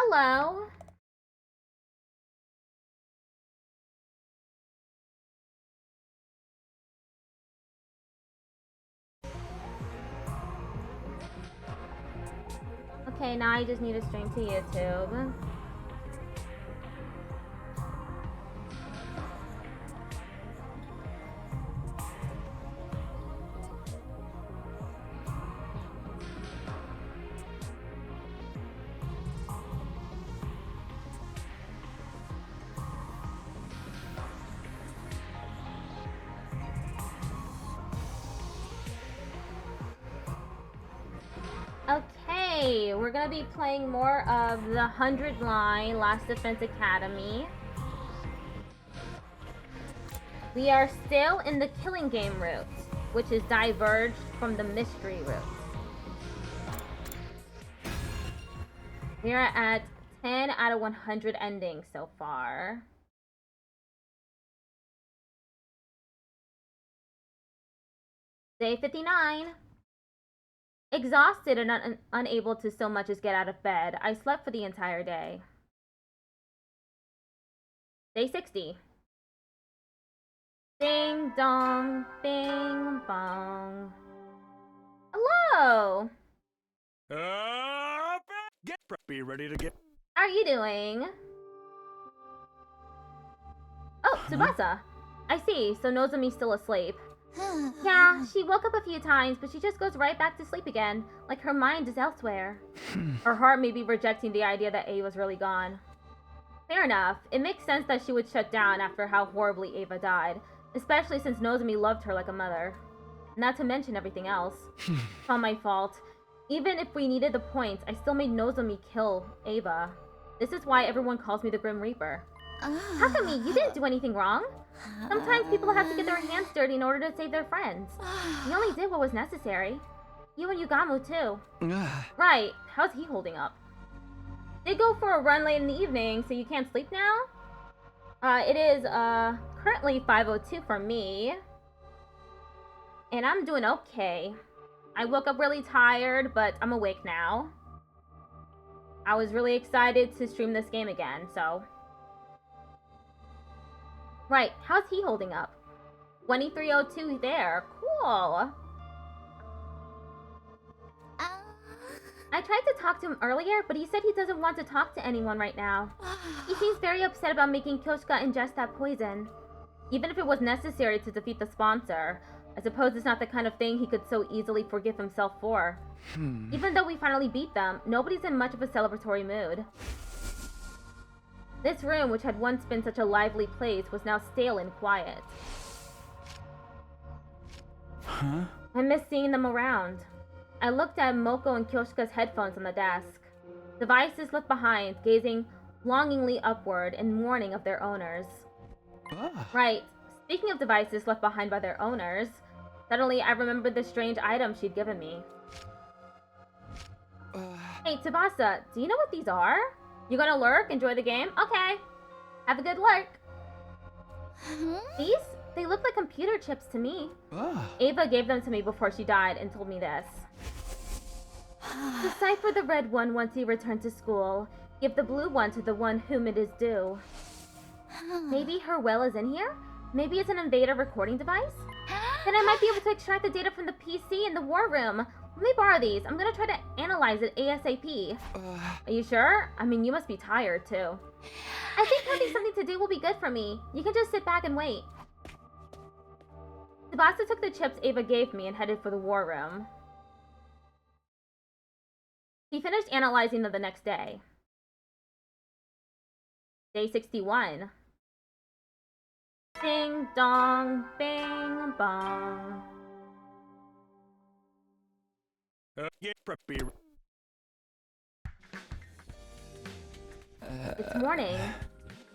Hello. Okay, now I just need to stream to YouTube. Okay, we're gonna be playing more of the 100 Line Last Defense Academy. We are still in the killing game route, which is diverged from the mystery route. We are at 10 out of 100 endings so far. Day 59. Exhausted and unable to so much as get out of bed, I slept for the entire day. Day 60. Ding dong, bing bong. Hello! Get preppy, ready to get... How are you doing? Oh, Tsubasa! I see, so Nozomi's still asleep. Yeah, she woke up a few times, but she just goes right back to sleep again, like her mind is elsewhere. Her heart may be rejecting the idea that Ava's really gone. Fair enough. It makes sense that she would shut down after how horribly Ava died, especially since Nozomi loved her like a mother. Not to mention everything else. It's not my fault. Even if we needed the points, I still made Nozomi kill Ava. This is why everyone calls me the Grim Reaper. Hakami, you didn't do anything wrong. Sometimes people have to get their hands dirty in order to save their friends. You only did what was necessary. You and Yugamu, too. Right. How's he holding up? Did go for a run late in the evening, so you can't sleep now? It is, currently 5:02 for me. And I'm doing okay. I woke up really tired, but I'm awake now. I was really excited to stream this game again, so... Right, how's he holding up? 2302 there, cool! I tried to talk to him earlier, but he said he doesn't want to talk to anyone right now. He seems very upset about making Kyoshika ingest that poison. Even if it was necessary to defeat the sponsor, I suppose it's not the kind of thing he could so easily forgive himself for. Even though we finally beat them, nobody's in much of a celebratory mood. This room, which had once been such a lively place, was now stale and quiet. I miss seeing them around. I looked at Moko and Kyoshika's headphones on the desk. Devices left behind, gazing longingly upward in mourning of their owners. Right. Speaking of devices left behind by their owners, suddenly I remembered the strange item she'd given me. Hey, Tsubasa, do you know what these are? You gonna lurk? Enjoy the game? Okay. Have a good lurk. These? They look like computer chips to me. Ava gave them to me before she died and told me this. Decipher the red one once you return to school. Give the blue one to the one whom it is due. Maybe her will is in here? Maybe it's an invader recording device? Then I might be able to extract the data from the PC in the war room. Let me borrow these. I'm gonna try to analyze it ASAP. Are you sure? I mean, you must be tired, too. I think having something to do will be good for me. You can just sit back and wait. Tsubasa took the chips Ava gave me and headed for the war room. He finished analyzing them the next day. Day 61. Ding dong, bing bong. Get preppy. It's morning.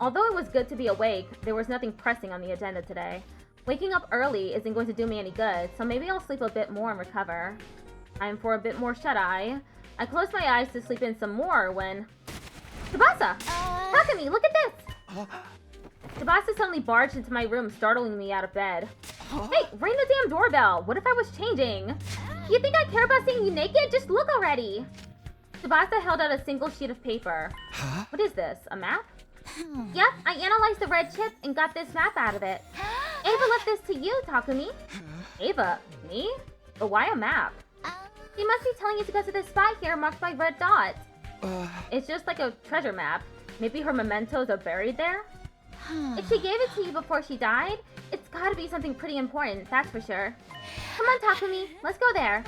Although it was good to be awake, there was nothing pressing on the agenda today. Waking up early isn't going to do me any good, so maybe I'll sleep a bit more and recover. Time for a bit more shut-eye. I closed my eyes to sleep in some more when... Tsubasa! Hakami, look at this! Tsubasa suddenly barged into my room, startling me out of bed. Hey, ring the damn doorbell! What if I was changing? You think I care about seeing you naked? Just look already! Tsubasa held out a single sheet of paper. Huh? What is this, a map? Yep, I analyzed the red chip and got this map out of it. Ava left this to you, Takumi. Ava? Me? But why a map? She must be telling you to go to this spot here marked by red dots. It's just like a treasure map. Maybe her mementos are buried there? If she gave it to you before she died, it's gotta be something pretty important, that's for sure. Come on, Takumi, let's go there.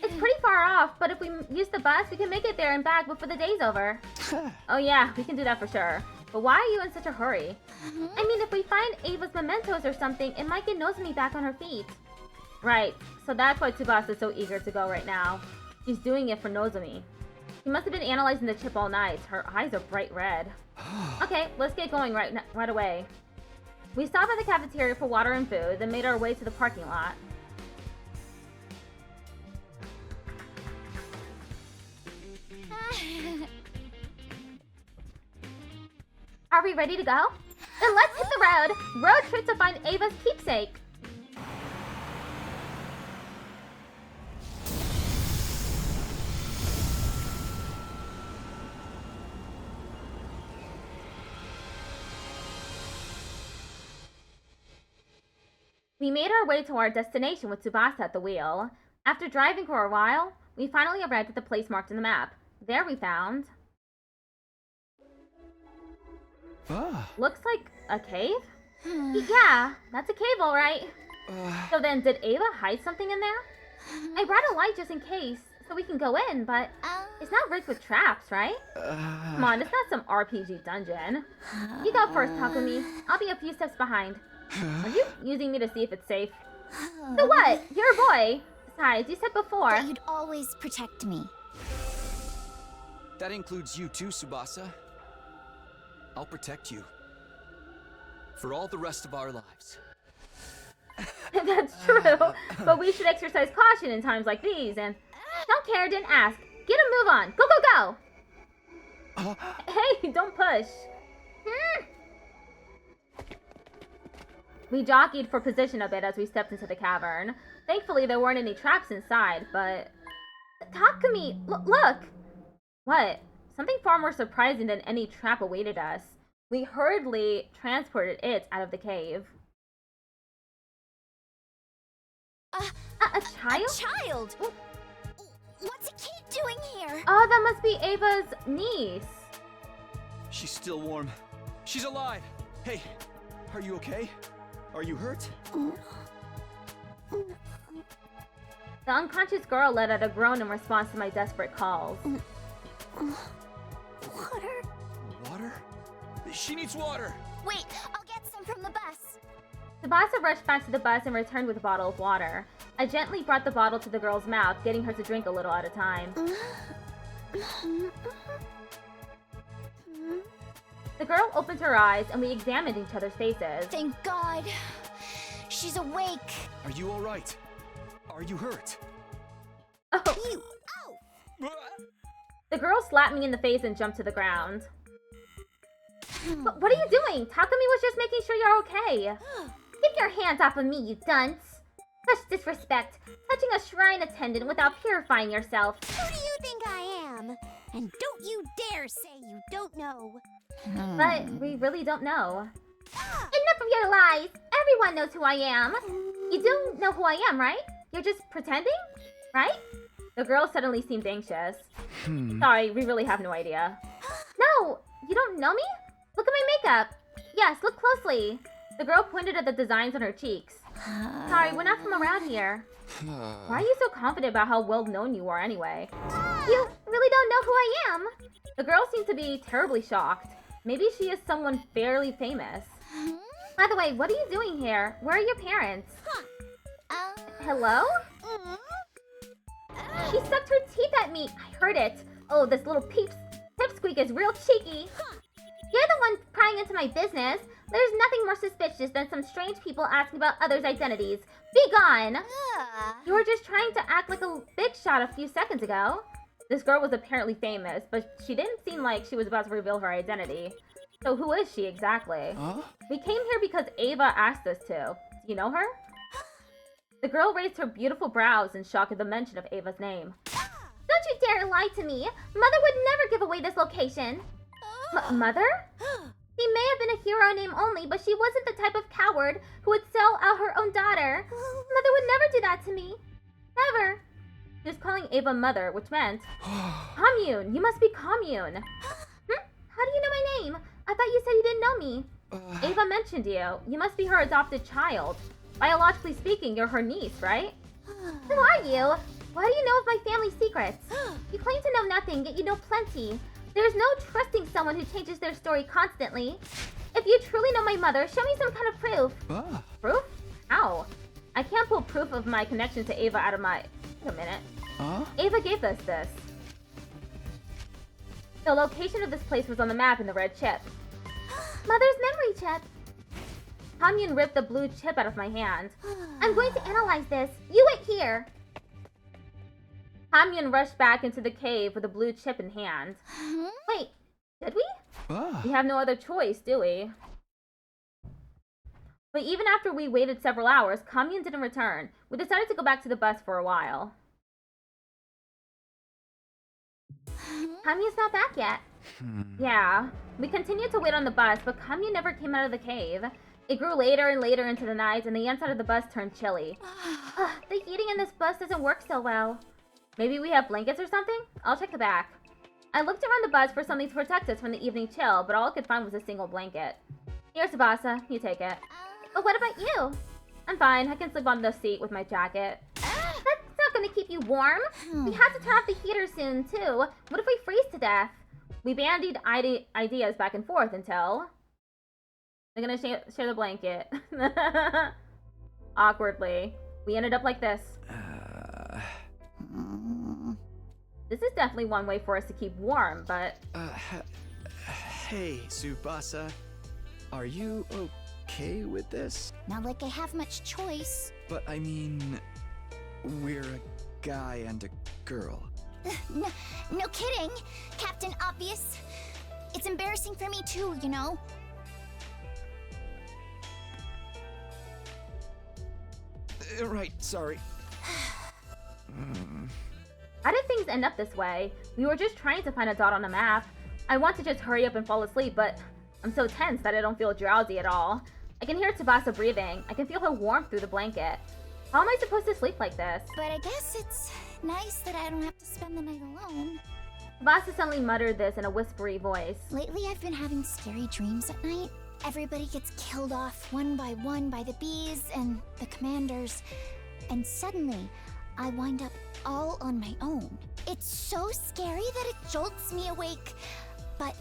It's pretty far off, but if we use the bus, we can make it there and back before the day's over. Oh yeah, we can do that for sure. But why are you in such a hurry? I mean, if we find Ava's mementos or something, it might get Nozomi back on her feet. Right, so that's why Tsubasa is so eager to go right now. She's doing it for Nozomi. She must have been analyzing the chip all night. Her eyes are bright red. Okay, let's get going right away. We stopped at the cafeteria for water and food, then made our way to the parking lot. Are we ready to go? Then let's hit the road! Road trip to find Ava's keepsake! We made our way to our destination with Tsubasa at the wheel. After driving for a while, we finally arrived at the place marked in the map. There we found... Looks like a cave? Yeah, that's a cave, alright. So then, did Ava hide something in there? I brought a light just in case, so we can go in, but it's not rigged with traps, right? Come on, it's not some RPG dungeon. You go first, Takumi. I'll be a few steps behind. Are you using me to see if it's safe? So what? You're a boy. Besides, you said before... But you'd always protect me. That includes you too, Tsubasa. I'll protect you. For all the rest of our lives. That's true, but we should exercise caution in times like these, and... Don't care, didn't ask. Get a move on. Go, go, go! Hey, don't push. We jockeyed for position a bit as we stepped into the cavern. Thankfully, there weren't any traps inside, but... Takumi, look! What? Something far more surprising than any trap awaited us. We hurriedly transported it out of the cave. A child? A child? What's a kid doing here? Oh, that must be Ava's niece. She's still warm. She's alive. Hey, are you okay? Are you hurt? The unconscious girl let out a groan in response to my desperate calls. Water? Water? She needs water! Wait, I'll get some from the bus. Tsubasa rushed back to the bus and returned with a bottle of water. I gently brought the bottle to the girl's mouth, getting her to drink a little at a time. The girl opened her eyes and we examined each other's faces. Thank God. She's awake. Are you alright? Are you hurt? Oh. You! Ow! The girl slapped me in the face and jumped to the ground. What are you doing? Takumi was just making sure you're okay. Keep your hands off of me, you dunce. Such disrespect. Touching a shrine attendant without purifying yourself. Who do you think I am? And don't you dare say you don't know. But we really don't know. Enough of your lies! Everyone knows who I am. You do know who I am, right? You're just pretending? Right? The girl suddenly seemed anxious. Sorry, we really have no idea. No! You don't know me? Look at my makeup! Yes, look closely. The girl pointed at the designs on her cheeks. Sorry, we're not from around here. Why are you so confident about how well known you are anyway? You really don't know who I am? The girl seemed to be terribly shocked. Maybe she is someone fairly famous. By the way, what are you doing here? Where are your parents? Hello? She sucked her teeth at me. I heard it. Oh, this little pipsqueak is real cheeky. You're the one prying into my business. There's nothing more suspicious than some strange people asking about others' identities. Be gone! You were just trying to act like a big shot a few seconds ago. This girl was apparently famous, but she didn't seem like she was about to reveal her identity. So who is she exactly? We came here because Ava asked us to. Do you know her? The girl raised her beautiful brows in shock at the mention of Ava's name. Don't don't you dare lie to me! Mother would never give away this location! Mother? She may have been a hero in name only, but she wasn't the type of coward who would sell out her own daughter. Mother would never do that to me. Never. She was calling Ava mother, which meant, Commune, you must be Commune. How do you know my name? I thought you said you didn't know me. Ava mentioned you. You must be her adopted child. Biologically speaking, you're her niece, right? Who are you? Why do you know of my family secrets? You claim to know nothing, yet you know plenty. There's no trusting someone who changes their story constantly. If you truly know my mother, show me some kind of proof. Proof? How? I can't pull proof of my connection to Ava out of my... Wait a minute. Ava gave us this. The location of this place was on the map in the red chip. Mother's memory chip. Commune ripped the blue chip out of my hand. I'm going to analyze this. You wait here. Commune rushed back into the cave with the blue chip in hand. Wait, did we? We have no other choice, do we? But even after we waited several hours, Commune didn't return. We decided to go back to the bus for a while. Commune's not back yet. Yeah, we continued to wait on the bus, but Commune never came out of the cave. It grew later and later into the night, and the inside of the bus turned chilly. The heating in this bus doesn't work so well. Maybe we have blankets or something? I'll check the back. I looked around the bus for something to protect us from the evening chill, but all I could find was a single blanket. Here, Tsubasa, you take it. But what about you? I'm fine. I can sleep on the seat with my jacket. That's not gonna keep you warm. We have to turn off the heater soon, too. What if we freeze to death? We bandied ideas back and forth until... They're gonna share the blanket. Awkwardly. We ended up like this. This is definitely one way for us to keep warm, but... Hey, Tsubasa. Are you okay with this? Not like I have much choice. But I mean, we're a guy and a girl. No kidding, Captain Obvious. It's embarrassing for me too, you know? Right, sorry. How did things end up this way? We were just trying to find a dot on a map. I want to just hurry up and fall asleep, but I'm so tense that I don't feel drowsy at all. I can hear Tsubasa breathing. I can feel her warmth through the blanket. How am I supposed to sleep like this? But I guess it's nice that I don't have to spend the night alone. Tsubasa suddenly muttered this in a whispery voice. Lately I've been having scary dreams at night. Everybody gets killed off one by the bees and the commanders. And suddenly, I wind up all on my own. It's so scary that it jolts me awake. But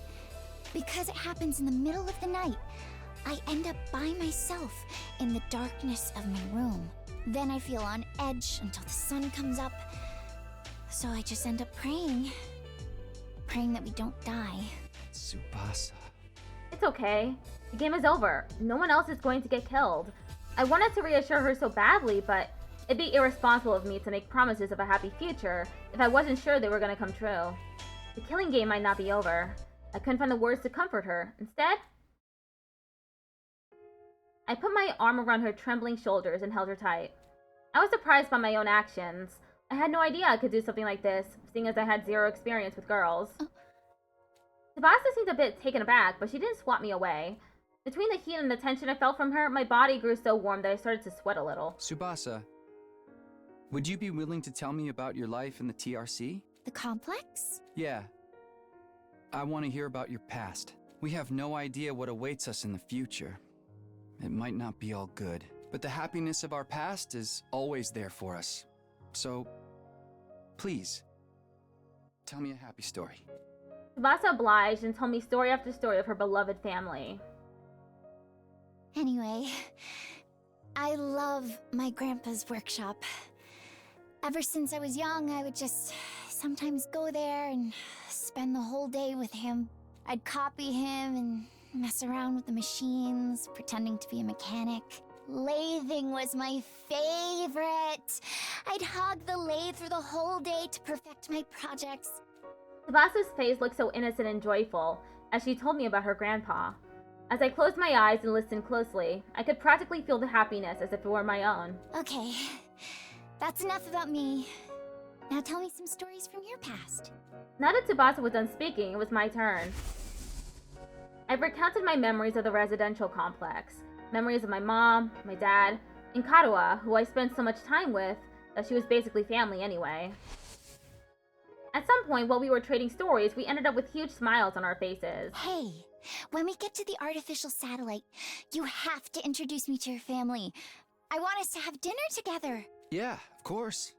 because it happens in the middle of the night, I end up by myself in the darkness of my room. Then I feel on edge until the sun comes up. So I just end up praying. Praying that we don't die. Tsubasa. It's okay. The game is over. No one else is going to get killed. I wanted to reassure her so badly, but it'd be irresponsible of me to make promises of a happy future if I wasn't sure they were going to come true. The killing game might not be over. I couldn't find the words to comfort her. Instead, I put my arm around her trembling shoulders and held her tight. I was surprised by my own actions. I had no idea I could do something like this, seeing as I had zero experience with girls. Tsubasa seemed a bit taken aback, but she didn't swat me away. Between the heat and the tension I felt from her, my body grew so warm that I started to sweat a little. Tsubasa, would you be willing to tell me about your life in the TRC? The complex? Yeah. I want to hear about your past. We have no idea what awaits us in the future. It might not be all good, but the happiness of our past is always there for us. So, please, tell me a happy story. Tsubasa obliged and told me story after story of her beloved family. Anyway, I love my grandpa's workshop. Ever since I was young, I would just sometimes go there and spend the whole day with him. I'd copy him and mess around with the machines, pretending to be a mechanic. Lathing was my favorite. I'd hog the lathe for the whole day to perfect my projects. Tsubasa's face looked so innocent and joyful as she told me about her grandpa. As I closed my eyes and listened closely, I could practically feel the happiness as if it were my own. Okay, that's enough about me. Now tell me some stories from your past. Now that Tsubasa was done speaking, it was my turn. I've recounted my memories of the residential complex. Memories of my mom, my dad, and Karuha, who I spent so much time with that she was basically family anyway. At some point, while we were trading stories, we ended up with huge smiles on our faces. Hey, when we get to the artificial satellite, you have to introduce me to your family. I want us to have dinner together. Yeah, of course.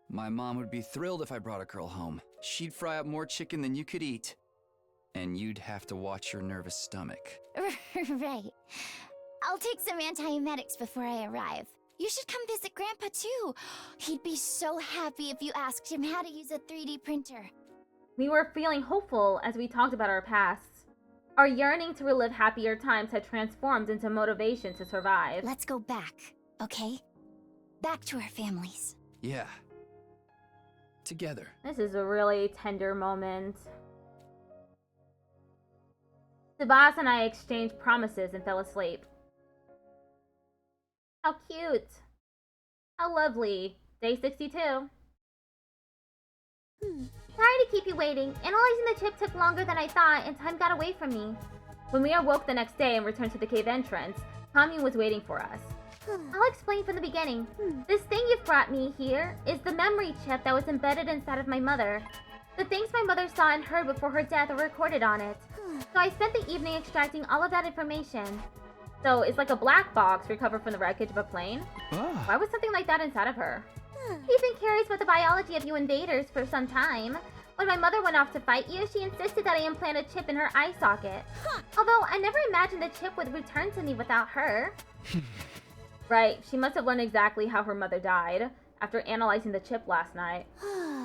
My mom would be thrilled if I brought a girl home. She'd fry up more chicken than you could eat. And you'd have to watch your nervous stomach. Right. I'll take some antiemetics before I arrive. You should come visit Grandpa too. He'd be so happy if you asked him how to use a 3D printer. We were feeling hopeful as we talked about our pasts. Our yearning to relive happier times had transformed into motivation to survive. Let's go back, okay? Back to our families. Yeah. Together. This is a really tender moment. Tsubasa and I exchanged promises and fell asleep. How cute. How lovely. Day 62. Sorry to keep you waiting. Analyzing the chip took longer than I thought, and time got away from me. When we awoke the next day and returned to the cave entrance, Kamyu was waiting for us. I'll explain from the beginning. This thing you've brought me here is the memory chip that was embedded inside of my mother. The things my mother saw and heard before her death are recorded on it. So I spent the evening extracting all of that information. So it's like a black box recovered from the wreckage of a plane? Ah. Why was something like that inside of her? He's been curious about the biology of you invaders for some time. When my mother went off to fight you, she insisted that I implant a chip in her eye socket. Although I never imagined the chip would return to me without her. Right, she must have learned exactly how her mother died after analyzing the chip last night.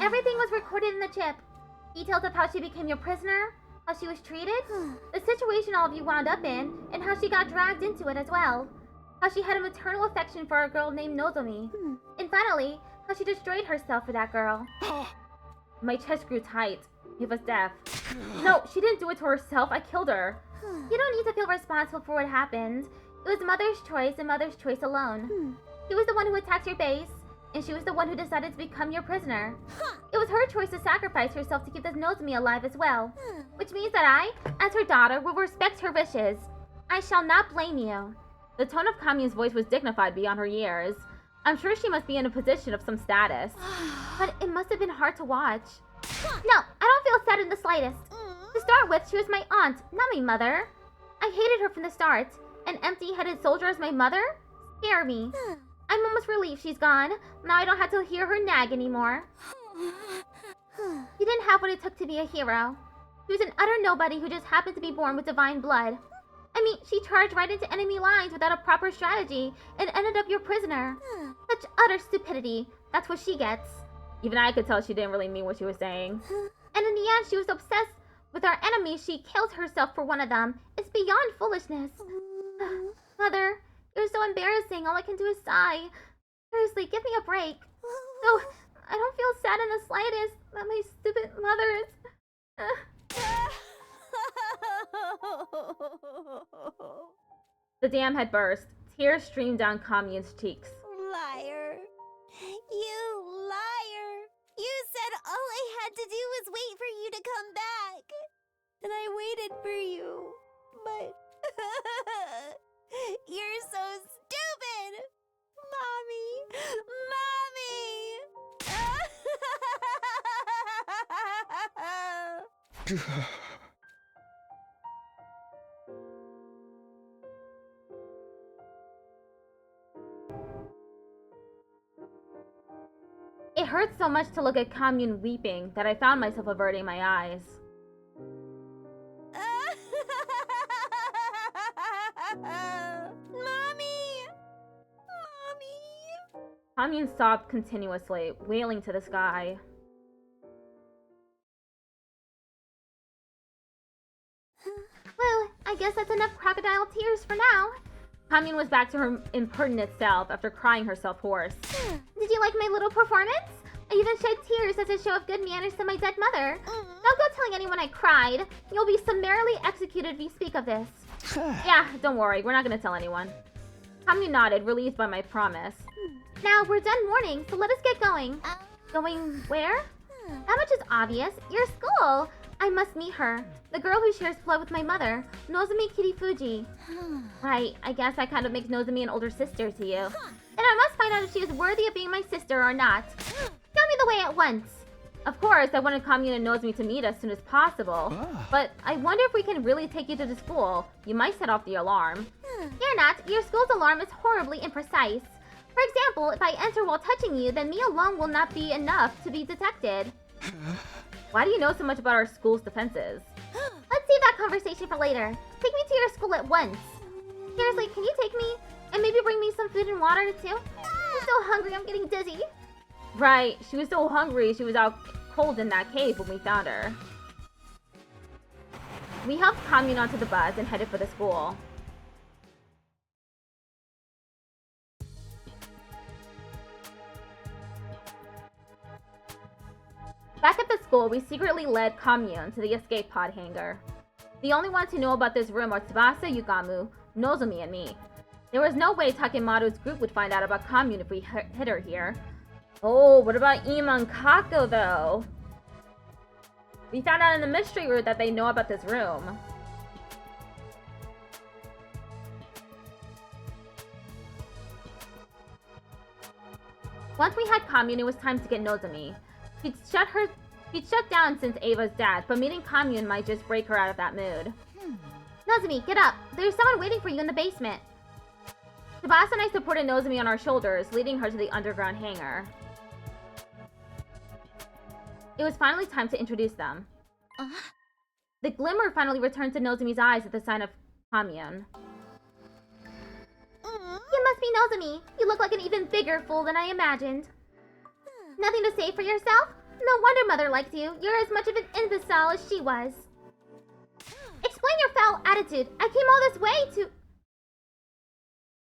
Everything was recorded in the chip. Details of how she became your prisoner, how she was treated, the situation all of you wound up in, and how she got dragged into it as well. How she had a maternal affection for a girl named Nozomi. And finally, how she destroyed herself for that girl. My chest grew tight. It was death. No, she didn't do it to herself. I killed her. You don't need to feel responsible for what happened. It was Mother's choice and Mother's choice alone. She was the one who attacked your base, and she was the one who decided to become your prisoner. It was her choice to sacrifice herself to keep this Nozomi alive as well. Which means that I, as her daughter, will respect her wishes. I shall not blame you. The tone of Kamyu's voice was dignified beyond her years. I'm sure she must be in a position of some status. But it must have been hard to watch. No, I don't feel sad in the slightest. To start with, she was my aunt, not my mother. I hated her from the start. An empty-headed soldier as my mother? Scare me. I'm almost relieved she's gone. Now I don't have to hear her nag anymore. She didn't have what it took to be a hero. She was an utter nobody who just happened to be born with divine blood. I mean, she charged right into enemy lines without a proper strategy and ended up your prisoner. Such utter stupidity. That's what she gets. Even I could tell she didn't really mean what she was saying. And in the end, she was obsessed with our enemies. She killed herself for one of them. It's beyond foolishness. Mother, you're so embarrassing. All I can do is sigh. Seriously, give me a break. So, I don't feel sad in the slightest that my stupid mother is... The dam had burst. Tears streamed down Kamyun's cheeks. Liar. You liar. You said all I had to do was wait for you to come back. And I waited for you. But... You're so stupid! Mommy! Mommy! It hurt so much to look at Kamyun weeping that I found myself averting my eyes. Mommy! Kamyun sobbed continuously, wailing to the sky. Well, I guess that's enough crocodile tears for now. Kamyun was back to her impertinent self after crying herself hoarse. Did you like my little performance? I even shed tears as a show of good manners to my dead mother. Don't go telling anyone I cried. You'll be summarily executed if you speak of this. Yeah, don't worry, we're not gonna tell anyone. Kamyun nodded, relieved by my promise. Now, we're done mourning, so let us get going. Going where? That much is obvious. Your school! I must meet her. The girl who shares blood with my mother, Nozomi Kirifuji. Right, I guess that kind of makes Nozomi an older sister to you. And I must find out if she is worthy of being my sister or not. Tell me the way at once. Of course, I wanted Commune and Nozomi to meet as soon as possible. But I wonder if we can really take you to the school. You might set off the alarm. Fear not, your school's alarm is horribly imprecise. For example, if I enter while touching you, then me alone will not be enough to be detected. Why do you know so much about our school's defenses? Let's save that conversation for later. Take me to your school at once. Seriously, can you take me? And maybe bring me some food and water too? I'm so hungry, I'm getting dizzy. Right, she was so hungry she was out cold in that cave when we found her. We helped Commune onto the bus and headed for the school. Back at the school, we secretly led Commune to the escape pod hangar. The only ones who know about this room are Tsubasa, Yugamu, Nozomi, and me. There was no way Takemaru's group would find out about Commune if we hid her here. Oh, what about Ima and Kako, though? We found out in the mystery route that they know about this room. Once we had Commune, it was time to get Nozomi. She'd shut down since Ava's death, but meeting Commune might just break her out of that mood. Nozomi, get up! There's someone waiting for you in the basement. Tsubasa and I supported Nozomi on our shoulders, leading her to the underground hangar. It was finally time to introduce them. The glimmer finally returned to Nozomi's eyes at the sign of Commune. You must be Nozomi. You look like an even bigger fool than I imagined. Nothing to say for yourself? No wonder Mother likes you. You're as much of an imbecile as she was. Explain your foul attitude. I came all this way to...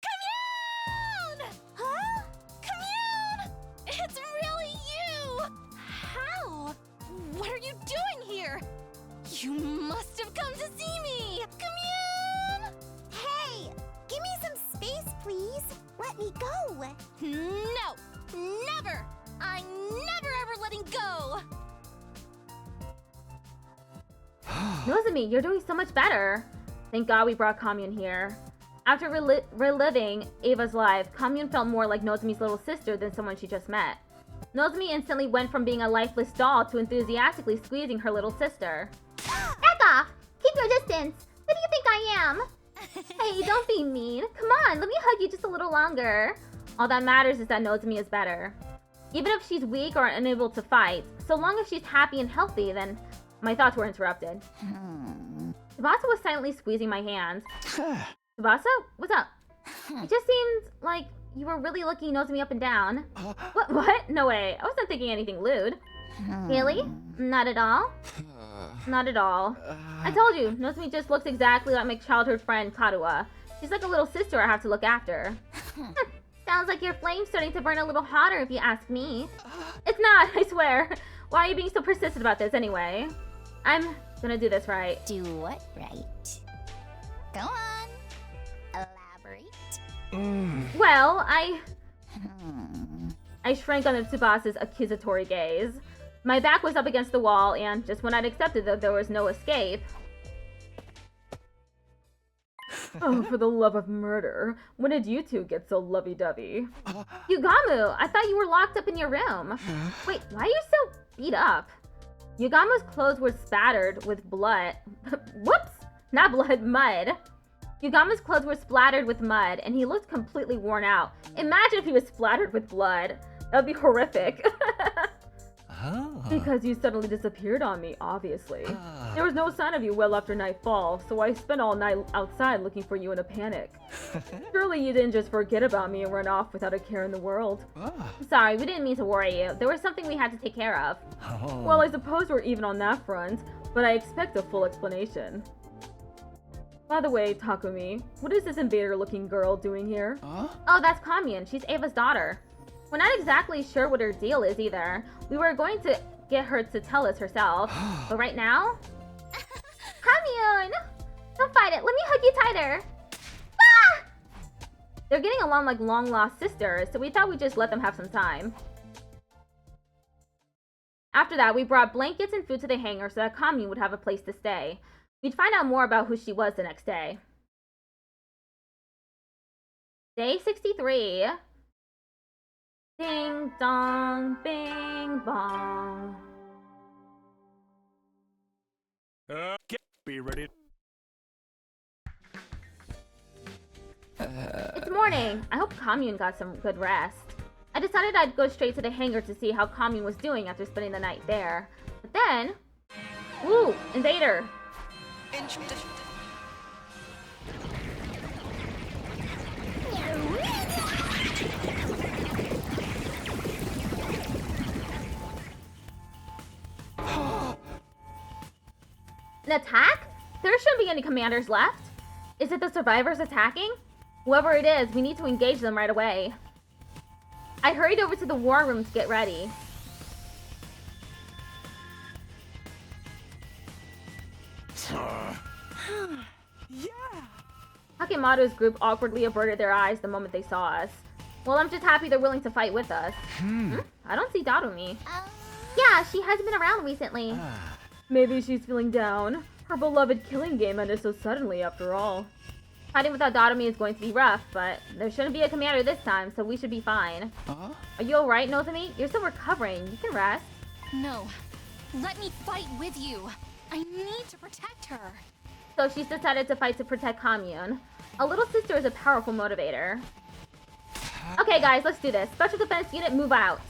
Commune! Huh? Commune! It's really you! How? What are you doing here? You must have come to see me! Commune! Hey! Give me some space, please. Let me go. No! Never! I'm never ever letting go! Nozomi, you're doing so much better. Thank God we brought Commune here. After reliving Ava's life, Commune felt more like Nozomi's little sister than someone she just met. Nozomi instantly went from being a lifeless doll to enthusiastically squeezing her little sister. Back off! Keep your distance! Who do you think I am? Hey, don't be mean. Come on, let me hug you just a little longer. All that matters is that Nozomi is better. Even if she's weak or unable to fight, so long as she's happy and healthy, then... My thoughts were interrupted. Tsubasa was silently squeezing my hands. Tsubasa? What's up? It just seemed like you were really looking Nozomi up and down. What? No way. I wasn't thinking anything lewd. Really? Not at all? Not at all. I told you, Nozomi just looks exactly like my childhood friend Karuha. She's like a little sister I have to look after. Sounds like your flame's starting to burn a little hotter if you ask me. It's not, I swear. Why are you being so persistent about this anyway? I'm gonna do this right. Do what right? Go on. Elaborate. Well, I shrank under Tsubasa's accusatory gaze. My back was up against the wall, and just when I'd accepted that there was no escape... Oh, for the love of murder. When did you two get so lovey-dovey? Yugamu, I thought you were locked up in your room. Wait, why are you so beat up? Yugamu's clothes were spattered with blood. Whoops! Not blood, mud. Yugamu's clothes were splattered with mud, and he looked completely worn out. Imagine if he was splattered with blood. That would be horrific. Because you suddenly disappeared on me, obviously. There was no sign of you well after nightfall, so I spent all night outside looking for you in a panic. Surely you didn't just forget about me and run off without a care in the world. Sorry, we didn't mean to worry you. There was something we had to take care of. Well, I suppose we're even on that front, but I expect a full explanation. By the way, Takumi, what is this invader-looking girl doing here? Oh, that's Commune. She's Ava's daughter. We're not exactly sure what her deal is either. We were going to get her to tell us herself, but right now... Commune! Don't fight it, let me hug you tighter! Ah! They're getting along like long-lost sisters, so we thought we'd just let them have some time. After that, we brought blankets and food to the hangar so that Commune would have a place to stay. We'd find out more about who she was the next day. Day 63. Ding dong, bing bong. Get be ready. It's morning. I hope Commune got some good rest. I decided I'd go straight to the hangar to see how Commune was doing after spending the night there. But then... Ooh, invader! An attack? There shouldn't be any commanders left. Is it the survivors attacking? Whoever it is, we need to engage them right away. I hurried over to the war room to get ready. Hakemato's group awkwardly averted their eyes the moment they saw us. Well, I'm just happy they're willing to fight with us. I don't see Darumi. Yeah, she hasn't been around recently. Maybe she's feeling down. Her beloved killing game ended so suddenly after all. Fighting without Darumi is going to be rough, but there shouldn't be a commander this time, so we should be fine. Are you alright, Nozomi? You're still recovering. You can rest. No. Let me fight with you. I need to protect her. So she's decided to fight to protect Commune. A little sister is a powerful motivator. Okay, guys, let's do this. Special Defense Unit, move out.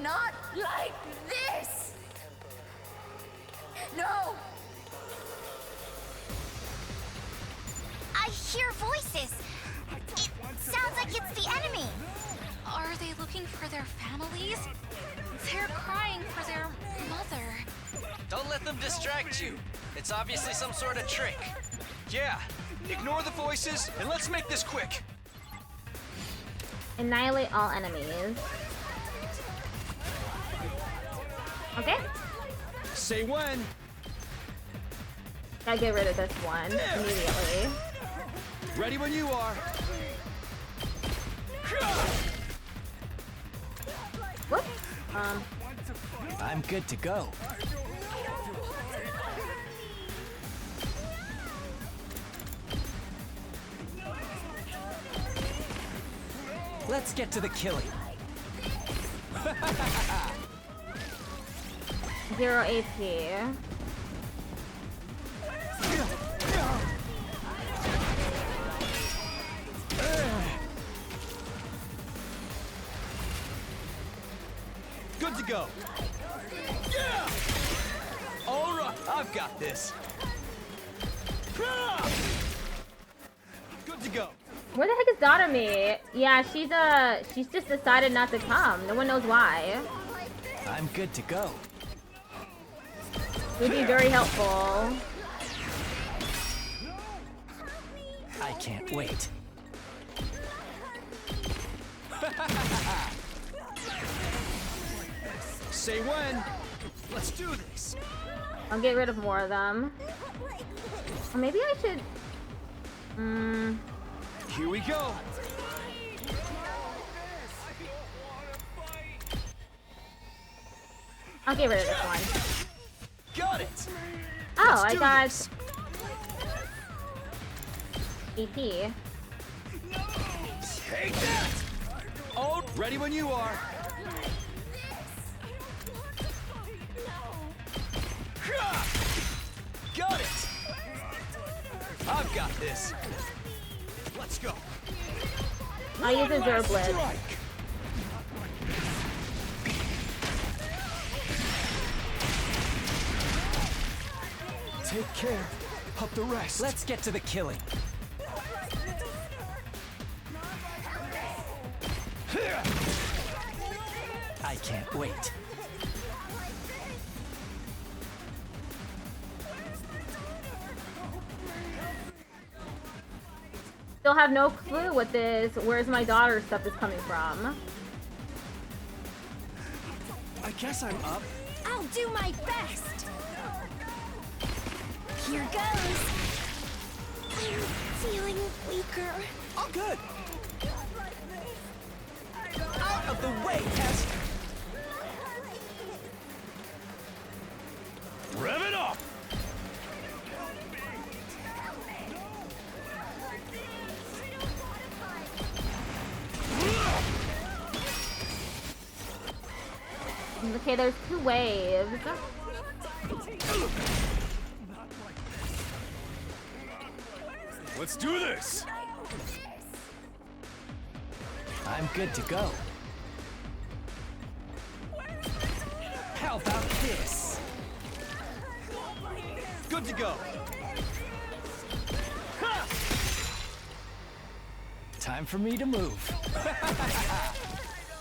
Not like this! No! I hear voices. It sounds like it's the enemy. Are they looking for their families? They're crying for their mother. Don't let them distract you. It's obviously some sort of trick. Yeah, ignore the voices and let's make this quick. Annihilate all enemies. Okay. Say when. Gotta get rid of this one immediately. Ready when you are. Whoops. I'm good to go. Let's get to the killing. 0 AP. Good to go. Yeah! All right, I've got this. Good to go. Where the heck is Darumi? Yeah, she's just decided not to come. No one knows why. I'm good to go. Would be very helpful. I can't wait. Say when. Let's do this. I'll get rid of more of them. Or maybe I should... Here we go. I'll get rid of this one. Got it. Oh, Let's I do got this. AP. Take that! Oh, ready when you are. Got it! I've got this. Let's go. I use a Zero Blitz. Take care of the rest. Let's get to the killing. I can't wait. Still have no clue what this "where's my daughter" stuff is coming from. I guess I'm up. I'll do my best. Here goes. I'm feeling weaker. All good. Out of the way, Tess. Rev it up! Okay, there's 2 waves. Let's do this! I'm good to go. How about this? Good to go. Time for me to move.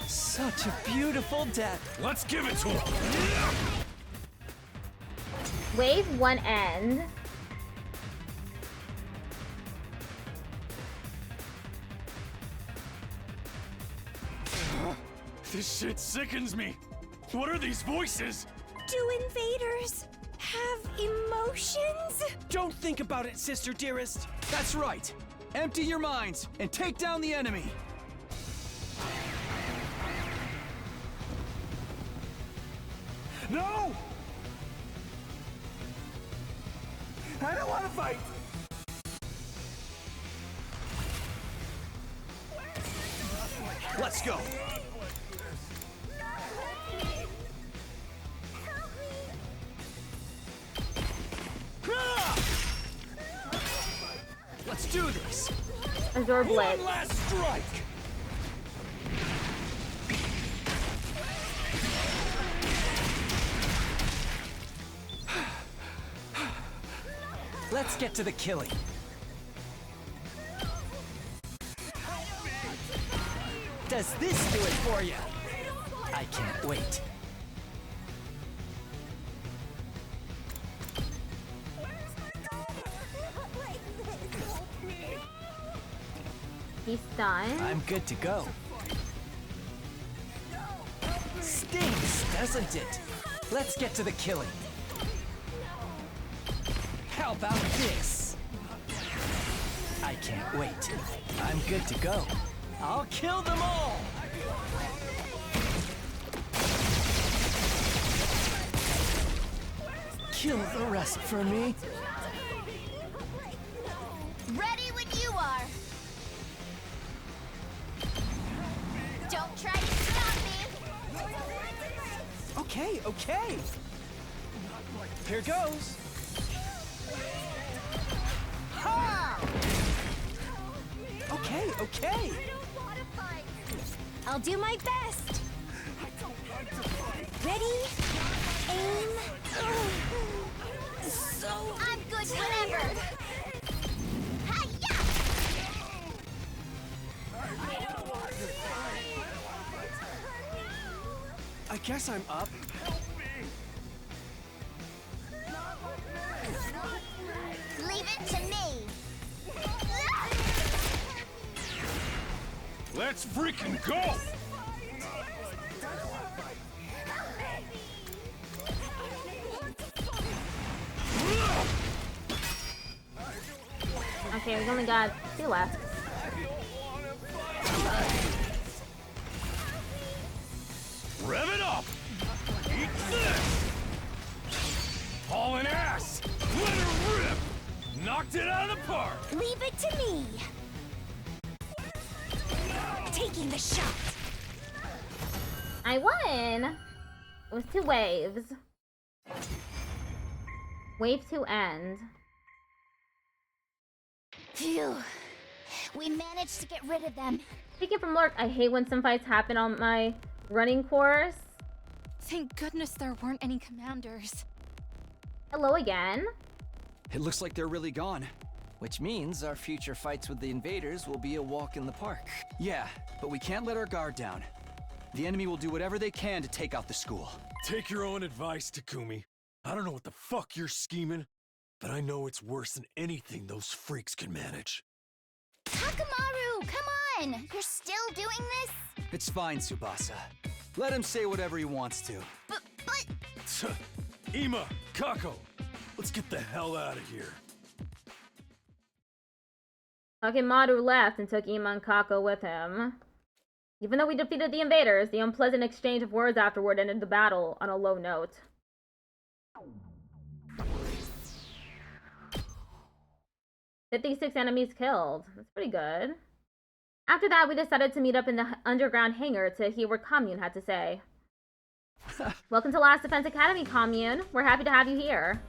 Such a beautiful death. Let's give it to him! Wave 1 end. This shit sickens me! What are these voices? Do invaders have emotions? Don't think about it, sister dearest. That's right. Empty your minds and take down the enemy. No! I don't want to fight! Let's go. Let's do this. Azure Blitz. One last strike! Let's get to the killing. Does this do it for you? I can't wait. He's stunned. I'm good to go. Stinks, doesn't it? Let's get to the killing. How about this? I can't wait. I'm good to go. I'll kill them all! Kill the rest for me. Ready when you are. Don't try to stop me. Okay, okay. Here goes. Ha! Okay, okay. I'll do my best. Ready? Aim. So I'm good whenever. Hi-ya! I guess I'm up. Leave it to me. Let's freaking go! Okay, we've only got 2 left. Rev it up! Eat this! Hauling ass! Let her rip! Knocked it out of the park! Leave it to me! Taking the shot! I won! It was 2 waves. Wave 2 end. Phew. We managed to get rid of them. Speaking from Lurk, I hate when some fights happen on my running course. Thank goodness there weren't any commanders. Hello again. It looks like they're really gone. Which means our future fights with the invaders will be a walk in the park. Yeah, but we can't let our guard down. The enemy will do whatever they can to take out the school. Take your own advice, Takumi. I don't know what the fuck you're scheming, but I know it's worse than anything those freaks can manage. Takamaru, come on! You're still doing this? It's fine, Tsubasa. Let him say whatever he wants to. But... Ima, Kako, let's get the hell out of here. Takemaru left and took Ima and Kako with him. Even though we defeated the invaders, the unpleasant exchange of words afterward ended the battle on a low note. 56 enemies killed. That's pretty good. After that, we decided to meet up in the underground hangar to hear what Commune had to say. Welcome to Last Defense Academy, Commune. We're happy to have you here.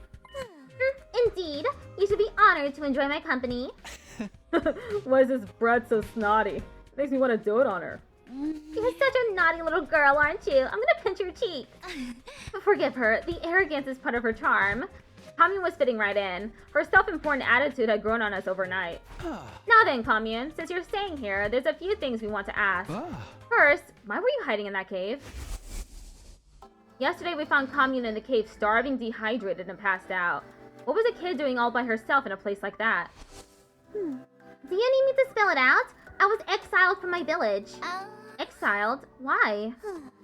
Indeed. You should be honored to enjoy my company. Why is this brat so snotty? It makes me want to dote on her. You're such a naughty little girl, aren't you? I'm gonna pinch your cheek. Forgive her. The arrogance is part of her charm. Commune was fitting right in. Her self-important attitude had grown on us overnight. Now then, Commune, since you're staying here, there's a few things we want to ask. First, why were you hiding in that cave? Yesterday we found Commune in the cave starving, dehydrated, and passed out. What was a kid doing all by herself in a place like that? Do you need me to spell it out? I was exiled from my village. Exiled? Why?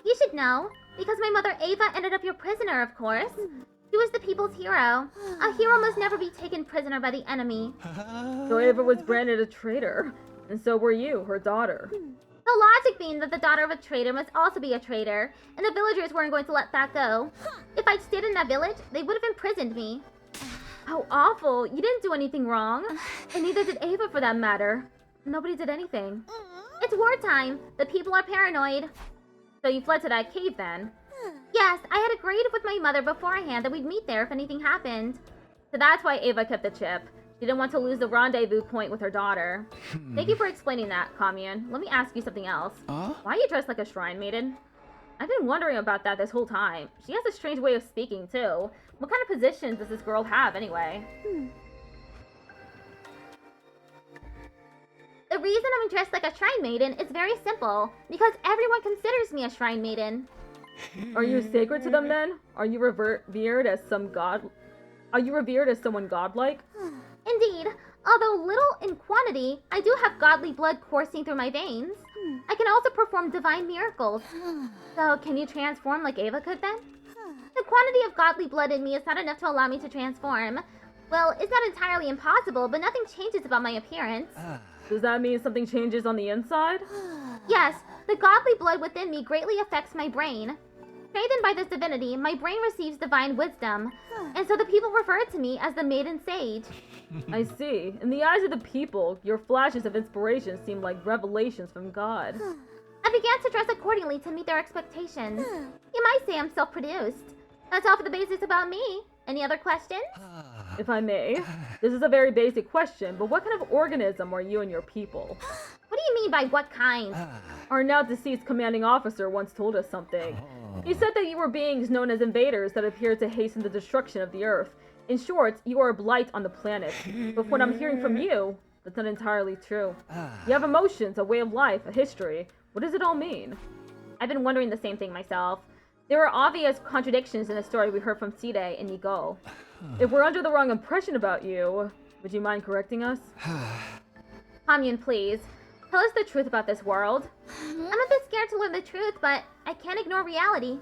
You should know. Because my mother Ava ended up your prisoner, of course. She was the people's hero. A hero must never be taken prisoner by the enemy. So Ava was branded a traitor. And so were you, her daughter. The logic being that the daughter of a traitor must also be a traitor, and the villagers weren't going to let that go. If I'd stayed in that village, they would have imprisoned me. How awful. You didn't do anything wrong. And neither did Ava for that matter. Nobody did anything. It's wartime. The people are paranoid. So you fled to that cave then? Yes, I had agreed with my mother beforehand that we'd meet there if anything happened. So that's why Ava kept the chip. She didn't want to lose the rendezvous point with her daughter. Thank you for explaining that, Commune. Let me ask you something else. Why are you dressed like a shrine maiden? I've been wondering about that this whole time. She has a strange way of speaking, too. What kind of positions does this girl have, anyway? The reason I'm dressed like a shrine maiden is very simple. Because everyone considers me a shrine maiden. Are you sacred to them, then? Are you revered as some god? Are you revered as someone godlike? Indeed. Although little in quantity, I do have godly blood coursing through my veins. I can also perform divine miracles. So, can you transform like Ava could, then? The quantity of godly blood in me is not enough to allow me to transform. Well, it's not entirely impossible, but nothing changes about my appearance. Does that mean something changes on the inside? Yes, the godly blood within me greatly affects my brain. Strengthened by this divinity, my brain receives divine wisdom, and so the people refer to me as the Maiden Sage. I see. In the eyes of the people, your flashes of inspiration seem like revelations from God. I began to dress accordingly to meet their expectations. You might say I'm self-produced. That's all for the basics about me. Any other questions? If I may, this is a very basic question, but what kind of organism are you and your people? What do you mean by what kind? Our now deceased commanding officer once told us something. He said that you were beings known as invaders that appeared to hasten the destruction of the Earth. In short, you are a blight on the planet. But what I'm hearing from you, that's not entirely true. You have emotions, a way of life, a history. What does it all mean? I've been wondering the same thing myself. There are obvious contradictions in the story we heard from Side and Nigo. If we're under the wrong impression about you, would you mind correcting us? Commune, please. Tell us the truth about this world. I'm a bit scared to learn the truth, but I can't ignore reality.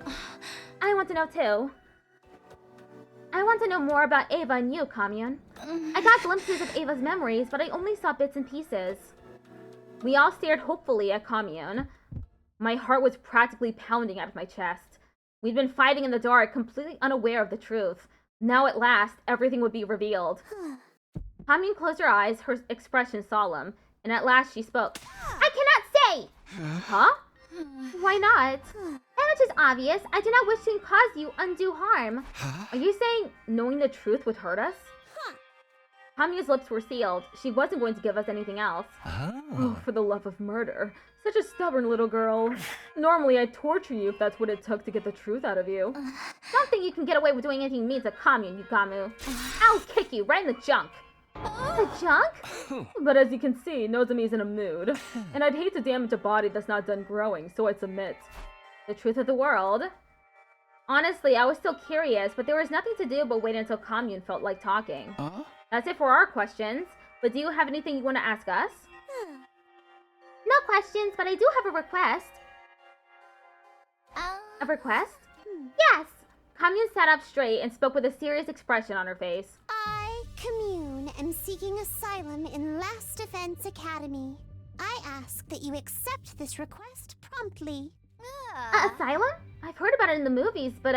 I want to know too. I want to know more about Ava and you, Commune. I got glimpses of Ava's memories, but I only saw bits and pieces. We all stared hopefully at Commune. My heart was practically pounding out of my chest. We'd been fighting in the dark, completely unaware of the truth. Now at last, everything would be revealed. Kamyun closed her eyes, her expression solemn, and at last she spoke. I cannot say! Huh? Why not? That much is obvious. I do not wish to cause you undue harm. Are you saying knowing the truth would hurt us? Kamyun's lips were sealed. She wasn't going to give us anything else. Oh, for the love of murder. Such a stubborn little girl. Normally, I'd torture you if that's what it took to get the truth out of you. Don't think you can get away with doing anything mean to Kamyun, Yugamu. I'll kick you right in the junk. The junk? But as you can see, Nozomi's in a mood. And I'd hate to damage a body that's not done growing, so I'd submit. The truth of the world. Honestly, I was still curious, but there was nothing to do but wait until Kamyun felt like talking. That's it for our questions. But do you have anything you want to ask us? No questions, but I do have a request. A request? Yes! Kamyun sat up straight and spoke with a serious expression on her face. I, Commune, am seeking asylum in Last Defense Academy. I ask that you accept this request promptly. Asylum? I've heard about it in the movies, but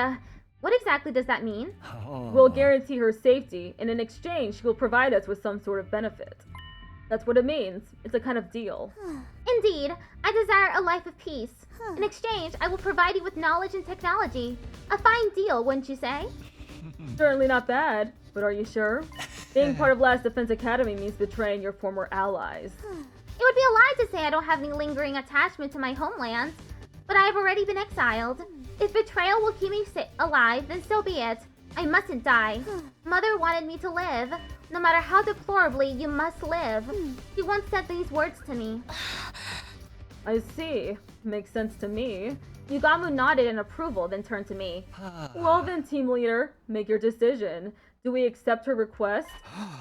what exactly does that mean? We'll guarantee her safety, and in exchange, she will provide us with some sort of benefit. That's what it means. It's a kind of deal. Indeed, I desire a life of peace. In exchange, I will provide you with knowledge and technology. A fine deal, wouldn't you say? Certainly not bad, but are you sure? Being part of Last Defense Academy means betraying your former allies. It would be a lie to say I don't have any lingering attachment to my homeland, but I have already been exiled. If betrayal will keep me alive, then so be it. I mustn't die. Mother wanted me to live. No matter how deplorably, you must live. She once said these words to me. I see. Makes sense to me. Yugamu nodded in approval, then turned to me. Well then, team leader, make your decision. Do we accept her request?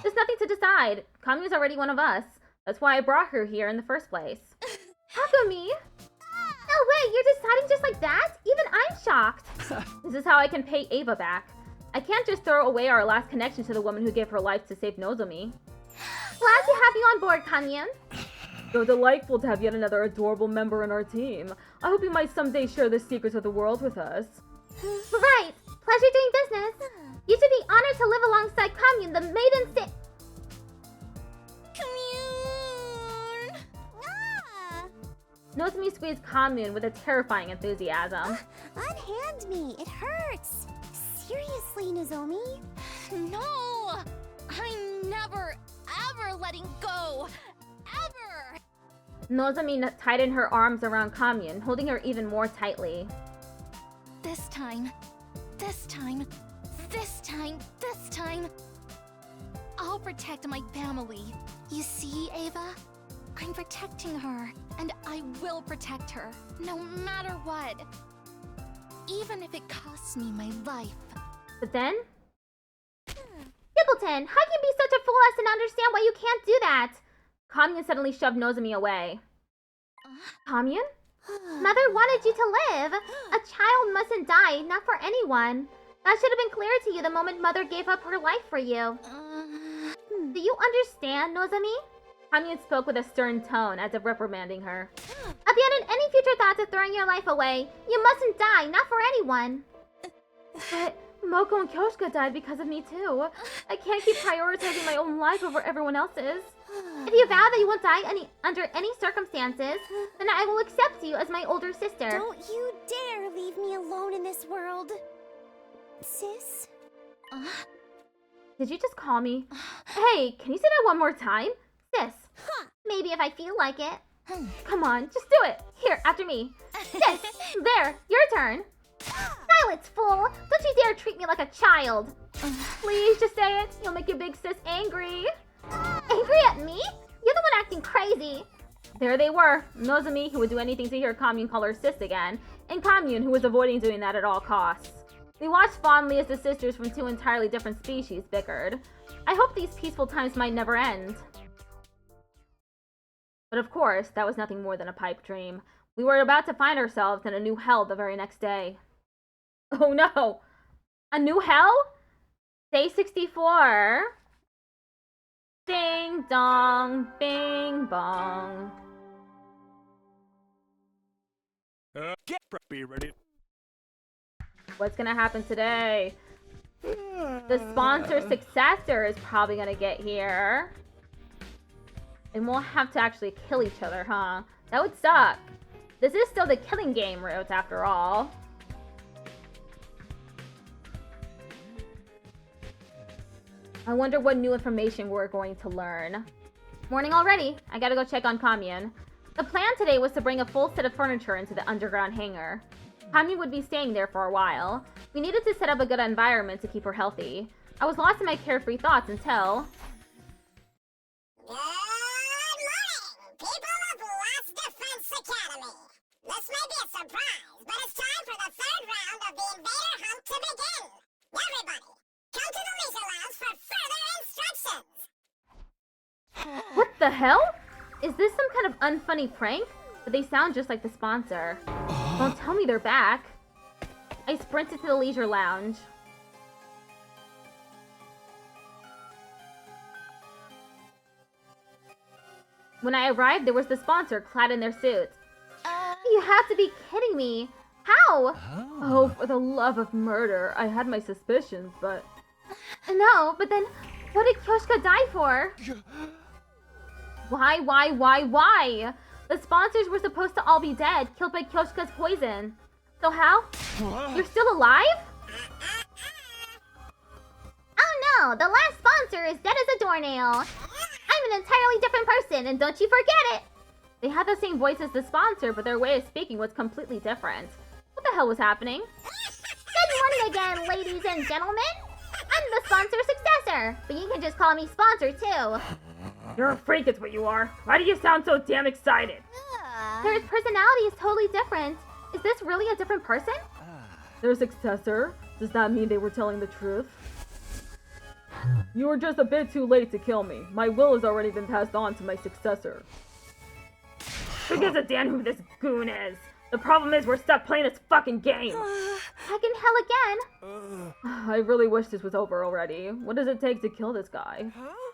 There's nothing to decide. Kamyu's already one of us. That's why I brought her here in the first place. Hakumi? No way, you're deciding just like that? Even I'm shocked. This is how I can pay Ava back. I can't just throw away our last connection to the woman who gave her life to save Nozomi. Glad to have you on board, Kamyun. So delightful to have yet another adorable member in our team. I hope you might someday share the secrets of the world with us. Right. Pleasure doing business. You should be honored to live alongside Kamyun, the maiden Commune! Nozomi squeezed Kamyun with a terrifying enthusiasm. Unhand me. It hurts. Seriously, Nozomi? No! I'm never, ever letting go! Ever! Nozomi tightened her arms around Kamyun, holding her even more tightly. This time, I'll protect my family. You see, Ava? I'm protecting her, and I will protect her, no matter what. Even if it costs me my life. But then? Simpleton, how can you be such a fool as to not understand why you can't do that? Kamyun suddenly shoved Nozomi away. Kamyun? Mother wanted you to live. A child mustn't die, not for anyone. That should have been clear to you the moment Mother gave up her life for you. Do you understand, Nozomi? Kamyun spoke with a stern tone, as if reprimanding her. Abandon any future thoughts of throwing your life away. You mustn't die, not for anyone. But Moko and Kyoshka died because of me too. I can't keep prioritizing my own life over everyone else's. If you vow that you won't die under any circumstances, then I will accept you as my older sister. Don't you dare leave me alone in this world. Sis? Did you just call me? Hey, can you say that one more time? Sis. Maybe if I feel like it. Come on, just do it. Here, after me. Sis, there, your turn. Silence, fool! Don't you dare treat me like a child! Please, just say it. You'll make your big sis angry. Angry at me? You're the one acting crazy. There they were. Nozomi, who would do anything to hear Kamyun call her sis again, and Kamyun, who was avoiding doing that at all costs. We watched fondly as the sisters from two entirely different species bickered. I hope these peaceful times might never end. But of course, that was nothing more than a pipe dream. We were about to find ourselves in a new hell the very next day. Oh no! A new hell? Day 64. Ding dong, bing bong. Get preppy, ready? What's gonna happen today? The sponsor successor is probably gonna get here. And we'll have to actually kill each other, huh? That would suck. This is still the killing game route after all. I wonder what new information we're going to learn. Morning already. I gotta go check on Commune. The plan today was to bring a full set of furniture into the underground hangar. Commune would be staying there for a while. We needed to set up a good environment to keep her healthy. I was lost in my carefree thoughts until... Good morning, people of Last Defense Academy. This may be a surprise, but it's time for the third round of the Invader Hunt to begin. Everybody, come to the leisure lounge for further instructions. What the hell? Is this some kind of unfunny prank? But they sound just like the sponsor. Don't tell me they're back. I sprinted to the leisure lounge. When I arrived, there was the sponsor clad in their suits. You have to be kidding me. How? Oh, for the love of murder. I had my suspicions, but... No, but then what did Kyoshka die for? Why? The sponsors were supposed to all be dead, killed by Kyoshka's poison. So how? You're still alive? Oh no, the last sponsor is dead as a doornail. I'm an entirely different person, and don't you forget it. They had the same voice as the sponsor, but their way of speaking was completely different. What the hell was happening? Good morning again, ladies and gentlemen. I'm the sponsor successor, but you can just call me sponsor too. You're a freak, it's what you are. Why do you sound so damn excited? Their personality is totally different. Is this really a different person? Their successor? Does that mean they were telling the truth? You were just a bit too late to kill me. My will has already been passed on to my successor. Who gives a damn who this goon is? The problem is we're stuck playing this fucking game. Back in hell again. I really wish this was over already. What does it take to kill this guy?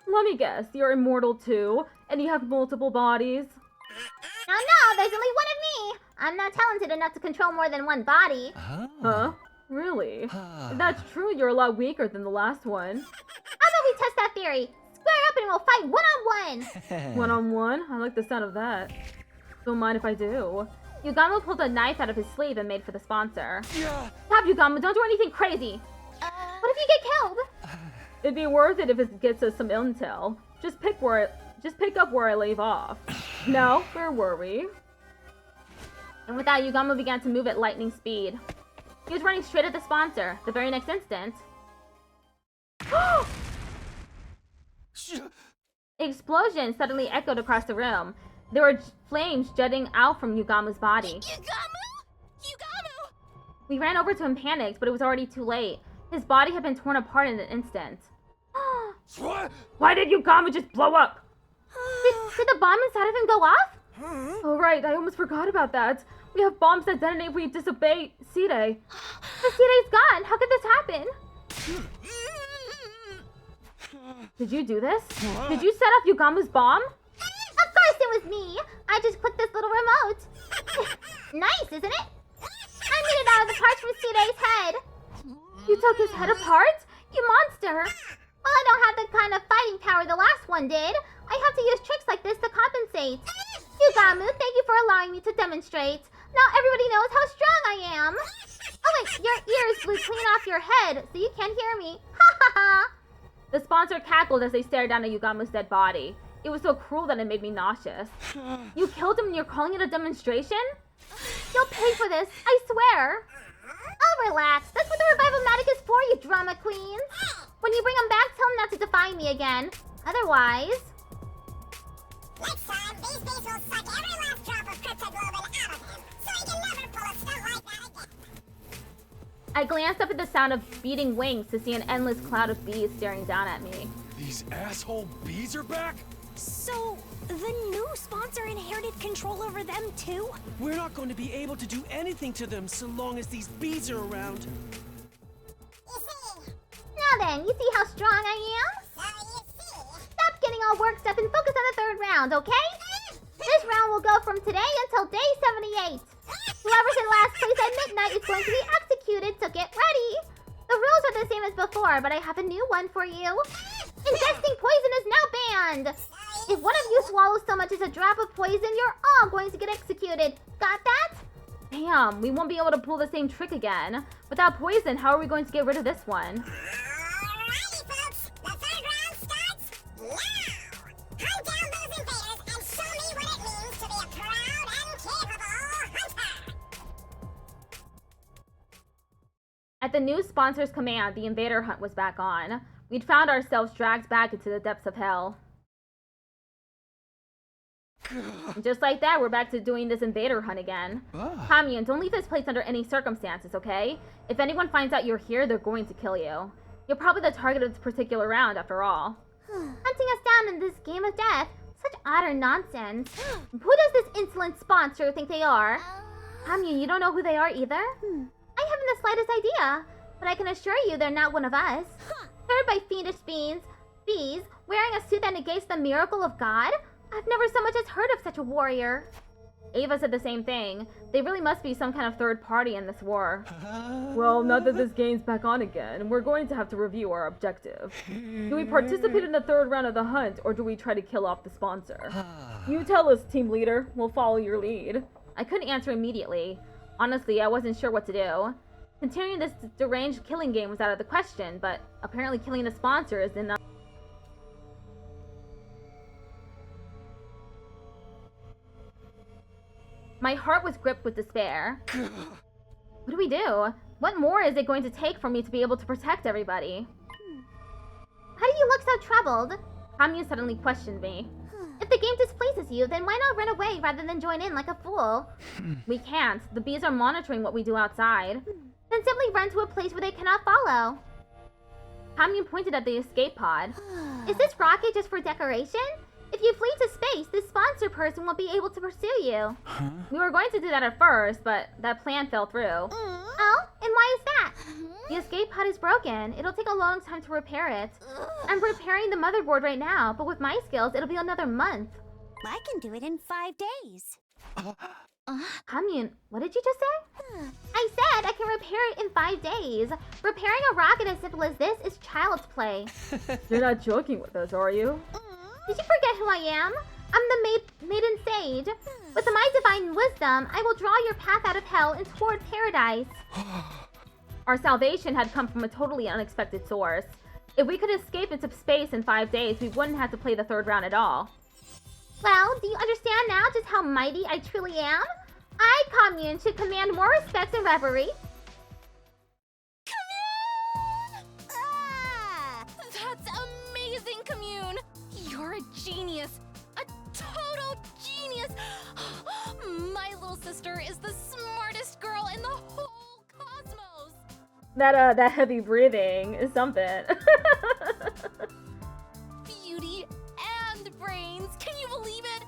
Let me guess, you're immortal too, and you have multiple bodies? No, there's only one of me. I'm not talented enough to control more than one body. Huh? Really? If that's true, you're a lot weaker than the last one. How about we test that theory? Square up and we'll fight one-on-one. One-on-one? I like the sound of that. Don't mind if I do. Yugamo pulled a knife out of his sleeve and made for the sponsor. Stop, Yugamo, don't do anything crazy. What if you get killed? It'd be worth it if it gets us some intel. Just pick up where I leave off. Now, where were we? And with that, Yugamo began to move at lightning speed. He was running straight at the sponsor. The very next instant... Explosion suddenly echoed across the room. There were flames jutting out from Yugamo's body. Yugamo! We ran over to him panicked, but it was already too late. His body had been torn apart in an instant. What? Why did Yugamo just blow up? Did the bomb inside of him go off? Oh right, I almost forgot about that. We have bombs that detonate if we disobey Side. The Side's gone. How could this happen? Did you do this? Did you set off Yugamo's bomb? Of course it was me. I just clicked this little remote. Nice, isn't it? I made it out of the parts from Side's head. You took his head apart? You monster! Well, I don't have the kind of fighting power the last one did. I have to use tricks like this to compensate. Yugamu, thank you for allowing me to demonstrate. Now everybody knows how strong I am. Oh wait, your ears blew clean off your head, so you can't hear me. Ha ha ha! The sponsor cackled as they stared down at Yugamo's dead body. It was so cruel that it made me nauseous. You killed him and you're calling it a demonstration? You'll pay for this, I swear. Oh, relax. That's what the revival-matic is for, you drama queens. When you bring him back, tell him not to defy me again. Otherwise... Next time, these bees will suck every last drop of cryptoglobin out of him, so he can never pull a stunt like that again. I glanced up at the sound of beating wings to see an endless cloud of bees staring down at me. These asshole bees are back? So, the new sponsor inherited control over them too? We're not going to be able to do anything to them so long as these bees are around. You see? Now then, you see how strong I am? So you see? Stop getting all worked up and focus on the third round, okay? This round will go from today until day 78. Whoever's in last place at midnight is going to be executed, so get ready. The rules are the same as before, but I have a new one for you. Ingesting poison is now banned. If one of you swallows so much as a drop of poison, you're all going to get executed. Got that? Damn, we won't be able to pull the same trick again. Without poison, how are we going to get rid of this one? Alrighty, folks. The third round starts now. Hunt down those invaders and show me what it means to be a proud and capable hunter. At the new sponsor's command, the invader hunt was back on. We'd found ourselves dragged back into the depths of hell. And just like that, we're back to doing this invader hunt again. Commune, don't leave this place under any circumstances, okay? If anyone finds out you're here, they're going to kill you. You're probably the target of this particular round, after all. Hunting us down in this game of death. Such utter nonsense. Who does this insolent sponsor think they are? Commune, you don't know who they are either? I haven't the slightest idea, but I can assure you they're not one of us. Served by fiendish bees, wearing a suit that negates the miracle of God? I've never so much as heard of such a warrior. Ava said the same thing. They really must be some kind of third party in this war. Well, now that this game's back on again, we're going to have to review our objective. Do we participate in the third round of the hunt, or do we try to kill off the sponsor? You tell us, team leader. We'll follow your lead. I couldn't answer immediately. Honestly, I wasn't sure what to do. Continuing this deranged killing game was out of the question, but apparently killing the sponsor is enough. My heart was gripped with despair. What do we do? What more is it going to take for me to be able to protect everybody? How do you look so troubled? Commune suddenly questioned me. If the game displeases you, then why not run away rather than join in like a fool? We can't. The bees are monitoring what we do outside. Then simply run to a place where they cannot follow. Commune pointed at the escape pod. Is this rocket just for decoration? If you flee to space, this sponsor person won't be able to pursue you. We were going to do that at first, but that plan fell through. Oh, and why is that? The escape pod is broken. It'll take a long time to repair it. I'm repairing the motherboard right now, but with my skills, it'll be another month. I can do it in 5 days. Commune, what did you just say? I said I can repair it in 5 days. Repairing a rocket as simple as this is child's play. You're not joking with us, are you? Did you forget who I am? I'm the maiden sage. With my divine wisdom, I will draw your path out of hell and toward paradise. Our salvation had come from a totally unexpected source. If we could escape into space in 5 days, we wouldn't have to play the third round at all. Well, do you understand now just how mighty I truly am? I, Commune, should command more respect and reverie. Commune! Ah! That's amazing, Commune! You're a genius! A total genius! My little sister is the smartest girl in the whole cosmos! That heavy breathing is something. Beauty and brains! Can you believe it?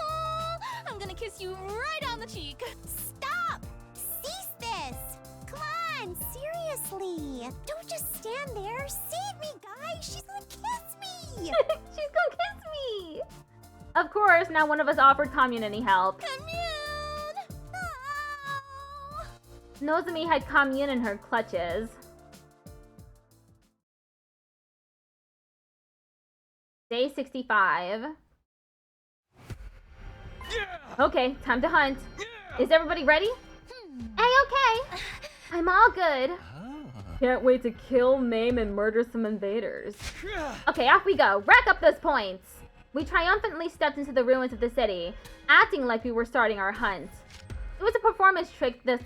Oh, I'm gonna kiss you right on the cheek! Stop! Cease this! Come on, seriously! Don't just stand there! Save me, guys! She's gonna kiss me! She's gonna kiss me! Of course, not one of us offered Commune any help. Commune! Oh. Nozomi had Commune in her clutches. Day 65. Okay, time to hunt. Is everybody ready? A-okay. I'm all good. Can't wait to kill, maim, and murder some invaders. Okay, off we go. Rack up those points. We triumphantly stepped into the ruins of the city, acting like we were starting our hunt. It was a performance trick to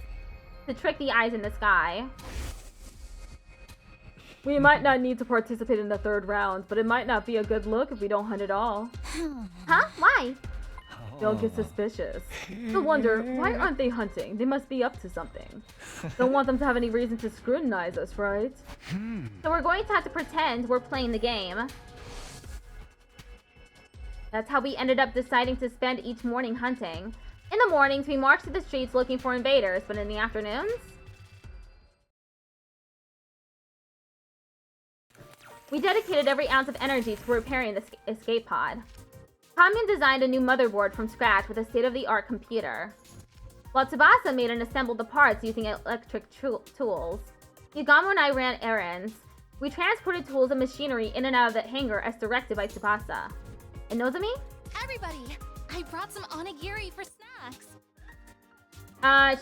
trick the eyes in the sky. We might not need to participate in the third round, but it might not be a good look if we don't hunt at all. Huh? Why? Don't get suspicious. You'll wonder, why aren't they hunting? They must be up to something. Don't want them to have any reason to scrutinize us, right? So we're going to have to pretend we're playing the game. That's how we ended up deciding to spend each morning hunting. In the mornings, we marched through the streets looking for invaders, but in the afternoons, we dedicated every ounce of energy to repairing the escape pod. Commune designed a new motherboard from scratch with a state-of-the-art computer, while Tsubasa made and assembled the parts using electric tools. Yugamo and I ran errands. We transported tools and machinery in and out of the hangar as directed by Tsubasa. And Nozomi? Everybody, I brought some onigiri for snacks.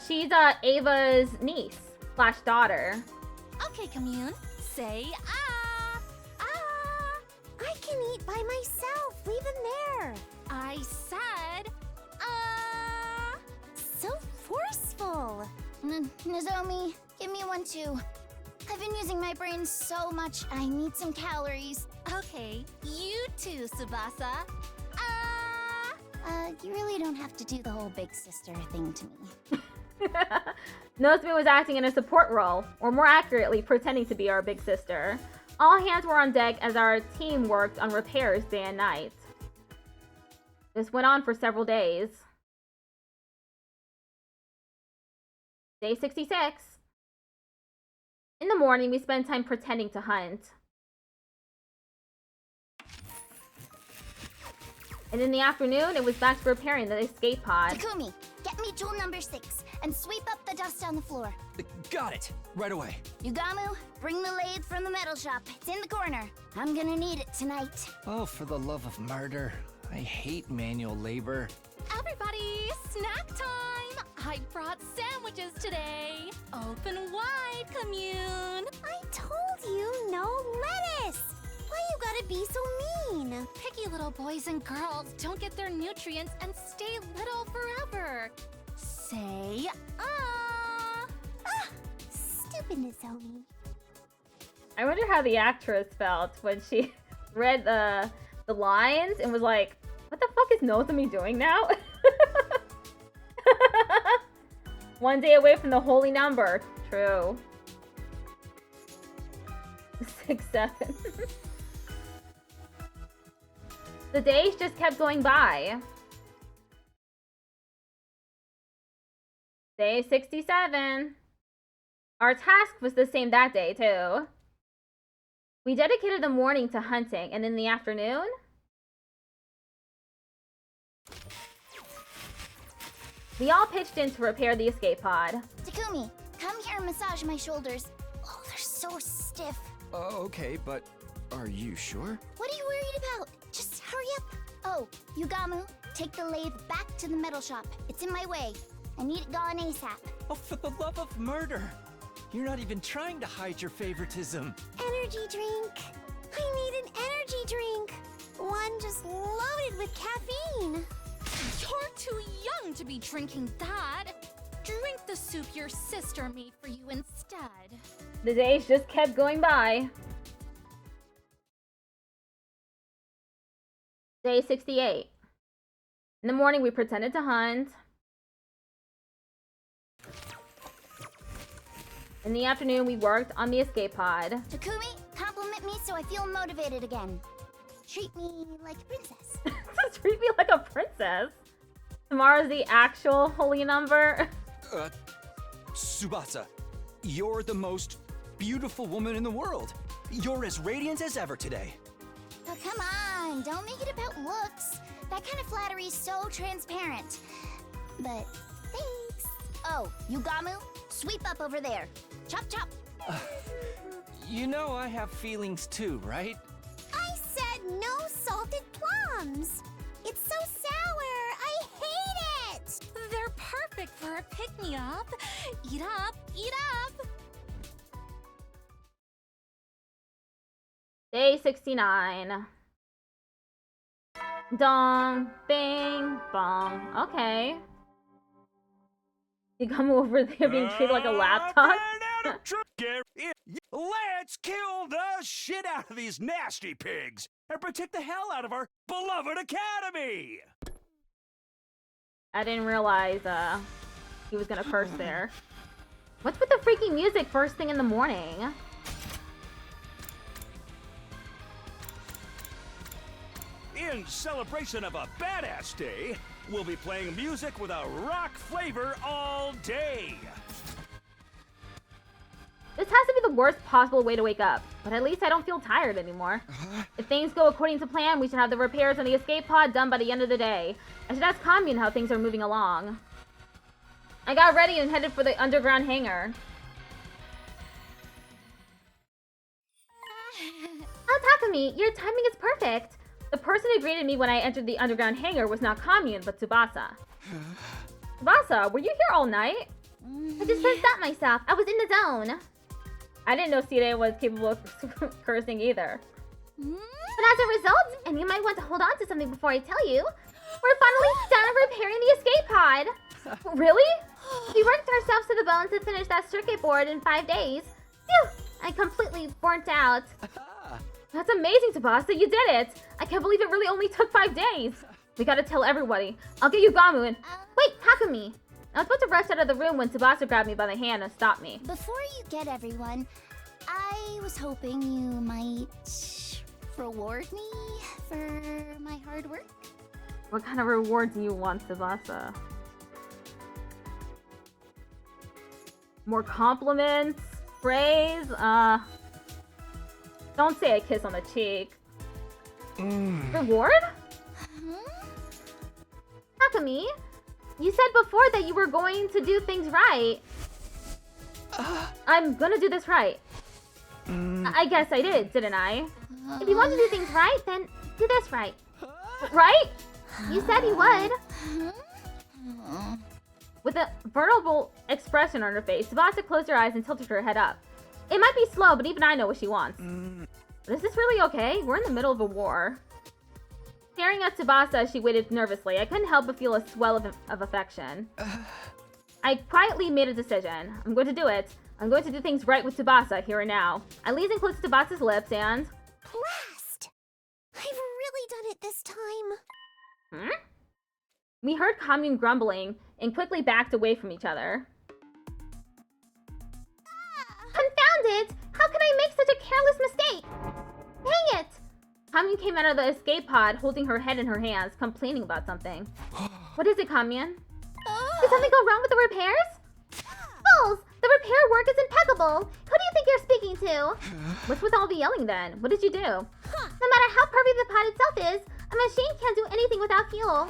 She's Ava's niece slash daughter. Okay, Commune. Say ah! Ah! I can eat by myself. Leave him there. I said ah! So forceful. Nozomi, give me one too. I've been using my brain so much, I need some calories. Okay, you too, Tsubasa. Ah! You really don't have to do the whole big sister thing to me. Nozomi was acting in a support role, or more accurately, pretending to be our big sister. All hands were on deck as our team worked on repairs day and night. This went on for several days. Day 66. In the morning, we spent time pretending to hunt. And in the afternoon, it was back to repairing the escape pod. Takumi, get me jewel number 6 and sweep up the dust on the floor. Got it. Right away. Yugamu, bring the lathe from the metal shop. It's in the corner. I'm gonna need it tonight. Oh, for the love of murder. I hate manual labor. Everybody, snack time! I brought sandwiches today. Open wide, Commune. I told you no lettuce. Why you gotta be so mean? Picky little boys and girls don't get their nutrients and stay little forever. Say ah! Ah! Stupid Nozomi. I wonder how the actress felt when she read the lines and was like, what the fuck is Nozomi doing now? One day away from the holy number. True. 6, 7. The days just kept going by. Day 67. Our task was the same that day, too. We dedicated the morning to hunting, and in the afternoon, we all pitched in to repair the escape pod. Takumi, come here and massage my shoulders. Oh, they're so stiff. Okay, but are you sure? What are you worried about? Just hurry up. Oh, Yugamu, take the lathe back to the metal shop. It's in my way. I need it gone ASAP. Oh, for the love of murder. You're not even trying to hide your favoritism. Energy drink. I need an energy drink. One just loaded with caffeine. You're too young to be drinking that. Drink the soup your sister made for you instead. The days just kept going by. Day 68. In the morning, we pretended to hunt. In the afternoon, we worked on the escape pod. Takumi, compliment me so I feel motivated again. Treat me like a princess. Treat me like a princess. Tomorrow's the actual holy number. Tsubasa, you're the most beautiful woman in the world. You're as radiant as ever today. Oh, come on, don't make it about looks. That kind of flattery is so transparent. But thanks. Oh, Yugamu, sweep up over there. Chop, chop. You know I have feelings too, right? I said no salted plums. It's so sour. I hate it. They're perfect for a pick-me-up. Eat up, eat up. Day 69. Dong, bing, bong. Okay. You come over there being treated like a laptop? Let's kill the shit out of these nasty pigs and protect the hell out of our beloved academy! I didn't realize he was gonna curse there. What's with the freaking music first thing in the morning? In celebration of a badass day, we'll be playing music with a rock flavor all day. This has to be the worst possible way to wake up, but at least I don't feel tired anymore. If things go according to plan, we should have the repairs on the escape pod done by the end of the day. I should ask Commune how things are moving along. I got ready and headed for the underground hangar. Oh, Takumi, your timing is perfect. The person who greeted me when I entered the underground hangar was not Commune, but Tsubasa. Tsubasa, were you here all night? I just sensed that myself. I was in the zone. I didn't know Sire was capable of cursing either. But as a result, and you might want to hold on to something before I tell you, we're finally done repairing the escape pod. Really? We worked ourselves to the bone to finish that circuit board in 5 days. Phew! I completely burnt out. That's amazing, Tsubasa. You did it. I can't believe it really only took 5 days. We gotta tell everybody. I'll get you Gamu and... Wait, Takumi! I was about to rush out of the room when Tsubasa grabbed me by the hand and stopped me. Before you get everyone, I was hoping you might reward me for my hard work. What kind of reward do you want, Tsubasa? More compliments? Praise? Don't say a kiss on the cheek. Reward? Takumi, you said before that you were going to do things right. I'm gonna do this right. I guess I did, didn't I? If you want to do things right, then do this right. Right? You said you would. With a vulnerable expression on her face, Tsubasa closed her eyes and tilted her head up. It might be slow, but even I know what she wants. But is this really okay? We're in the middle of a war. Staring at Tsubasa as she waited nervously, I couldn't help but feel a swell of affection. I quietly made a decision. I'm going to do it. I'm going to do things right with Tsubasa here and now. I leaned in close to Tsubasa's lips and... Blast! I've really done it this time. We heard Commune grumbling and quickly backed away from each other. Confound it! How can I make such a careless mistake? Dang it! Commune came out of the escape pod holding her head in her hands, complaining about something. What is it, Commune? Did something go wrong with the repairs? Fools! The repair work is impeccable! Who do you think you're speaking to? What's with all the yelling then? What did you do? No matter how perfect the pod itself is, a machine can't do anything without fuel.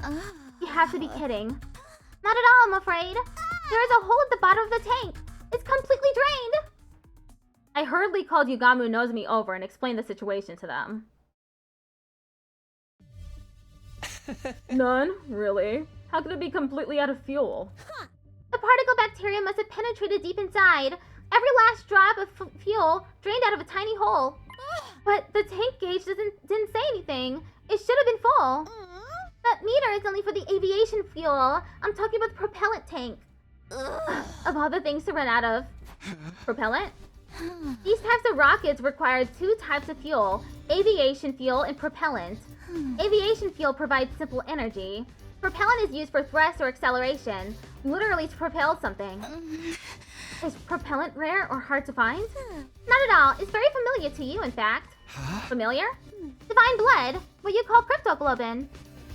You have to be kidding. Not at all, I'm afraid. There is a hole at the bottom of the tank. It's completely drained. I hurriedly called Yugamu Nozomi over and explained the situation to them. None? Really? How could it be completely out of fuel? The particle bacteria must have penetrated deep inside. Every last drop of fuel drained out of a tiny hole. But the tank gauge didn't say anything. It should have been full. That meter is only for the aviation fuel. I'm talking about the propellant tank. Of all the things to run out of. Propellant? These types of rockets require 2 types of fuel, aviation fuel and propellant. Aviation fuel provides simple energy. Propellant is used for thrust or acceleration, literally to propel something. Is propellant rare or hard to find? Not at all. It's very familiar to you, in fact. Familiar? Divine blood, what you call cryptoglobin.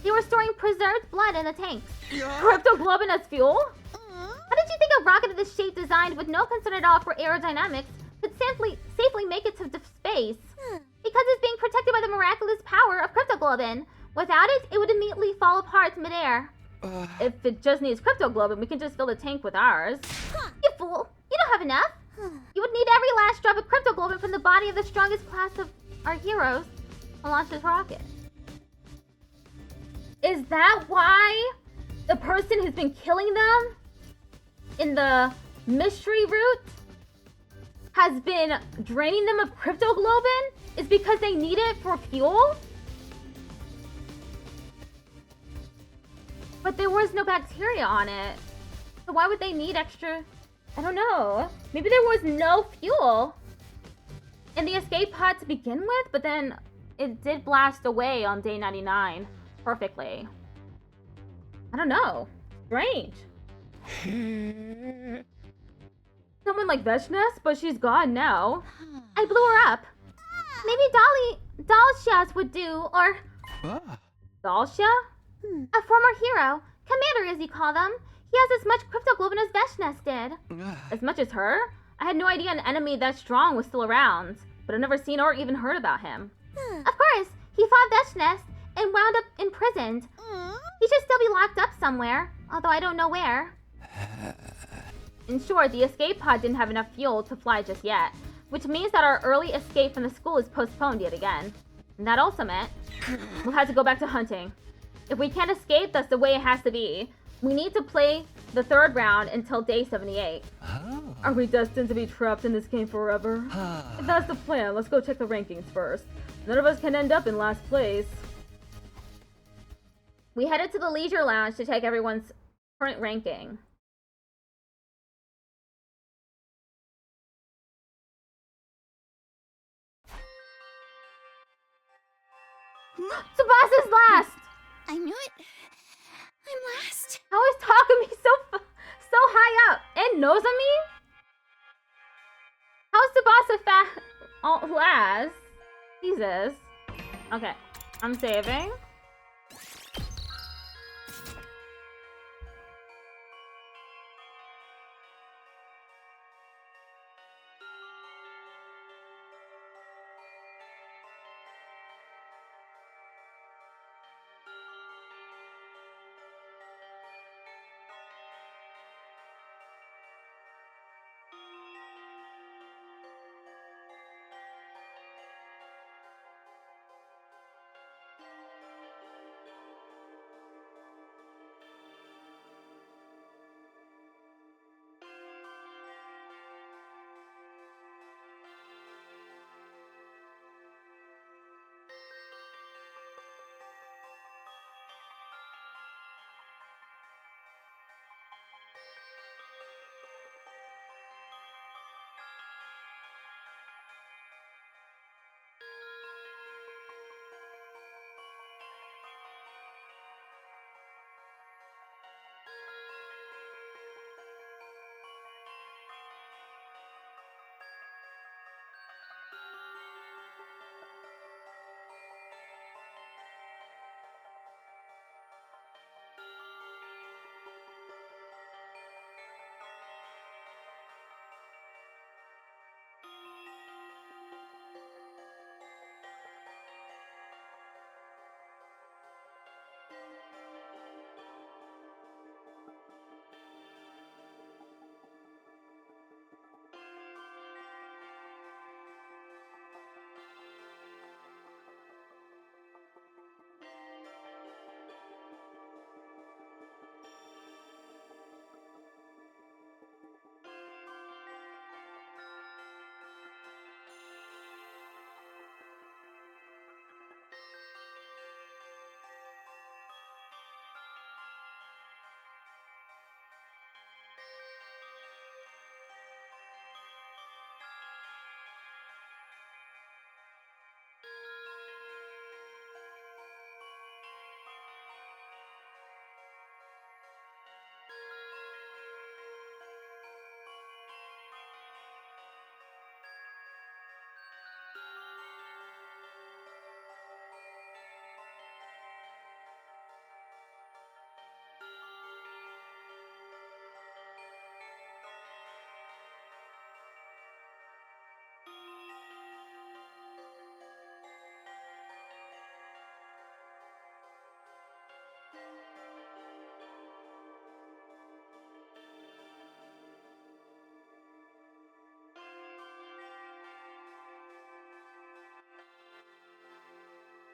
They were storing preserved blood in the tanks. Cryptoglobin as fuel? How did you think a rocket of this shape designed with no concern at all for aerodynamics could safely make it to space? Because it's being protected by the miraculous power of cryptoglobin. Without it, it would immediately fall apart midair. If it just needs cryptoglobin, we can just fill the tank with ours. You fool! You don't have enough! You would need every last drop of cryptoglobin from the body of the strongest class of our heroes to launch this rocket. Is that why the person who's been killing them in the mystery route has been draining them of cryptoglobin? Is because they need it for fuel? But there was no bacteria on it. So why would they need extra? I don't know. Maybe there was no fuel in the escape pod to begin with, but then it did blast away on day 99 perfectly. I don't know. Strange. Someone like Veshnes, but she's gone now. I blew her up. Maybe Dalshias would do, or... Dalshia? A former hero. Commander, as you call them. He has as much cryptoglobin as Veshnes did. As much as her? I had no idea an enemy that strong was still around, but I've never seen or even heard about him. Of course, he fought Veshnes and wound up imprisoned. He should still be locked up somewhere, although I don't know where. In short, the escape pod didn't have enough fuel to fly just yet. which means that our early escape from the school is postponed yet again. And that also meant we'll have to go back to hunting. If we can't escape, that's the way it has to be. We need to play the third round until day 78. Oh. Are we destined to be trapped in this game forever? If that's the plan, let's go check the rankings first. None of us can end up in last place. We headed to the leisure lounge to check everyone's current ranking. Tsubasa's last! I knew it. I'm last. How is Takumi so high up? And Nozomi? How's Tsubasa last? Jesus. Okay, I'm saving.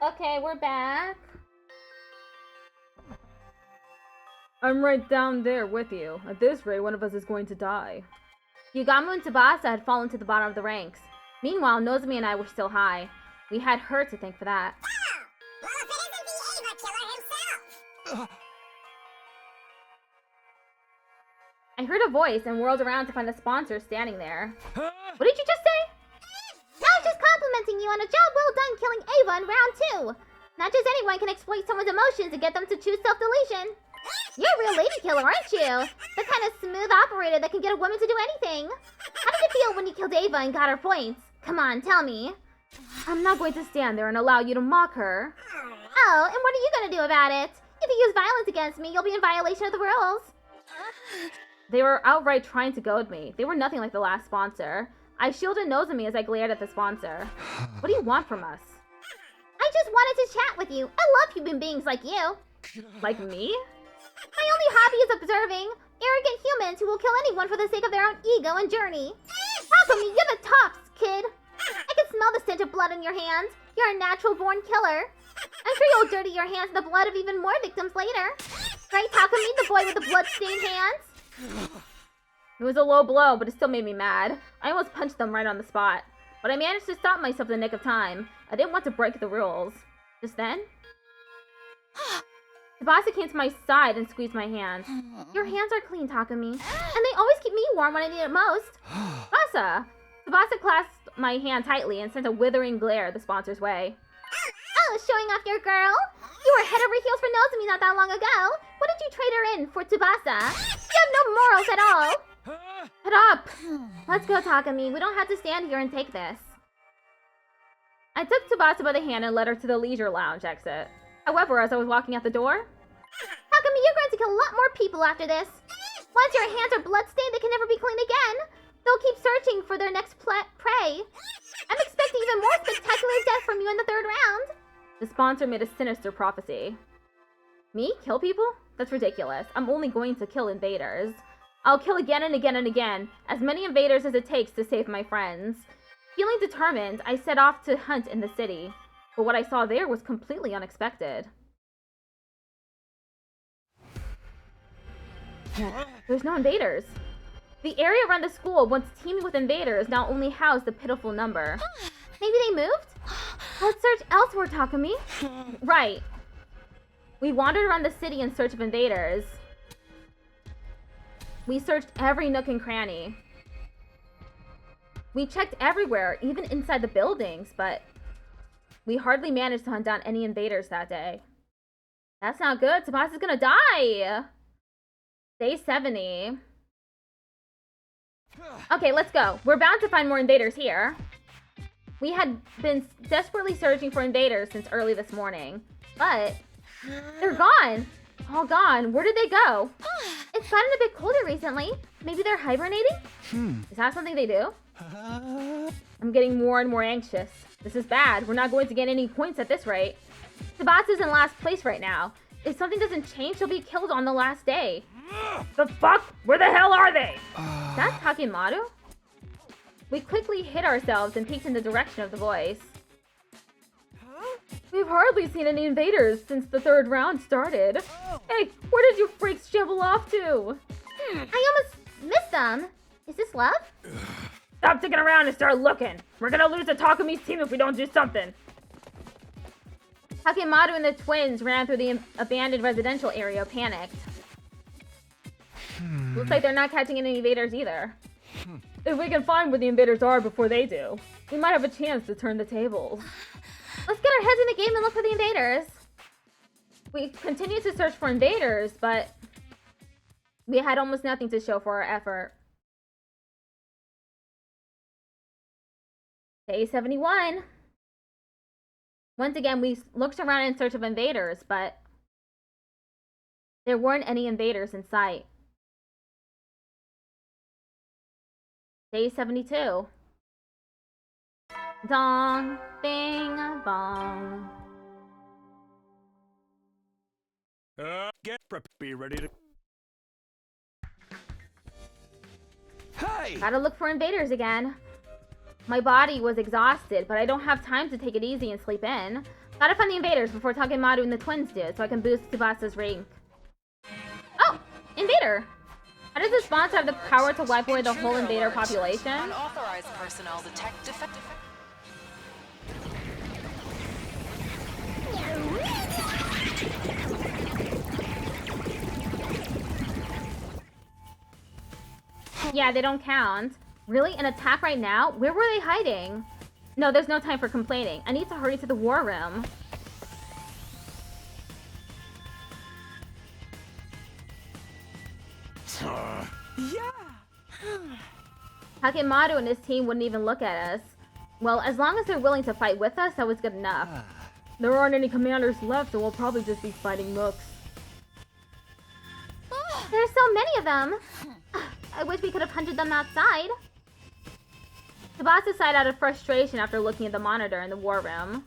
Okay, we're back. I'm right down there with you. At this rate, one of us is going to die. Yugamu and Tsubasa had fallen to the bottom of the ranks. Meanwhile, Nozomi and I were still high. We had her to thank for that. Well, if it isn't the Ava killer himself! I heard a voice and whirled around to find the sponsor standing there. What did you just say? I was just complimenting you on a job well done killing Ava in round 2. Not just anyone can exploit someone's emotions and get them to choose self-deletion. You're a real lady killer, aren't you? The kind of smooth operator that can get a woman to do anything. How did it feel when you killed Ava and got her points? Come on, tell me. I'm not going to stand there and allow you to mock her. Oh, and what are you gonna do about it? If you use violence against me, you'll be in violation of the rules. They were outright trying to goad me. They were nothing like the last sponsor. I shielded Nozomi as I glared at the sponsor. What do you want from us? I just wanted to chat with you. I love human beings like you. Like me? My only hobby is observing arrogant humans who will kill anyone for the sake of their own ego and journey. Takumi, you're the tops. kid. I can smell the stench of blood in your hands. You're a natural-born killer. I'm sure you'll dirty your hands in the blood of even more victims later. Right, Takumi, the boy with the blood-stained hands? It was a low blow, but it still made me mad. I almost punched them right on the spot. But I managed to stop myself in the nick of time. I didn't want to break the rules. Just then, Tsubasa came to my side and squeezed my hand. Your hands are clean, Takumi. And they always keep me warm when I need it most. Tsubasa! Tsubasa clasped my hand tightly and sent a withering glare the sponsor's way. Oh, showing off your girl? You were head over heels for Nozomi not that long ago. What did you trade her in for Tsubasa? You have no morals at all. Shut up! Let's go, Takumi. We don't have to stand here and take this. I took Tsubasa by the hand and led her to the leisure lounge exit. However, as I was walking out the door, Takumi, you're going to kill a lot more people after this. Once your hands are bloodstained, they can never be cleaned again. They'll keep searching for their next prey. I'm expecting even more spectacular death from you in the third round. The sponsor made a sinister prophecy. Me? Kill people? That's ridiculous. I'm only going to kill invaders. I'll kill again and again and again, as many invaders as it takes to save my friends. Feeling determined, I set off to hunt in the city. But what I saw there was completely unexpected. There's no invaders. The area around the school, once teeming with invaders, now only housed a pitiful number. Maybe they moved? Let's search elsewhere, Takumi. Right. We wandered around the city in search of invaders. We searched every nook and cranny. We checked everywhere, even inside the buildings, but we hardly managed to hunt down any invaders that day. That's not good. Tsubasa's gonna die. Day 70. Okay, let's go. We're bound to find more invaders here. We had been desperately searching for invaders since early this morning, but they're gone. All gone. Where did they go? It's gotten a bit colder recently. Maybe they're hibernating? Is that something they do? I'm getting more and more anxious. This is bad. We're not going to get any points at this rate. Tsubasa's in last place right now. If something doesn't change, she'll be killed on the last day. The fuck? Where the hell are they? Is that Takemaru? We quickly hid ourselves and peeked in the direction of the voice. We've hardly seen any invaders since the third round started. Hey, where did you freaks shamble off to? I almost missed them. Is this love? Stop sticking around and start looking. We're gonna lose to Takumi's team if we don't do something. Takemaru and the twins ran through the abandoned residential area, panicked. Looks like they're not catching any invaders either. If we can find where the invaders are before they do, we might have a chance to turn the tables. Let's get our heads in the game and look for the invaders. We continued to search for invaders, but we had almost nothing to show for our effort. Day 71. Once again, we looked around in search of invaders, but there weren't any invaders in sight. Day 72. Dong, bing, bong. Get prepped. Be ready to... Hey! Gotta look for invaders again. My body was exhausted, but I don't have time to take it easy and sleep in. Gotta find the invaders before Takemaru and the twins do, so I can boost Tsubasa's rank. Oh! Invader! How does the sponsor have the power to wipe away the whole invader population? Unauthorized personnel detect defective. Yeah, they don't count. Really? An attack right now? Where were they hiding? No, there's no time for complaining. I need to hurry to the war room. Yeah! Takemaru and his team wouldn't even look at us. Well, as long as they're willing to fight with us, that was good enough. There aren't any commanders left, so we'll probably just be fighting mooks. There's so many of them. I wish we could have hunted them outside. Tsubasa sighed out of frustration after looking at the monitor in the war room.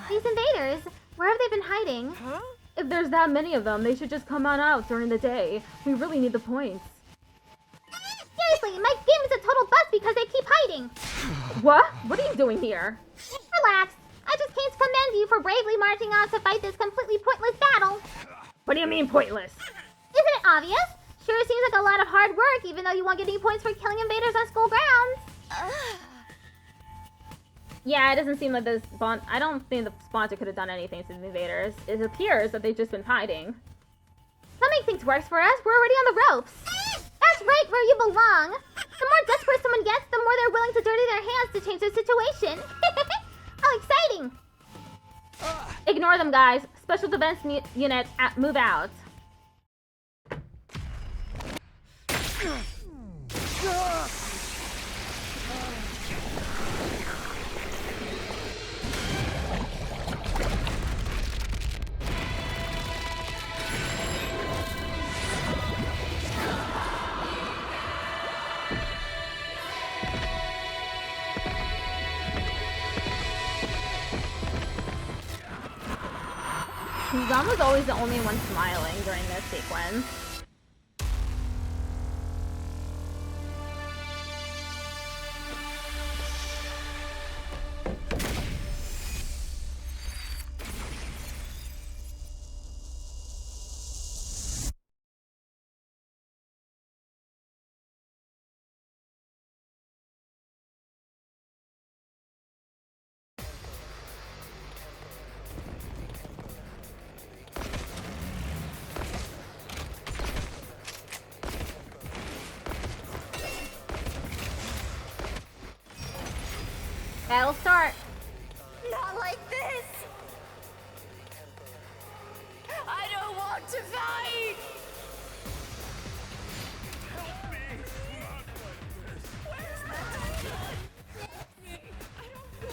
These invaders, where have they been hiding? Huh? If there's that many of them, they should just come on out during the day. We really need the points. Seriously, my game is a total bust because they keep hiding. What? What are you doing here? Relax. I just came to commend you for bravely marching on to fight this completely pointless battle. What do you mean pointless? Isn't it obvious? Sure seems like a lot of hard work, even though you won't get any points for killing invaders on school grounds. Yeah, it doesn't seem like the I don't think the sponsor could have done anything to the invaders. It appears that they've just been hiding. That makes things worse for us. We're already on the ropes. That's right, where you belong. The more desperate someone gets, the more they're willing to dirty their hands to change their situation. How exciting! Ignore them, guys. Special defense unit, move out. Zom was always the only one smiling during this sequence. Battle start. Not like this! I don't want to fight!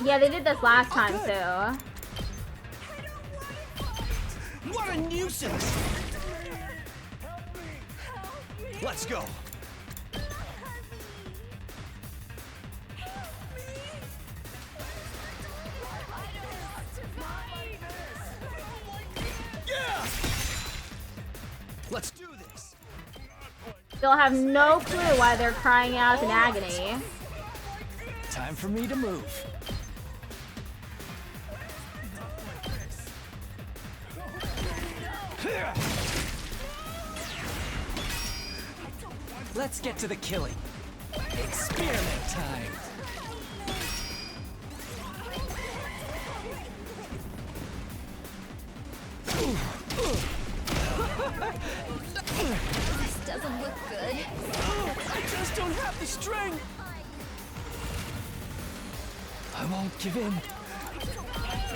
Yeah, they did this last time too. What a nuisance! Let's go. Let's do this. They'll have no clue why they're crying out in agony. Time for me to move. Let's get to the killing. Experiment time. This doesn't look good. I just don't have the strength. I won't give in.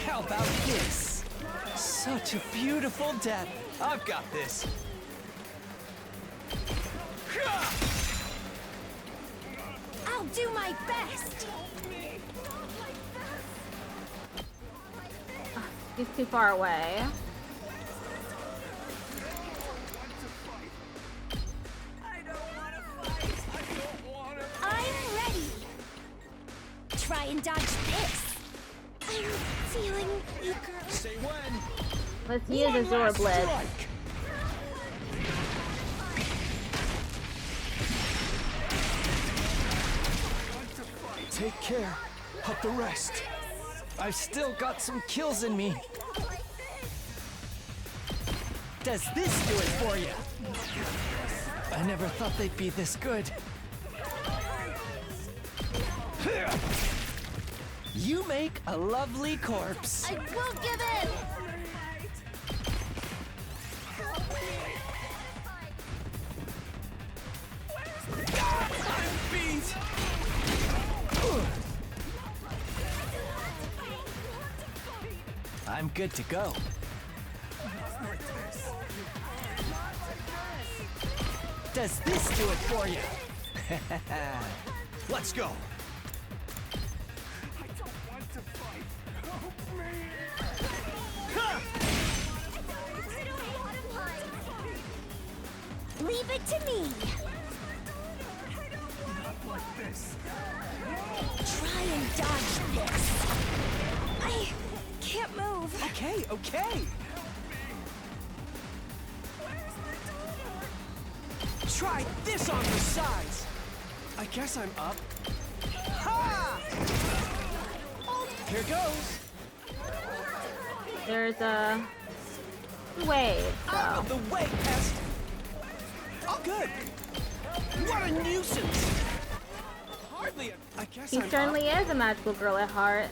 How about this? Such a beautiful death. I've got this. I'll do my best! He's too far away. I'm ready! Try and dodge this! I'm feeling weaker. Say when. Let's use Azure Blitz. Take care of the rest. I've still got some kills in me. Does this do it for you? I never thought they'd be this good. You make a lovely corpse. I won't give in! I'm beat. I'm good to go. Does this do it for you? Let's go. Leave it to me! Try and dodge this! I can't move. Okay, okay. Try this on the sides. I guess I'm up. Ha! Here goes. There's a wave, Out of so. the way, pest. Oh, good. What a nuisance. Hardly. I guess He I'm certainly is a magical girl at heart.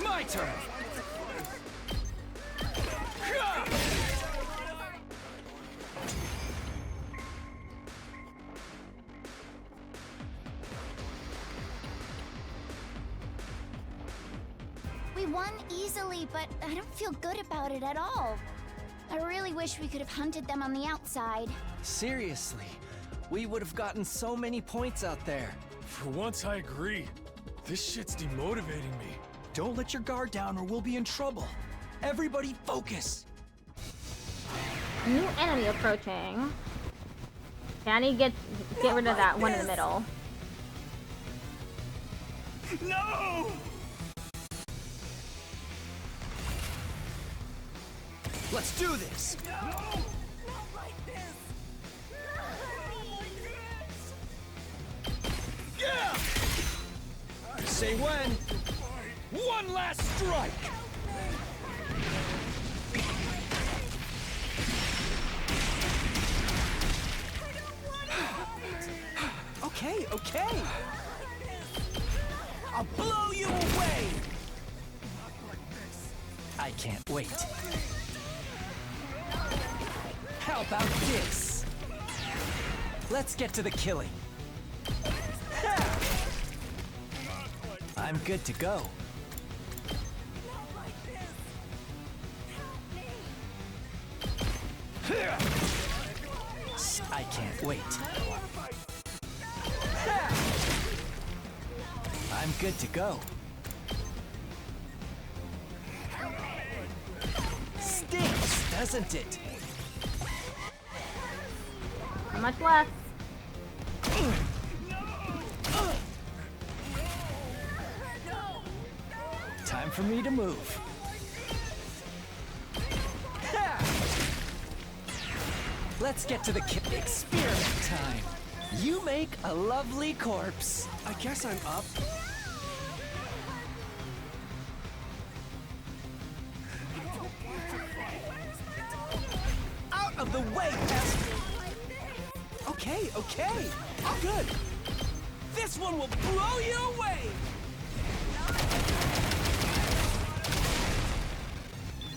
My turn! We won easily, but I don't feel good about it at all. I really wish we could have hunted them on the outside. Seriously, we would have gotten so many points out there. For once, I agree. This shit's demotivating me. Don't let your guard down or we'll be in trouble. Everybody focus! New enemy approaching. Danny, get rid of that one in the middle. No! Let's do this! Yeah! Say when. One last strike! Okay, okay. I'll blow you away. I can't wait. How about this? Let's get to the killing. I'm good to go. I can't wait. I'm good to go. Stinks, doesn't it? How much left? Time for me to move. Let's get to the experiment time. You make a lovely corpse. I guess I'm up. Out of the way, pest! Okay, okay. Oh, good. This one will blow you away.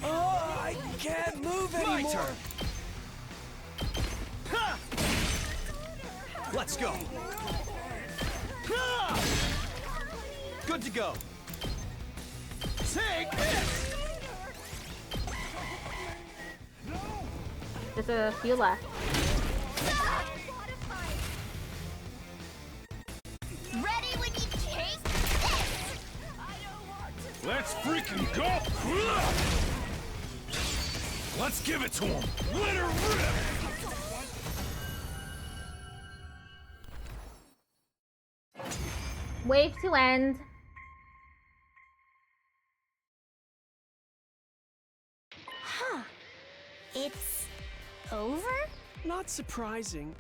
Oh, I can't move anymore. My turn. Ha! Let's go. Ha! Good to go. Take this. Just a few left. Ready when you take this! Let's freaking go! Let's give it to him! Let her rip! Wave to end. Huh. It's over? Not surprising.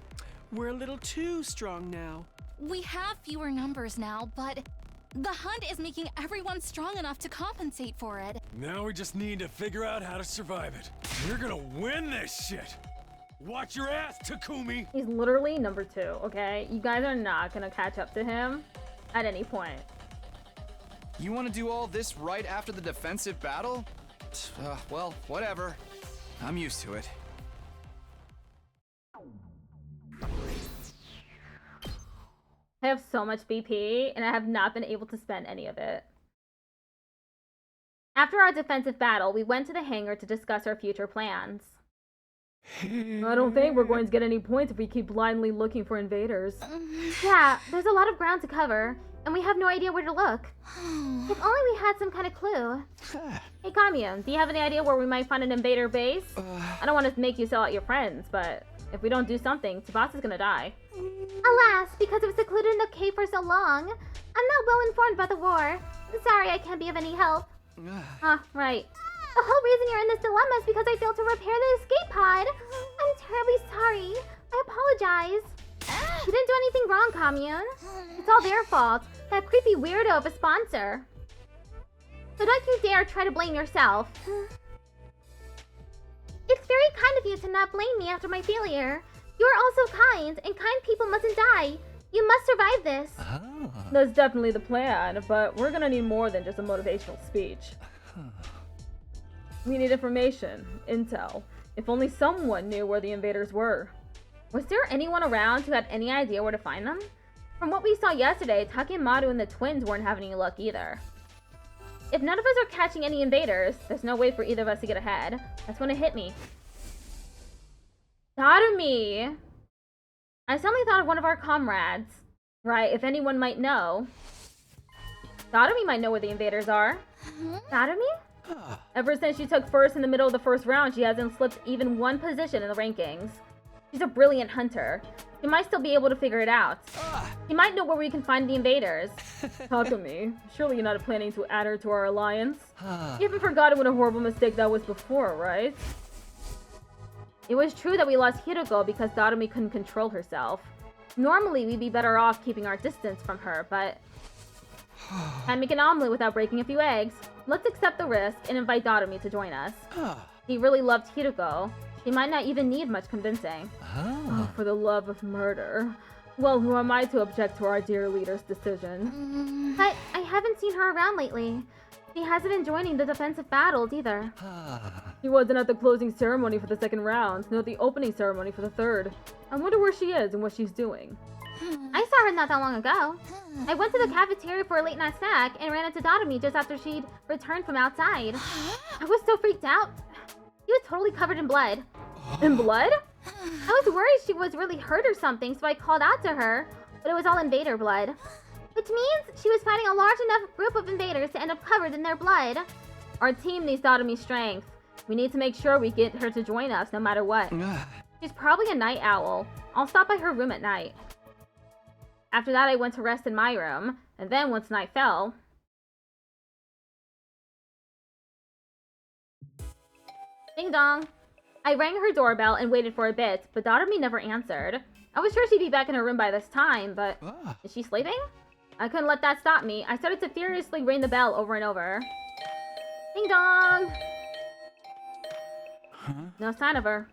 We're a little too strong now. We have fewer numbers now, but the hunt is making everyone strong enough to compensate for it. Now we just need to figure out how to survive it. We're gonna win this shit! Watch your ass, Takumi! He's literally number 2, okay? You guys are not gonna catch up to him at any point. You want to do all this right after the defensive battle? Well, whatever. I'm used to it. I have so much BP, and I have not been able to spend any of it. After our defensive battle, we went to the hangar to discuss our future plans. I don't think we're going to get any points if we keep blindly looking for invaders. Yeah, there's a lot of ground to cover, and we have no idea where to look. If only we had some kind of clue. Hey, Commune, do you have any idea where we might find an invader base? I don't want to make you sell out your friends, but if we don't do something, Tsubasa's gonna die. Alas, because I was secluded in the cave for so long, I'm not well informed about the war. Sorry I can't be of any help. Right. The whole reason you're in this dilemma is because I failed to repair the escape pod. I'm terribly sorry. I apologize. You didn't do anything wrong, Commune. It's all their fault. That creepy weirdo of a sponsor. So don't you dare try to blame yourself. It's very kind of you to not blame me after my failure. You are also kind, and kind people mustn't die. You must survive this. That's definitely the plan, but we're gonna need more than just a motivational speech. We need information, intel. If only someone knew where the invaders were. Was there anyone around who had any idea where to find them? From what we saw yesterday, Takemaru and the twins weren't having any luck either. If none of us are catching any invaders, there's no way for either of us to get ahead. That's when it hit me. Darumi! I suddenly thought of one of our comrades. Right, if anyone might know. Darumi might know where the invaders are. Darumi? Ever since she took first in the middle of the first round, she hasn't slipped even one position in the rankings. She's a brilliant hunter. She might still be able to figure it out. She might know where we can find the invaders. Takumi, surely you're not planning to add her to our alliance? You haven't forgotten what a horrible mistake that was before, right? It was true that we lost Hiroko because Darumi couldn't control herself. Normally, we'd be better off keeping our distance from her, but... Can't make an omelet without breaking a few eggs. Let's accept the risk and invite Darumi to join us. He really loved Hiroko. He might not even need much convincing. Oh, for the love of murder. Well, who am I to object to our dear leader's decision? But I haven't seen her around lately. She hasn't been joining the defensive battles either. He wasn't at the closing ceremony for the second round, nor the opening ceremony for the third. I wonder where she is and what she's doing. I saw her not that long ago. I went to the cafeteria for a late night snack and ran into Darumi just after she'd returned from outside. I was so freaked out. She was totally covered in blood. In blood? I was worried she was really hurt or something, so I called out to her, but it was all invader blood. Which means she was fighting a large enough group of invaders to end up covered in their blood. Our team needs Darumi's strength. We need to make sure we get her to join us no matter what. She's probably a night owl. I'll stop by her room at night. After that, I went to rest in my room, and then once night fell... Ding dong. I rang her doorbell and waited for a bit, but Darumi never answered. I was sure she'd be back in her room by this time, but... Is she sleeping? I couldn't let that stop me. I started to furiously ring the bell over and over. Ding dong! No sign of her.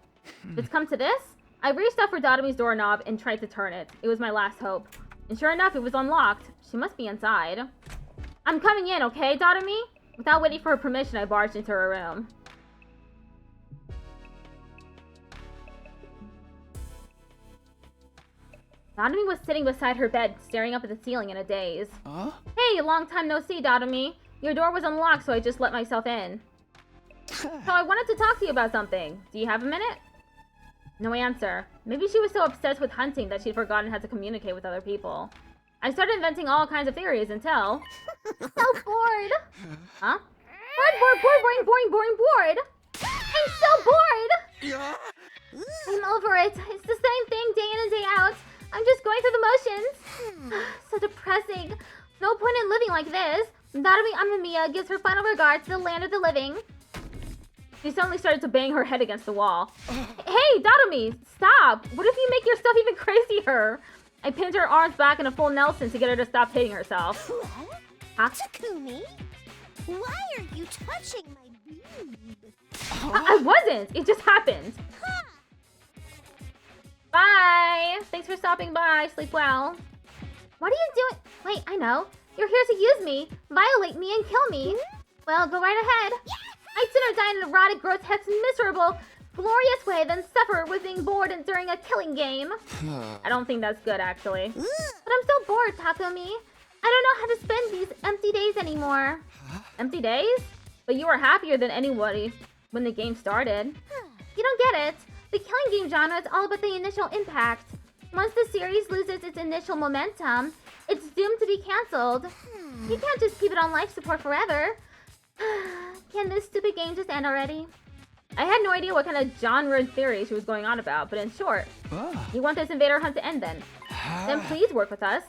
If it's come to this, I reached out for Darumi's doorknob and tried to turn it. It was my last hope. And sure enough, it was unlocked. She must be inside. I'm coming in, okay, Darumi? Without waiting for her permission, I barged into her room. Darumi was sitting beside her bed, staring up at the ceiling in a daze. Hey, long time no see, Darumi. Your door was unlocked, so I just let myself in. So I wanted to talk to you about something. Do you have a minute? No answer. Maybe she was so obsessed with hunting that she'd forgotten how to communicate with other people. I started inventing all kinds of theories until... So bored! Huh? Bored! I'm so bored! I'm over it. It's the same thing day in and day out. I'm just going through the motions. So depressing. No point in living like this. Darumi Amamiya gives her final regards to the land of the living. She suddenly started to bang her head against the wall. Hey, Darumi, stop! What if you make yourself even crazier? I pinned her arms back in a full Nelson to get her to stop hitting herself. What? Takumi? Why are you touching my boob? I wasn't! It just happened! Bye! Thanks for stopping by. Sleep well. What are you doing? Wait, I know. You're here to use me, violate me, and kill me. Well, go right ahead. I'd sooner die in an erotic, grotesque, miserable, glorious way than suffer with being bored and during a killing game. I don't think that's good, actually. But I'm so bored, Takumi. I don't know how to spend these empty days anymore. Empty days? But you were happier than anybody when the game started. You don't get it. The killing game genre is all about the initial impact. Once the series loses its initial momentum, it's doomed to be cancelled. You can't just keep it on life support forever. Can this stupid game just end already? I had no idea what kind of genre theory she was going on about, but in short, you want this invader hunt to end then? Then please work with us.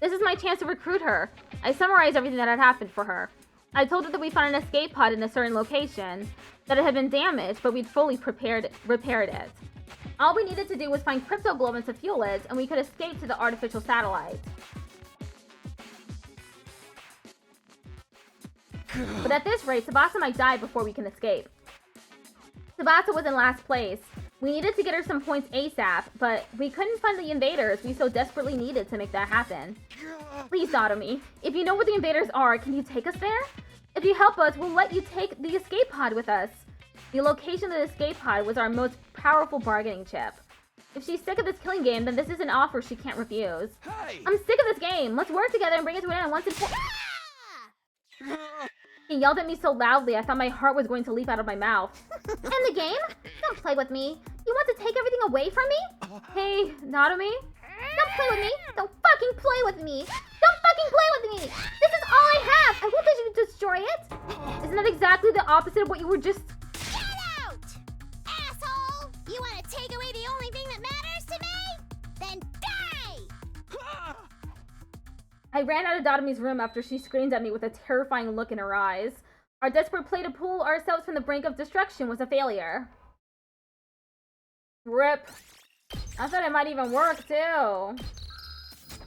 This is my chance to recruit her. I summarized everything that had happened for her. I told her that we found an escape pod in a certain location, that it had been damaged, but we'd fully repaired it. All we needed to do was find crypto globins to fuel it, and we could escape to the artificial satellite. But at this rate, Tsubasa might die before we can escape. Tsubasa was in last place. We needed to get her some points ASAP, but we couldn't find the invaders we so desperately needed to make that happen. Please, Dotomi, if you know where the invaders are, can you take us there? If you help us, we'll let you take the escape pod with us. The location of the escape pod was our most powerful bargaining chip. If she's sick of this killing game, then this is an offer she can't refuse. Hey! I'm sick of this game. Let's work together and bring it to an end once and for... He yelled at me so loudly, I thought my heart was going to leap out of my mouth. End the game? Don't play with me. You want to take everything away from me? Hey, Naotomi? Don't play with me. Don't fucking play with me. Don't fucking play with me. This is all I have. I won't let you destroy it. Isn't that exactly the opposite of what you were just... Get out! Asshole! You want to take away the only thing that matters to me? Then die! I ran out of Dotomi's room after she screamed at me with a terrifying look in her eyes. Our desperate play to pull ourselves from the brink of destruction was a failure. Rip. I thought it might even work, too.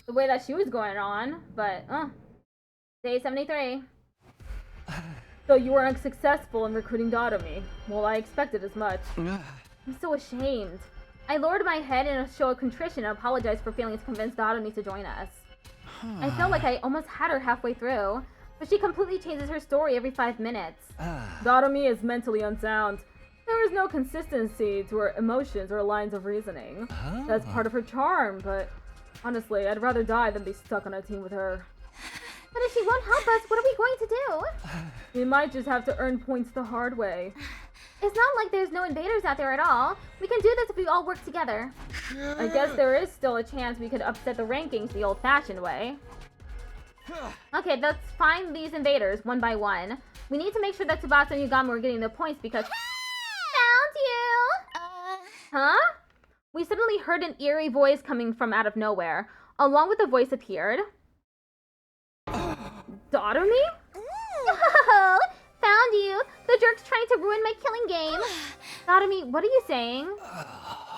The way that she was going on, but, Day 73. So you were unsuccessful in recruiting Dotomi. Well, I expected as much. I'm so ashamed. I lowered my head in a show of contrition and apologized for failing to convince Dotomi to join us. I felt like I almost had her halfway through, but she completely changes her story every 5 minutes. Dotomi is mentally unsound. There is no consistency to her emotions or lines of reasoning. That's part of her charm, but honestly, I'd rather die than be stuck on a team with her. But if she won't help us, what are we going to do? We might just have to earn points the hard way. It's not like there's no invaders out there at all. We can do this if we all work together. I guess there is still a chance we could upset the rankings the old-fashioned way. Okay, let's find these invaders one by one. We need to make sure that Tsubasa and Yugami are getting the points because... Found you! Huh? We suddenly heard an eerie voice coming from out of nowhere. Along with the voice appeared... Dotomi? Oh, found you! The jerk's trying to ruin my killing game! Dotomi, what are you saying?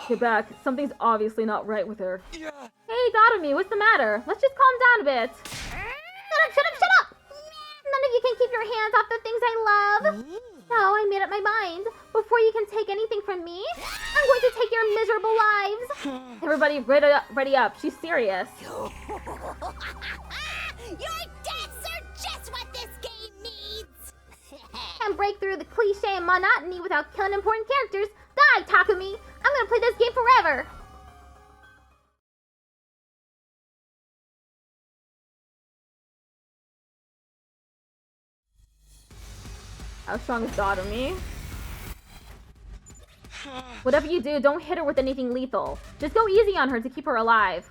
Get back. Something's obviously not right with her. Hey, Dotomi, what's the matter? Let's just calm down a bit. Shut up! None of you can keep your hands off the things I love! So I made up my mind. Before you can take anything from me, I'm going to take your miserable lives! Everybody, ready up. She's serious. Your deaths are just what this game needs! Can't break through the cliche and monotony without killing important characters. Die, Takumi! I'm gonna play this game forever! How strong is Dotomi? Whatever you do, don't hit her with anything lethal. Just go easy on her to keep her alive.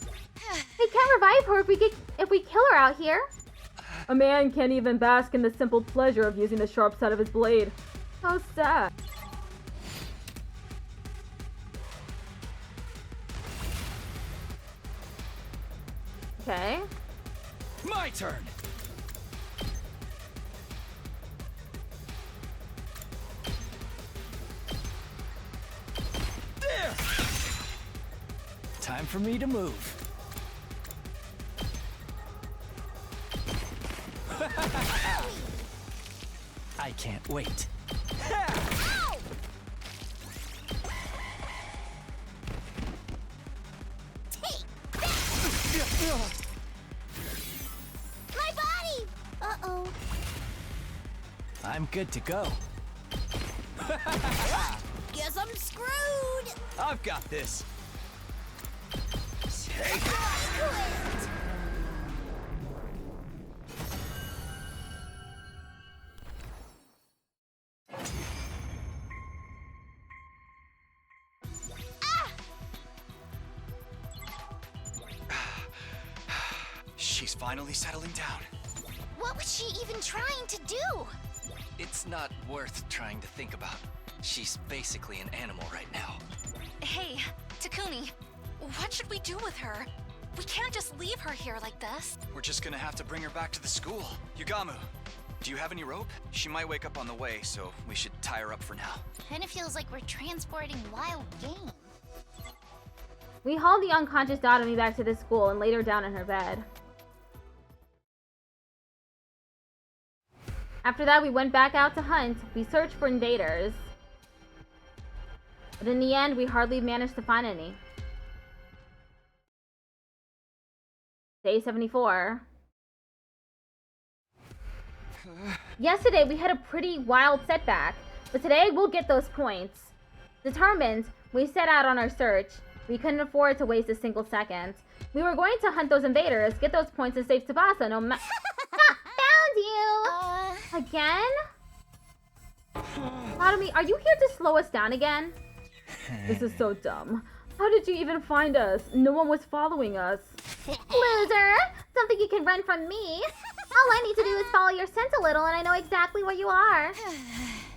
We can't revive her if we kill her out here. A man can't even bask in the simple pleasure of using the sharp side of his blade. How sad. Okay. My turn. There. Time for me to move. I can't wait. My body! Uh-oh. I'm good to go. Guess I'm screwed! I've got this. Take Quit! She's finally settling down. What was she even trying to do? It's not worth trying to think about. She's basically an animal right now. Hey, Takumi, what should we do with her? We can't just leave her here like this. We're just gonna have to bring her back to the school. Yugamu, do you have any rope? She might wake up on the way, so we should tie her up for now. Kinda feels like we're transporting wild game. We hauled the unconscious Dotomi back to the school and laid her down in her bed. After that, we went back out to hunt. We searched for invaders. But in the end, we hardly managed to find any. Day 74. Yesterday, we had a pretty wild setback, but today we'll get those points. Determined, we set out on our search. We couldn't afford to waste a single second. We were going to hunt those invaders, get those points, and save Tsubasa no matter. Found you! Again? Dotomi, are you here to slow us down again? This is so dumb. How did you even find us? No one was following us. Loser! Don't think you can run from me. All I need to do is follow your scent a little and I know exactly where you are.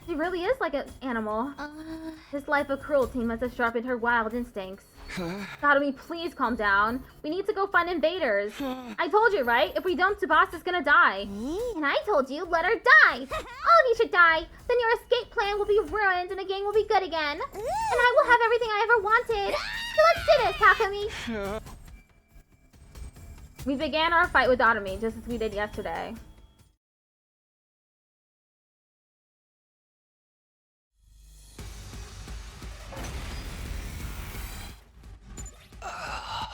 She really is like an animal. This life of cruelty must have sharpened her wild instincts. Dotomi, please calm down. We need to go find invaders. I told you, right? If we don't, Tsubasa's gonna die. And I told you, let her die. All of you should die. Then your escape plan will be ruined and the gang will be good again. And I will have everything I ever wanted. So let's do this, Takumi. We began our fight with Dotomi, just as we did yesterday.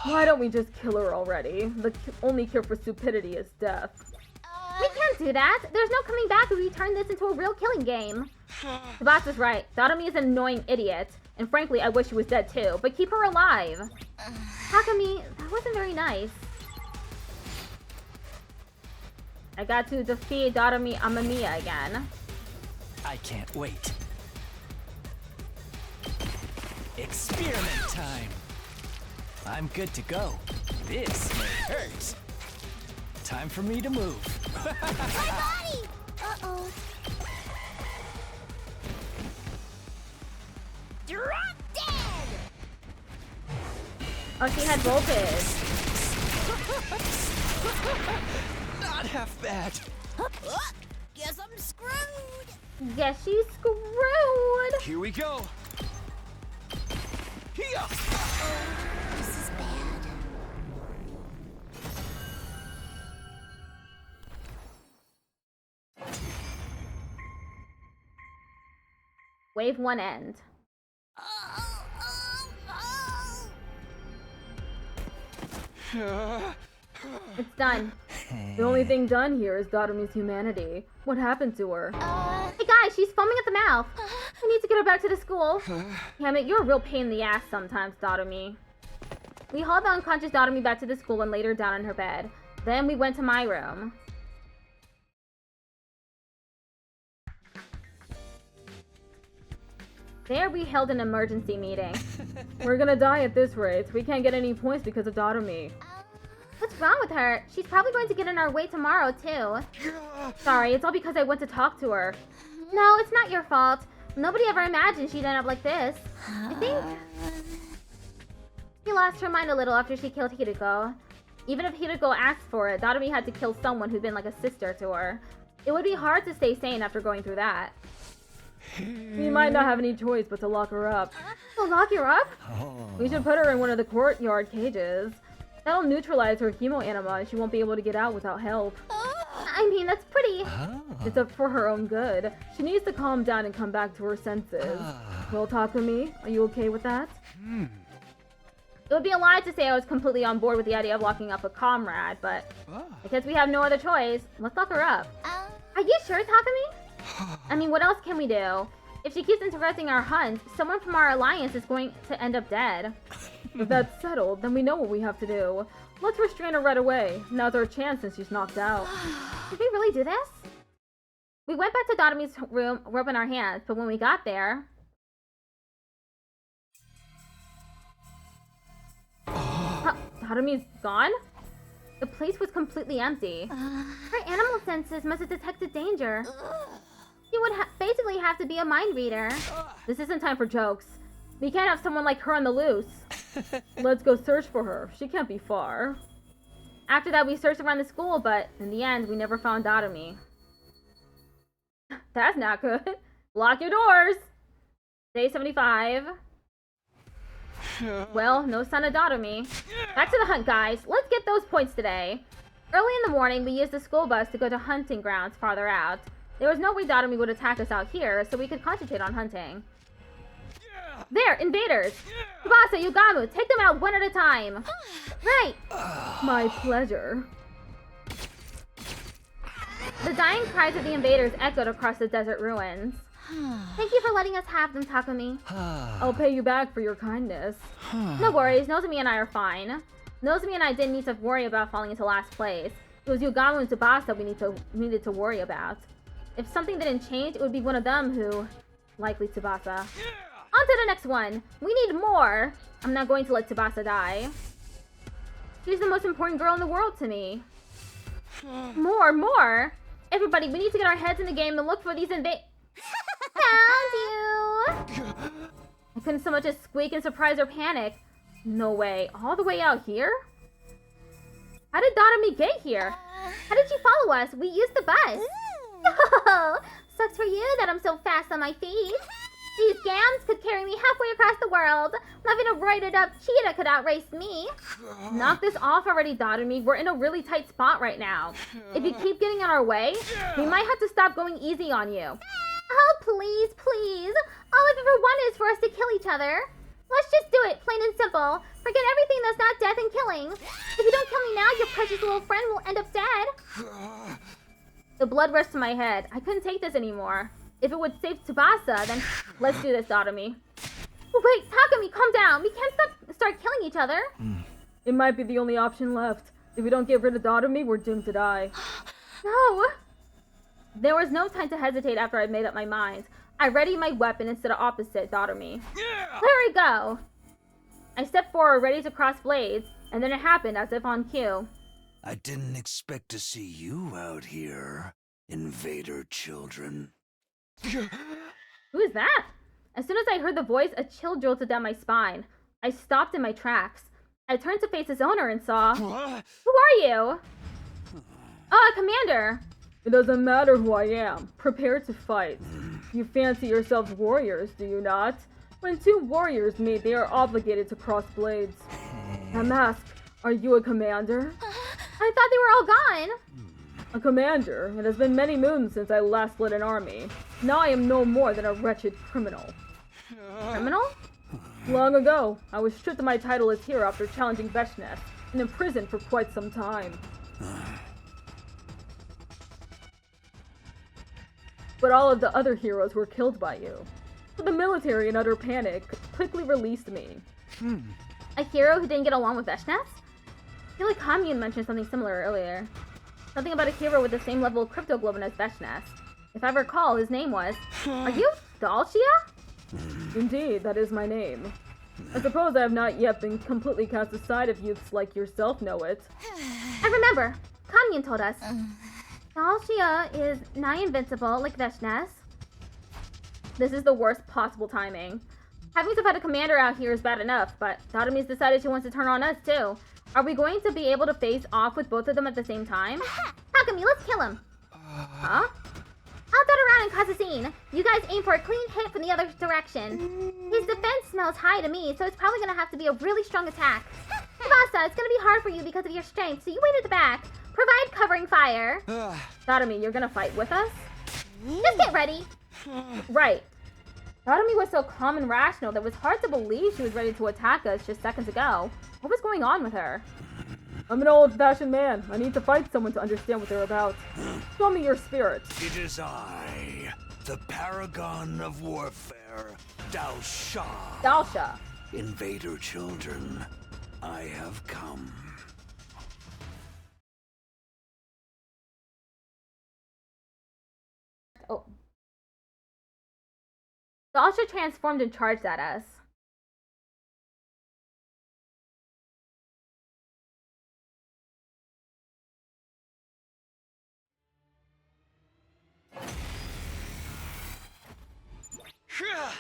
Why don't we just kill her already? The only cure for stupidity is death. We can't do that. There's no coming back if we turn this into a real killing game. Tsubasa's right. Dotomi is an annoying idiot. And frankly, I wish she was dead too. But keep her alive. Takumi, that wasn't very nice. I got to defeat Dotomi Amamiya again. I can't wait. Experiment time. I'm good to go. This may hurt. Time for me to move. My body! Uh-oh. Drop dead! Oh, she had voltage. Not half bad. Guess I'm screwed. Guess she's screwed. Here we go. Here. This is bad. Wave 1 end. It's done. The only thing done here is Dotomi's humanity. What happened to her? Hey guys, she's foaming at the mouth. We need to get her back to the school. Damn it, you're a real pain in the ass sometimes, Dotomi. We hauled the unconscious Dotomi back to the school and laid her down in her bed. Then we went to my room. There we held an emergency meeting. We're gonna die at this rate. We can't get any points because of Dotomi. What's wrong with her? She's probably going to get in our way tomorrow, too. Sorry, it's all because I went to talk to her. No, it's not your fault. Nobody ever imagined she'd end up like this. I think she lost her mind a little after she killed Hiriko. Even if Hiriko asked for it, Dotomi had to kill someone who'd been like a sister to her. It would be hard to stay sane after going through that. We might not have any choice but to lock her up. Oh, lock her up? We should put her in one of the courtyard cages. That'll neutralize her chemo anima and she won't be able to get out without help. I mean, that's pretty. It's up for her own good. She needs to calm down and come back to her senses. Well, Takumi, are you okay with that? It would be a lie to say I was completely on board with the idea of locking up a comrade, but I guess we have no other choice. Let's lock her up. Are you sure, Takumi? I mean, what else can we do? If she keeps interrupting our hunt, someone from our alliance is going to end up dead. If that's settled, then we know what we have to do. Let's restrain her right away. Now's our chance since she's knocked out. Did we really do this? We went back to Dotomi's room, rubbing our hands, but when we got there... Dotomi's gone? The place was completely empty. Her animal senses must have detected danger. She would basically have to be a mind reader. This isn't time for jokes. We can't have someone like her on the loose. Let's go search for her. She can't be far. After that, we searched around the school, but in the end, we never found Dotomi. That's not good. Lock your doors. Day 75. Well, no sign of Dotomy. Back to the hunt, guys. Let's get those points today. Early in the morning, we used the school bus to go to hunting grounds farther out. There was no way Dotomy would attack us out here, so we could concentrate on hunting. There, invaders! Tsubasa, Yugamu, take them out one at a time! Right! My pleasure. The dying cries of the invaders echoed across the desert ruins. Thank you for letting us have them, Takumi. I'll pay you back for your kindness. No worries, Nozomi and I are fine. Nozomi and I didn't need to worry about falling into last place. It was Yugamu and Tsubasa we needed to worry about. If something didn't change, it would be one of them who... Likely Tsubasa. On to the next one! We need more! I'm not going to let Tsubasa die. She's the most important girl in the world to me. More! Everybody, we need to get our heads in the game and look for these Found you! I couldn't so much as squeak in surprise or panic. No way. All the way out here? How did Dotomy get here? How did you follow us? We used the bus. Oh, sucks for you that I'm so fast on my feet. These gams could carry me halfway across the world. Not even a roided up cheetah could outrace me. Knock this off already, Dotomy. We're in a really tight spot right now. If you keep getting in our way, we might have to stop going easy on you. Oh, please. All I've ever wanted is for us to kill each other. Let's just do it, plain and simple. Forget everything that's not death and killing. If you don't kill me now, your precious little friend will end up dead. The blood rushed to my head. I couldn't take this anymore. If it would save Tsubasa, then let's do this, Dotomy. Oh, wait, Takumi, calm down. We can't start killing each other. It might be the only option left. If we don't get rid of Dotomy, we're doomed to die. No! There was no time to hesitate after I'd made up my mind. I readied my weapon instead of opposite Dotomy. There we go! I stepped forward, ready to cross blades, and then it happened as if on cue. I didn't expect to see you out here, invader children. Who is that? As soon as I heard the voice, a chill jolted down my spine. I stopped in my tracks. I turned to face his owner and saw... What? Who are you? Oh, Commander! It doesn't matter who I am. Prepare to fight. You fancy yourselves warriors, do you not? When two warriors meet, they are obligated to cross blades. Now, Mask, are you a commander? I thought they were all gone. A commander. It has been many moons since I last led an army. Now I am no more than a wretched criminal. Criminal? Long ago, I was stripped of my title as hero after challenging Veshnes and imprisoned for quite some time. But all of the other heroes were killed by you. So the military, in utter panic, quickly released me. A hero who didn't get along with Veshnes? I feel like Commune mentioned something similar earlier. Something about a hero with the same level of cryptoglobin as Veshnes. If I recall, his name was... Are you Dalshia? Indeed, that is my name. I suppose I have not yet been completely cast aside if youths like yourself know it. I remember. Commune told us. Dalshia is nigh invincible, like Veshnes. This is the worst possible timing. Having to fight a commander out here is bad enough, but Dotomy's decided she wants to turn on us too. Are we going to be able to face off with both of them at the same time? Takumi, let's kill him! Huh? I'll dart around and cause a scene. You guys aim for a clean hit from the other direction. His defense smells high to me, so it's probably gonna have to be a really strong attack. Tsubasa, it's gonna be hard for you because of your strength, so you wait at the back. Provide covering fire. Dotomy, you're gonna fight with us? Just get ready. Right. Dotomy was so calm and rational that it was hard to believe she was ready to attack us just seconds ago. What was going on with her? I'm an old-fashioned man. I need to fight someone to understand what they're about. Show me your spirit. It is I, the paragon of warfare, Dalsha. Dalsha. Invader children, I have come. Oh. Dalsha transformed and charged at us.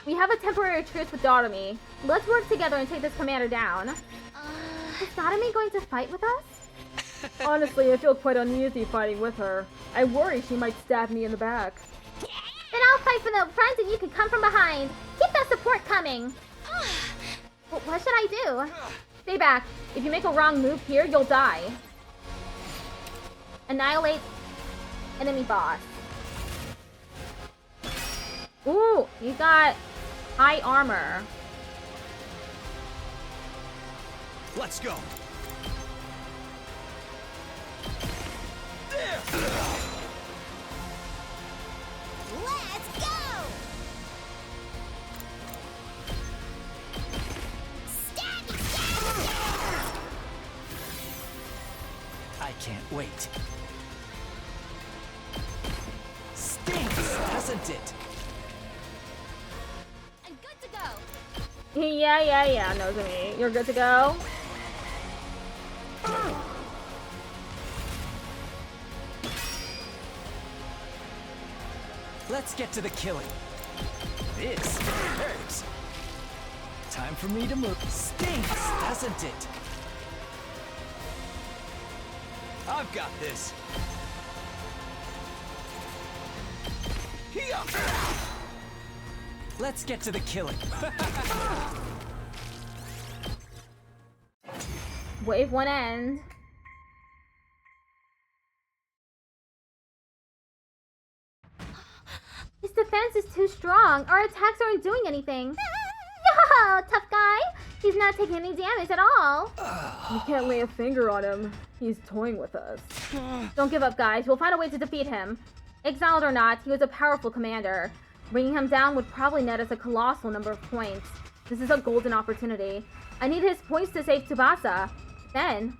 We have a temporary truce with Dotomy. Let's work together and take this commander down. Is Dotomy going to fight with us? Honestly, I feel quite uneasy fighting with her. I worry she might stab me in the back. Then I'll fight from the front and you can come from behind. Keep that support coming. What should I do? Stay back. If you make a wrong move here, you'll die. Annihilate enemy boss. Ooh, you got high armor. Let's go. Let's go! I can't wait. Stinks, doesn't it? I'm good to go. Yeah, Nozomi. You're good to go? Let's get to the killing. This hurts. Time for me to move. Stinks, doesn't it? I've got this. Let's get to the killing. Wave 1 end. His defense is too strong. Our attacks aren't doing anything. Yo, tough guy. He's not taking any damage at all. You can't lay a finger on him. He's toying with us. Don't give up, guys. We'll find a way to defeat him. Exiled or not, he was a powerful commander. Bringing him down would probably net us a colossal number of points. This is a golden opportunity. I need his points to save Tsubasa. Then...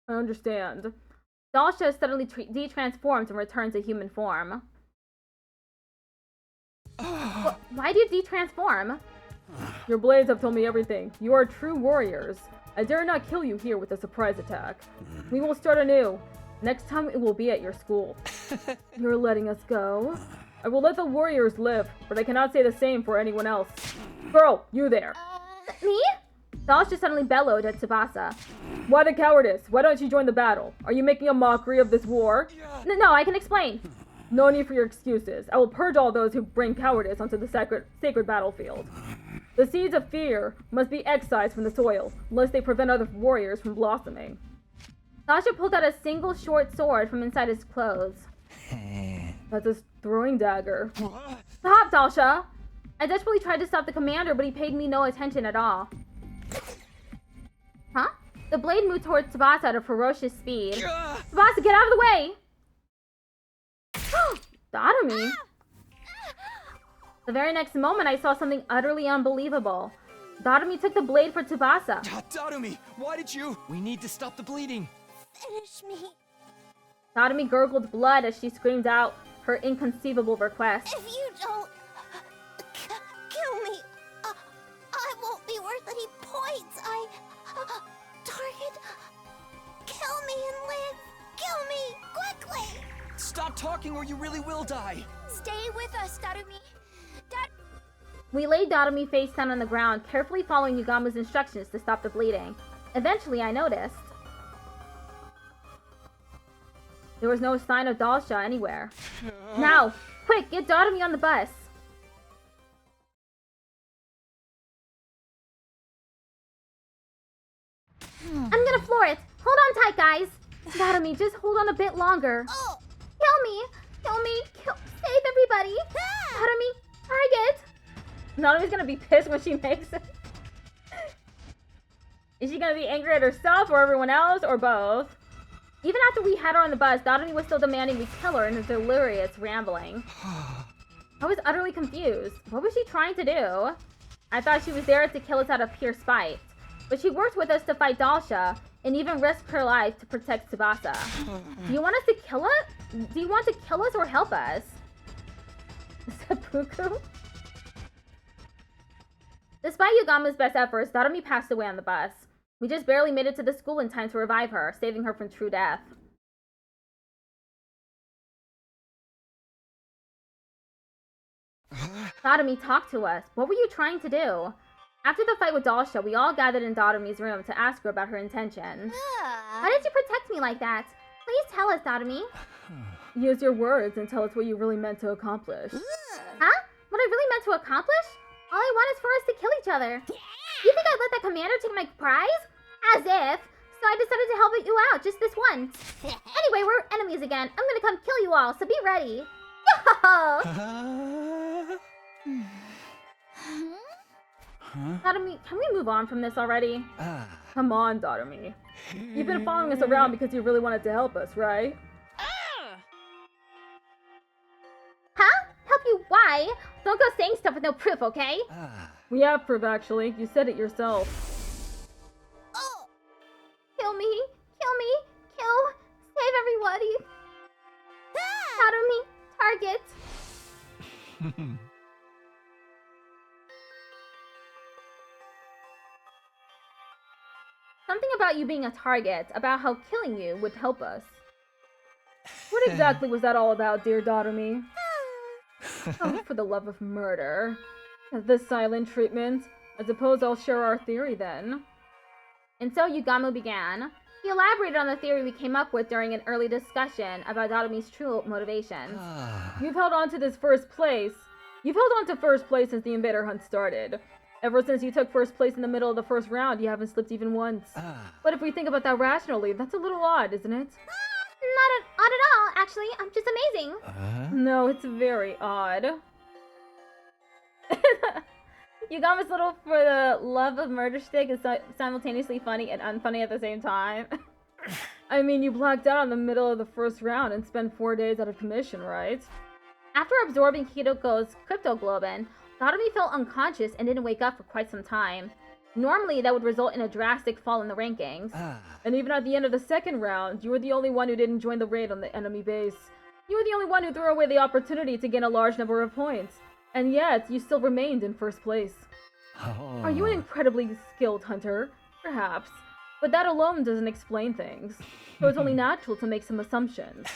I understand. Dalsha suddenly de-transforms and returns to human form. Why do you de-transform? Your blades have told me everything. You are true warriors. I dare not kill you here with a surprise attack. We will start anew. Next time it will be at your school. You're letting us go? I will let the warriors live, but I cannot say the same for anyone else. Girl, you there. Me? Dalsha suddenly bellowed at Tsubasa. Why the cowardice? Why don't you join the battle? Are you making a mockery of this war? No, I can explain. No need for your excuses. I will purge all those who bring cowardice onto the sacred battlefield. The seeds of fear must be excised from the soil, lest they prevent other warriors from blossoming. Dalsha pulled out a single short sword from inside his clothes. That's a throwing dagger. Stop, Dalsha! I desperately tried to stop the commander, but he paid me no attention at all. Huh? The blade moved towards Tsubasa at a ferocious speed. Tsubasa, get out of the way! Dotomi. The very next moment, I saw something utterly unbelievable. Dotomi took the blade for Tsubasa. Dotomi, why did you? We need to stop the bleeding. Finish me. Dotomi gurgled blood as she screamed out her inconceivable request. If you don't kill me, I won't be worth any points. Target, kill me and live. Kill me quickly. Stop talking or you really will die. Stay with us, Dotomi. We laid Dotomi face down on the ground, carefully following Yugama's instructions to stop the bleeding. Eventually, I noticed there was no sign of Dalsha anywhere. Now, quick, get Dotomi on the bus. I'm gonna floor it. Hold on tight, guys. Dotomi, just hold on a bit longer. Oh. Kill me, save everybody. Dotomi, target. Dotomi's gonna be pissed when she makes it. Is she gonna be angry at herself or everyone else, or both? Even after we had her on the bus, Dotomi was still demanding we kill her in a delirious rambling. I was utterly confused. What was she trying to do? I thought she was there to kill us out of pure spite. But she worked with us to fight Dalsha, and even risked her life to protect Tsubasa. Do you want us to kill us? Do you want to kill us or help us? Seppuku? Despite Yugama's best efforts, Dotomi passed away on the bus. We just barely made it to the school in time to revive her, saving her from true death. Dotomi, talk to us. What were you trying to do? After the fight with Dalsha, we all gathered in Dotomi's room to ask her about her intentions. Why did you protect me like that? Please tell us, Dotomi. Use your words and tell us what you really meant to accomplish. Huh? What I really meant to accomplish? All I want is for us to kill each other. You think I'd let that commander take my prize? As if. So I decided to help you out just this once. Anyway, we're enemies again. I'm gonna come kill you all, so be ready. Yo! Dotomi, can we move on from this already? Come on, Dotomi. You've been following us around because you really wanted to help us, right? Huh? Help you? Why? Don't go saying stuff with no proof, okay? We have proof, actually. You said it yourself. Kill me. Kill me. Kill. Save everybody. Dotomi. Target. Something about you being a target, about how killing you would help us. What exactly was that all about, dear Dotomi? Oh, for the love of murder. The silent treatment. I suppose I'll share our theory then. And so Yugamu began. He elaborated on the theory we came up with during an early discussion about Dotomi's true motivations. You've held on to this first place. You've held on to first place since the invader hunt started. Ever since you took first place in the middle of the first round, you haven't slipped even once. But if we think about that rationally, that's a little odd, isn't it? Not odd at all, actually. I'm just amazing. No, it's very odd. Yugamu's little for the love of murder shtick is simultaneously funny and unfunny at the same time. I mean, you blacked out in the middle of the first round and spent 4 days out of commission, right? After absorbing Hiroko's cryptoglobin, Dotomi felt unconscious and didn't wake up for quite some time. Normally, that would result in a drastic fall in the rankings. And even at the end of the second round, you were the only one who didn't join the raid on the enemy base. You were the only one who threw away the opportunity to gain a large number of points. And yet, you still remained in first place. Are you an incredibly skilled hunter? Perhaps. But that alone doesn't explain things. So it's only natural to make some assumptions.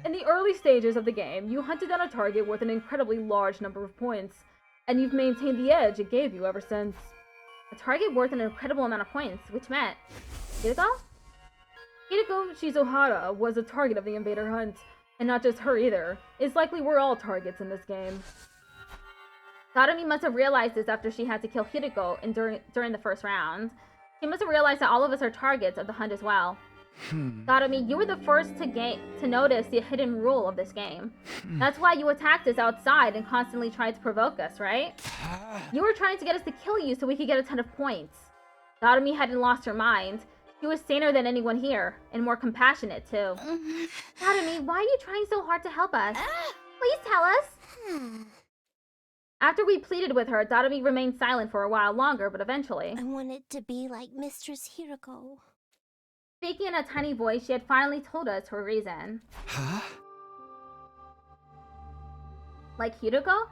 In the early stages of the game, you hunted down a target worth an incredibly large number of points. And you've maintained the edge it gave you ever since. A target worth an incredible amount of points, which meant... Hiroko? Hiroko Shizuhara was a target of the invader hunt. And not just her either. It's likely we're all targets in this game. Dotomi must have realized this after she had to kill Hiroko during the first round. She must have realized that all of us are targets of the hunt as well. Dotomi, you were the first to notice the hidden rule of this game. That's why you attacked us outside and constantly tried to provoke us, right? You were trying to get us to kill you so we could get a ton of points. Dotomi hadn't lost her mind. She was saner than anyone here, and more compassionate too. Dotomi, why are you trying so hard to help us? Please tell us. After we pleaded with her, Dotomi remained silent for a while longer, but eventually... I wanted to be like Mistress Hiroko. Speaking in a tiny voice, she had finally told us her reason. Huh? Like Hiroko?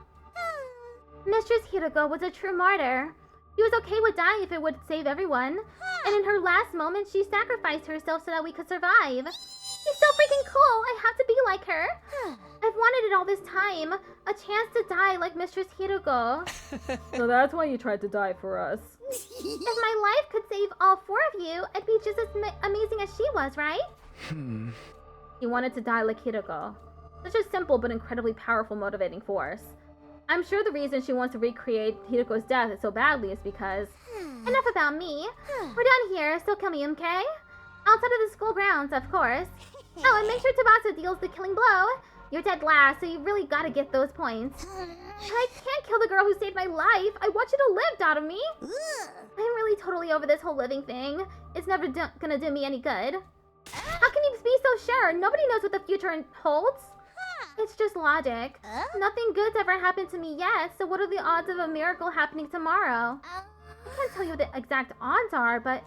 Mistress Hiroko was a true martyr. She was okay with dying if it would save everyone. And in her last moment, she sacrificed herself so that we could survive. She's so freaking cool. I have to be like her. I've wanted it all this time. A chance to die like Mistress Hiroko. So that's why you tried to die for us. If my life could save all 4 of you, I'd be just as amazing as she was, right? You wanted to die like Hiroko. Such a simple but incredibly powerful motivating force. I'm sure the reason she wants to recreate Hiroko's death so badly is because... Enough about me. We're done here, so kill me, okay? Outside of the school grounds, of course. Oh, and make sure Tsubasa deals the killing blow. You're dead last, so you really gotta get those points. I can't kill the girl who saved my life. I want you to live, Dotomi. I'm really totally over this whole living thing. It's never gonna do me any good. How can you be so sure? Nobody knows what the future holds. It's just logic. Nothing good's ever happened to me yet, so what are the odds of a miracle happening tomorrow? I can't tell you what the exact odds are, but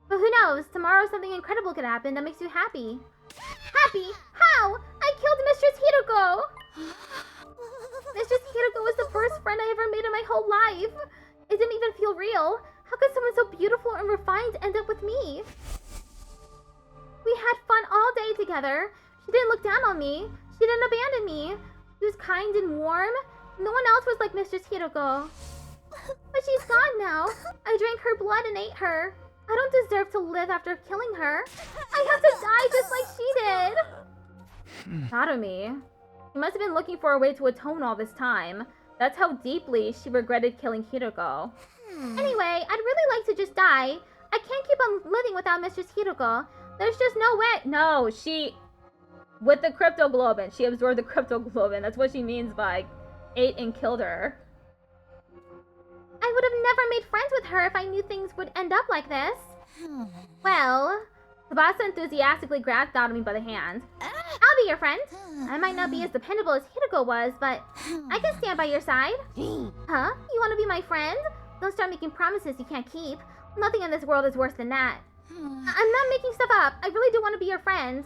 who knows? Tomorrow something incredible could happen that makes you happy. Happy? How? I killed Mistress Hiroko! Mistress Hiroko was the first friend I ever made in my whole life. It didn't even feel real. How could someone so beautiful and refined end up with me? We had fun all day together. She didn't look down on me. She didn't abandon me. She was kind and warm. No one else was like Mistress Hiroko. But she's gone now. I drank her blood and ate her. I don't deserve to live after killing her. I have to die just like she did. Dotomi. You must have been looking for a way to atone all this time. That's how deeply she regretted killing Hiroko. Anyway, I'd really like to just die. I can't keep on living without Mistress Hiroko. There's just no way. No, she... With the cryptoglobin. She absorbed the cryptoglobin. That's what she means by ate and killed her. I would have never made friends with her if I knew things would end up like this. Well... Tsubasa enthusiastically grabbed Dotomi by the hand. I'll be your friend. I might not be as dependable as Hiroko was, but I can stand by your side. Huh? You want to be my friend? Don't start making promises you can't keep. Nothing in this world is worse than that. I'm not making stuff up. I really do want to be your friend.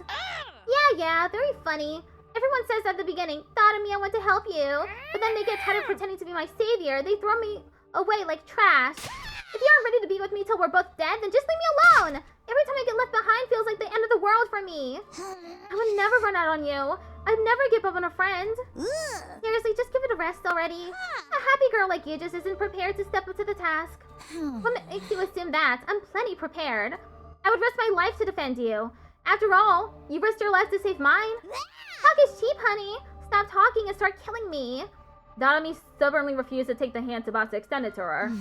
Yeah, very funny. Everyone says at the beginning, Dotomi, I want to help you. But then they get tired of pretending to be my savior. They throw me away like trash. If you aren't ready to be with me till we're both dead, then just leave me alone. Every time I get left behind feels like the end of the world for me. I would never run out on you. I'd never give up on a friend. Seriously, just give it a rest already. A happy girl like you just isn't prepared to step up to the task. What makes you assume that? I'm plenty prepared. I would risk my life to defend you. After all, you risked your life to save mine. Talk is cheap, honey. Stop talking and start killing me. Dotomi stubbornly refused to take the hand Tsubasa extended to her.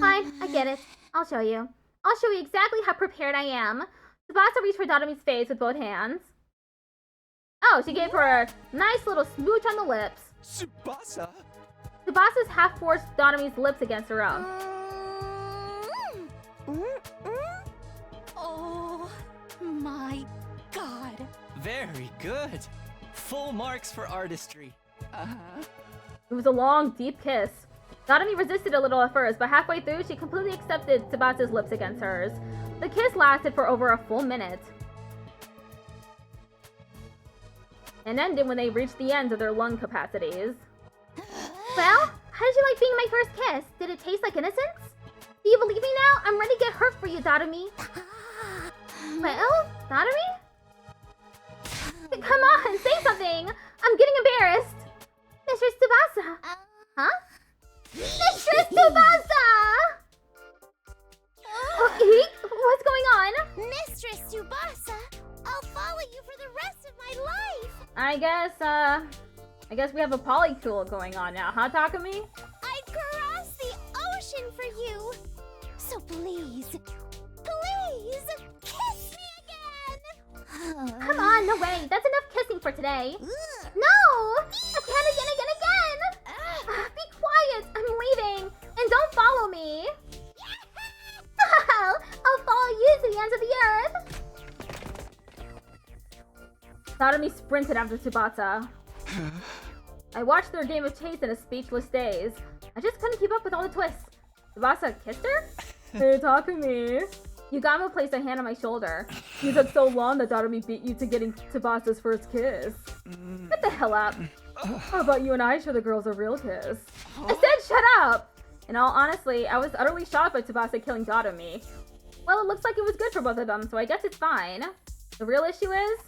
Fine, I get it. I'll show you. I'll show you exactly how prepared I am. Tsubasa reached for Dotomi's face with both hands. Oh, she gave her a nice little smooch on the lips. Tsubasa? Tsubasa's half forced Dotomi's lips against her own. Oh my god. Very good. Full marks for artistry. It was a long, deep kiss. Dotomi resisted a little at first, but halfway through, she completely accepted Tsubasa's lips against hers. The kiss lasted for over a full minute. And ended when they reached the ends of their lung capacities. Well, how did you like being my first kiss? Did it taste like innocence? Do you believe me now? I'm ready to get hurt for you, Dotomi. Well, Dotomi? Come on, say something! I'm getting embarrassed! Mistress Tsubasa! Huh? Mistress Tsubasa! What's going on? Mistress Tsubasa, I'll follow you for the rest of my life. I guess we have a polycule going on now, huh, Takumi? I'd cross the ocean for you. So please, kiss me again. Come on, no way. That's enough kissing for today. No! Again! Be quiet! I'm leaving! And don't follow me! I'll follow you to the ends of the earth! Dotomi sprinted after Tsubasa. I watched their game of chase in a speechless daze. I just couldn't keep up with all the twists. Tsubasa kissed her? Hey, Takumi. Yugamo placed a hand on my shoulder. You took so long that Dotomi beat you to getting Tsubasa's first kiss. Get the hell up. How about you and I show the girls a real kiss? I said shut up! In all honesty, I was utterly shocked by Tsubasa killing Dotomi. Well, it looks like it was good for both of them, so I guess it's fine. The real issue is...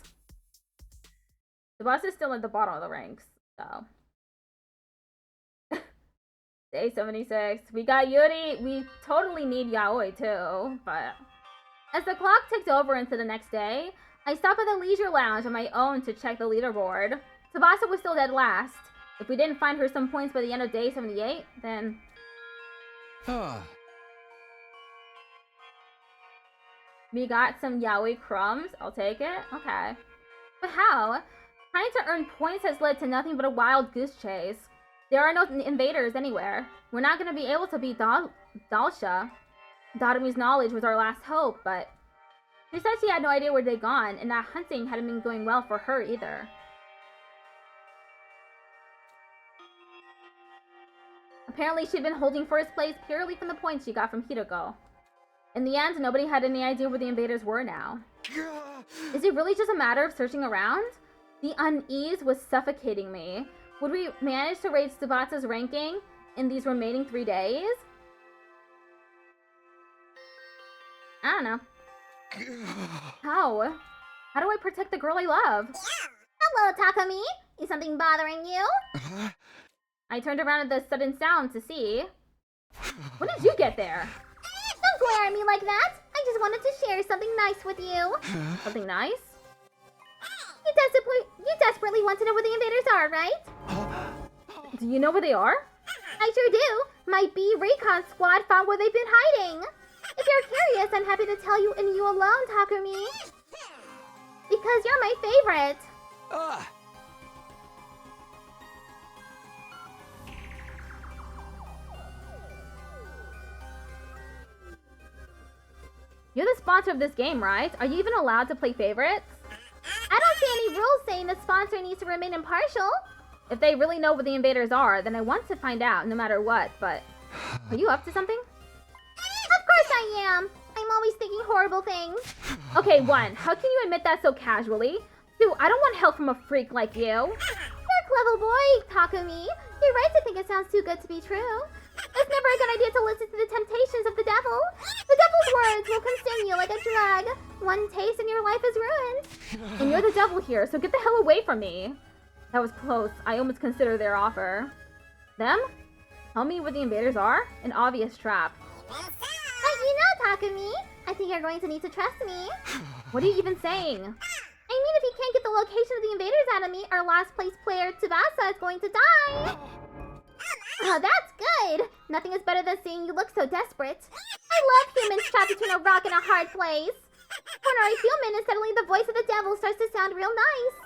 Tsubasa's still at the bottom of the ranks, so... Day 76. We got Yuri. We totally need Yaoi too, but... As the clock ticked over into the next day, I stopped at the leisure lounge on my own to check the leaderboard. Tsubasa was still dead last. If we didn't find her some points by the end of day 78, then... We got some yaoi crumbs. I'll take it. Okay. But how? Trying to earn points has led to nothing but a wild goose chase. There are no invaders anywhere. We're not going to be able to beat Dalsha. Dotomi's knowledge was our last hope, but... She said she had no idea where they'd gone, and that hunting hadn't been going well for her either. Apparently she'd been holding first place purely from the points she got from Hiroko. In the end, nobody had any idea where the invaders were now. Is it really just a matter of searching around? The unease was suffocating me. Would we manage to raise Tsubasa's ranking in these remaining 3 days? I don't know. How? How do I protect the girl I love? Hello, Takumi. Is something bothering you? I turned around at the sudden sound to see. When did you get there? Don't glare at me like that. I just wanted to share something nice with you. Something nice? You desperately want to know where the invaders are, right? Do you know where they are? I sure do. My B recon squad found where they've been hiding. If you're curious, I'm happy to tell you and you alone, Takumi. Because you're my favorite. Ah! You're the sponsor of this game, right? Are you even allowed to play favorites? I don't see any rules saying the sponsor needs to remain impartial. If they really know what the invaders are, then I want to find out no matter what, but... Are you up to something? Of course I am. I'm always thinking horrible things. Okay, 1, how can you admit that so casually? 2, I don't want help from a freak like you. You're a clever boy, Takumi. You're right to think it sounds too good to be true. It's never a good idea to listen to the temptations of the devil. The devil's words will consume you like a drug. One taste and your life is ruined. And you're the devil here, so get the hell away from me. That was close. I almost considered their offer. Them? Tell me where the invaders are? An obvious trap. But you know, Takumi, I think you're going to need to trust me. What are you even saying? I mean, if you can't get the location of the invaders out of me, our last place player, Tsubasa, is going to die. Oh, that's good. Nothing is better than seeing you look so desperate. I love humans trapped between a rock and a hard place. When are a human and suddenly the voice of the devil starts to sound real nice.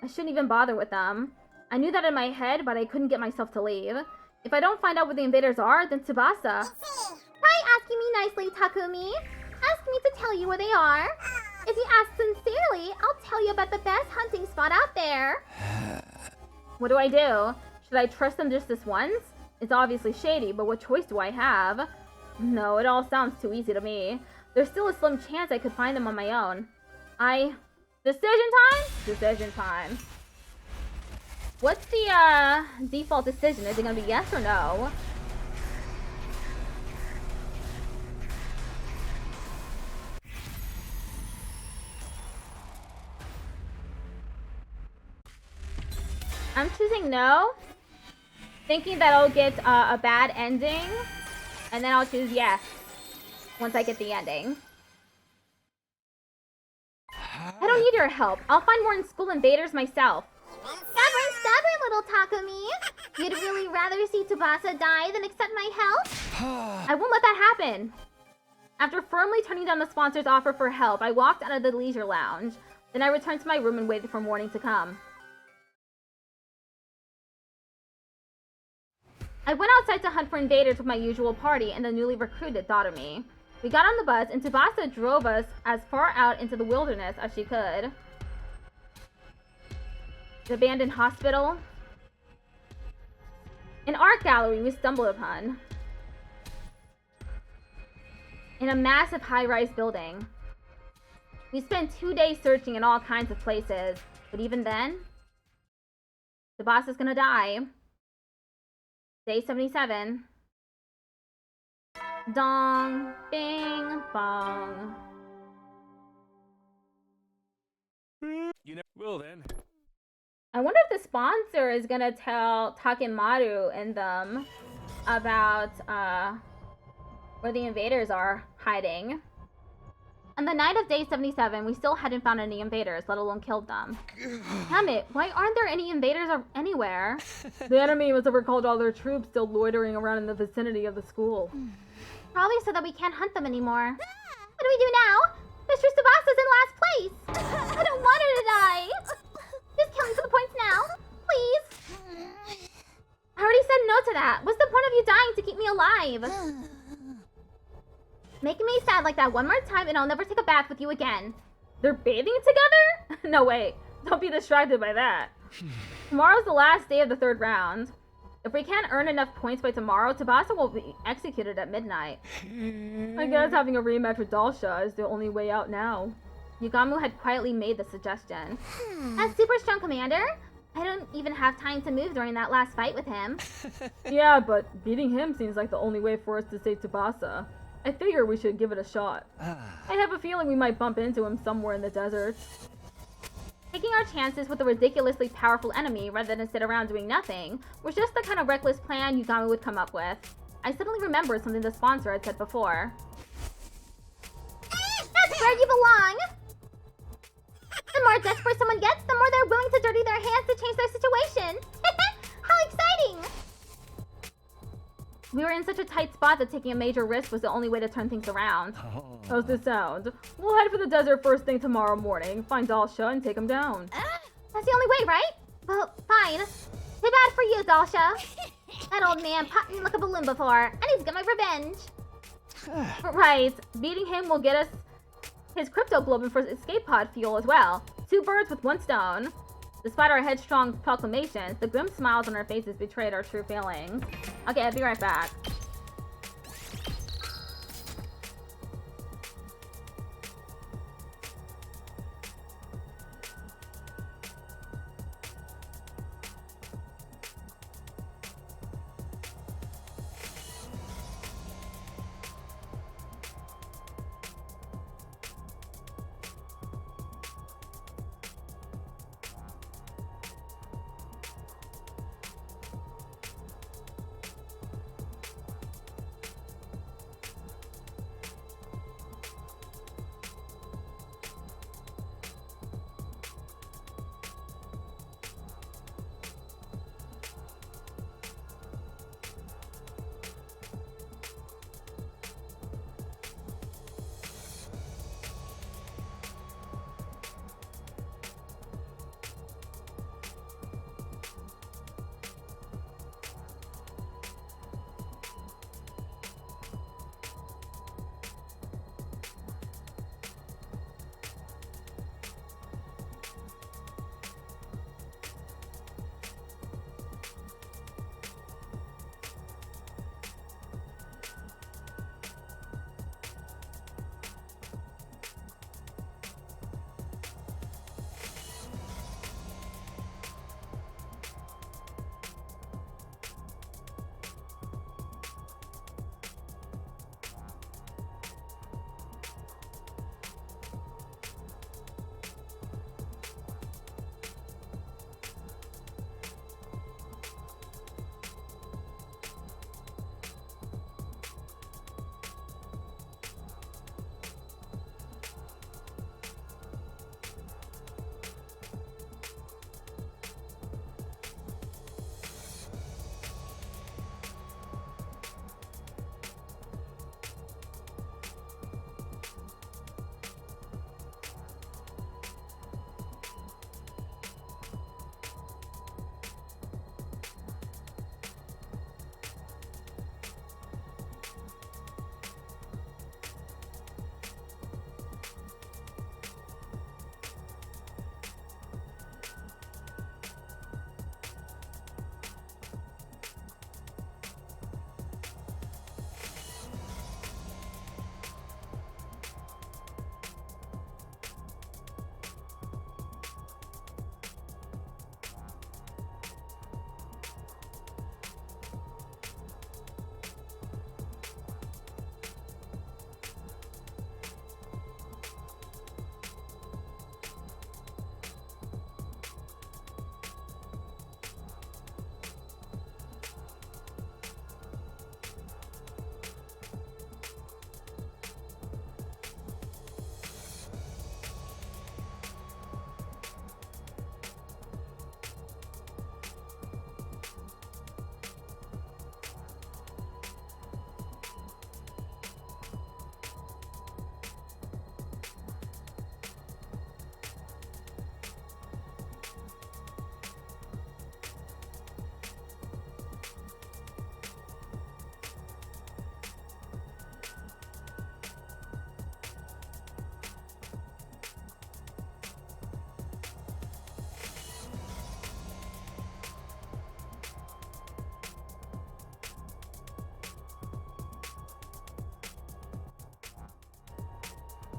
I shouldn't even bother with them. I knew that in my head, but I couldn't get myself to leave. If I don't find out where the invaders are, then Tsubasa. Try asking me nicely, Takumi. Ask me to tell you where they are. If you ask sincerely, I'll tell you about the best hunting spot out there. What do I do? Should I trust them just this once? It's obviously shady, but what choice do I have? No, it all sounds too easy to me. There's still a slim chance I could find them on my own. Decision time? Decision time. What's the, default decision? Is it gonna be yes or no? I'm choosing no, thinking that I'll get a bad ending, and then I'll choose yes once I get the ending. I don't need your help. I'll find more in school invaders myself. Stubborn, little Takumi. You'd really rather see Tsubasa die than accept my help? I won't let that happen. After firmly turning down the sponsor's offer for help, I walked out of the leisure lounge. Then I returned to my room and waited for morning to come. I went outside to hunt for invaders with my usual party and the newly recruited thought of me. We got on the bus and Tsubasa drove us as far out into the wilderness as she could. The abandoned hospital. An art gallery we stumbled upon. In a massive high-rise building. We spent 2 days searching in all kinds of places, but even then, Tsubasa's gonna die. Day 77. Dong, bing, bong. You know, well then. I wonder if the sponsor is gonna tell Takemaru and them about where the invaders are hiding. On the night of day 77, we still hadn't found any invaders, let alone killed them. Damn it, why aren't there any invaders anywhere? The enemy must have recalled all their troops still loitering around in the vicinity of the school. Probably so that we can't hunt them anymore. What do we do now? Mr. Tsubasa's in last place. I don't want her to die. Just kill me for the points now, please. I already said no to that. What's the point of you dying to keep me alive? Making me sad like that one more time and I'll never take a bath with you again. They're bathing together? No, wait. Don't be distracted by that. Tomorrow's the last day of the 3rd round. If we can't earn enough points by tomorrow, Tsubasa will be executed at midnight. I guess having a rematch with Dalsha is the only way out now. Yugamu had quietly made the suggestion. As super strong commander, I don't even have time to move during that last fight with him. Yeah, but beating him seems like the only way for us to save Tsubasa. I figure we should give it a shot. I have a feeling we might bump into him somewhere in the desert. Taking our chances with a ridiculously powerful enemy rather than sit around doing nothing was just the kind of reckless plan Yugamu would come up with. I suddenly remembered something the sponsor had said before. That's where you belong! The more desperate someone gets, the more they're willing to dirty their hands to change their situation. How exciting! exciting! We were in such a tight spot that taking a major risk was the only way to turn things around. How's this sound? We'll head for the desert first thing tomorrow morning, find Dalsha, and take him down. That's the only way, right? Well, fine. Too bad for you, Dalsha. That old man popped me like a balloon before, and he's got my revenge. Right. Beating him will get us his crypto globin for escape pod fuel as well. 2 birds with 1 stone. Despite our headstrong proclamations, the grim smiles on our faces betrayed our true feelings. Okay, I'll be right back.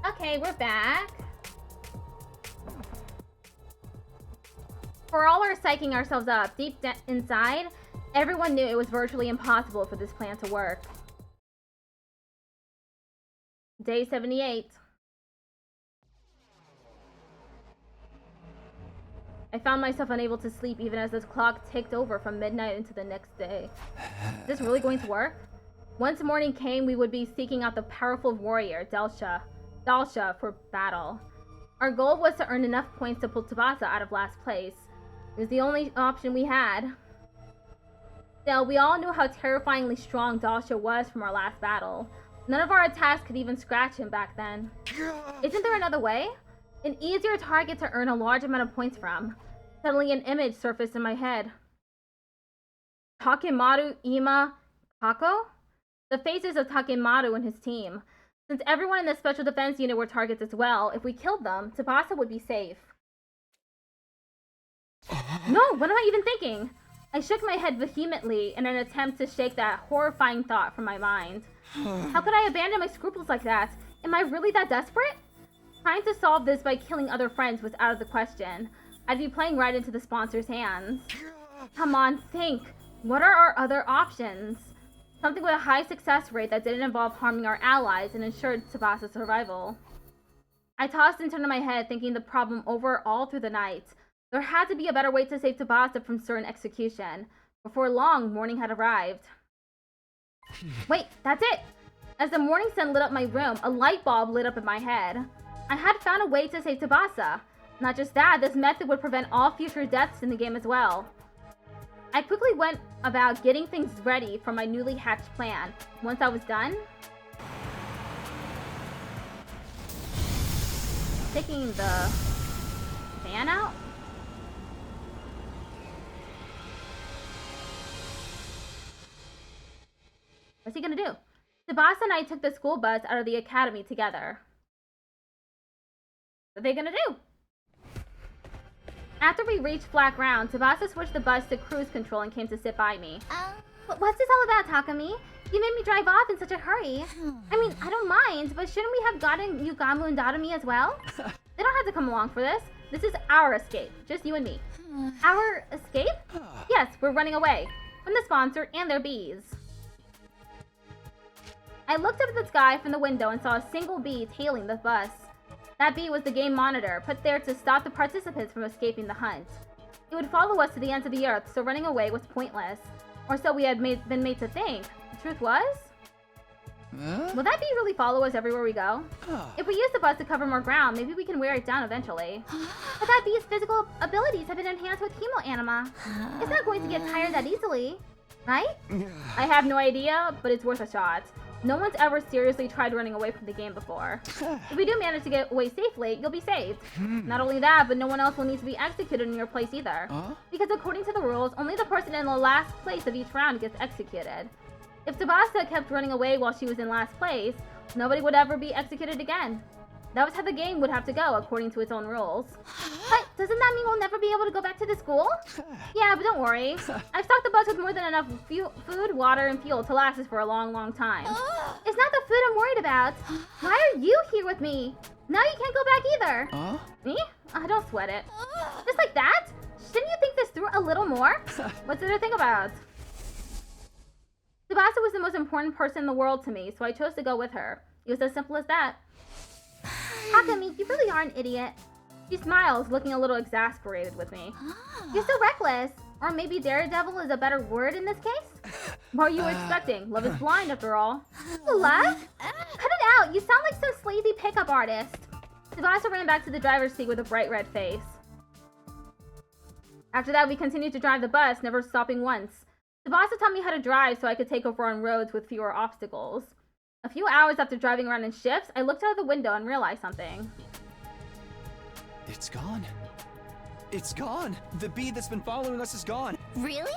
Okay, we're back. For all our psyching ourselves up, deep inside, everyone knew it was virtually impossible for this plan to work. Day 78. I found myself unable to sleep even as this clock ticked over from midnight into the next day. Is this really going to work? Once morning came, we would be seeking out the powerful warrior, Dalsha, for battle. Our goal was to earn enough points to pull Tsubasa out of last place. It was the only option we had. Still, we all knew how terrifyingly strong Dasha was from our last battle. None of our attacks could even scratch him back then. Isn't there another way? An easier target to earn a large amount of points from. Suddenly an image surfaced in my head. Takemaru, Ima, Kako? The faces of Takemaru and his team. Since everyone in the special defense unit were targets as well, if we killed them, Tsubasa would be safe. No, what am I even thinking? I shook my head vehemently in an attempt to shake that horrifying thought from my mind. How could I abandon my scruples like that? Am I really that desperate? Trying to solve this by killing other friends was out of the question. I'd be playing right into the sponsor's hands. Come on, think. What are our other options? Something with a high success rate that didn't involve harming our allies and ensured Tsubasa's survival. I tossed and turned in my head, thinking the problem over all through the night. There had to be a better way to save Tsubasa from certain execution. Before long, morning had arrived. Wait, that's it! As the morning sun lit up my room, a light bulb lit up in my head. I had found a way to save Tsubasa. Not just that, this method would prevent all future deaths in the game as well. I quickly went about getting things ready for my newly hatched plan. Once I was done, taking the fan out. What's he gonna do? Tsubasa and I took the school bus out of the academy together. What are they gonna do? After we reached flat ground, Tsubasa switched the bus to cruise control and came to sit by me. What's this all about, Takumi? You made me drive off in such a hurry. I mean, I don't mind, but shouldn't we have gotten Yugamu and Dadami as well? They don't have to come along for this. This is our escape, just you and me. Our escape? Yes, we're running away from the sponsor and their bees. I looked up at the sky from the window and saw a single bee tailing the bus. That bee was the game monitor, put there to stop the participants from escaping the hunt. It would follow us to the ends of the earth, so running away was pointless. Or so we had been made to think. The truth was? Will that bee really follow us everywhere we go? If we use the bus to cover more ground, maybe we can wear it down eventually. But that bee's physical abilities have been enhanced with chemo anima. It's not going to get tired that easily, right? I have no idea, but it's worth a shot. No one's ever seriously tried running away from the game before. If we do manage to get away safely, you'll be saved. Not only that, but no one else will need to be executed in your place either. Because according to the rules, only the person in the last place of each round gets executed. If Tsubasa kept running away while she was in last place, nobody would ever be executed again. That was how the game would have to go, according to its own rules. But doesn't that mean we'll never be able to go back to the school? Yeah, but don't worry. I've stocked the bus with more than enough food, water, and fuel to last us for a long, long time. It's not the food I'm worried about. Why are you here with me? Now you can't go back either. Me? Don't sweat it. Just like that? Shouldn't you think this through a little more? What's there to think about? Tsubasa was the most important person in the world to me, so I chose to go with her. It was as simple as that. Takumi, you really are an idiot. She smiles, looking a little exasperated with me. You're so reckless. Or maybe daredevil is a better word in this case? What are you expecting? Love is blind, after all. Love? Cut it out. You sound like some sleazy pickup artist. Tsubasa ran back to the driver's seat with a bright red face. After that, we continued to drive the bus, never stopping once. Tsubasa taught me how to drive so I could take over on roads with fewer obstacles. A few hours after driving around in shifts, I looked out of the window and realized something. It's gone. It's gone. The bee that's been following us is gone. Really?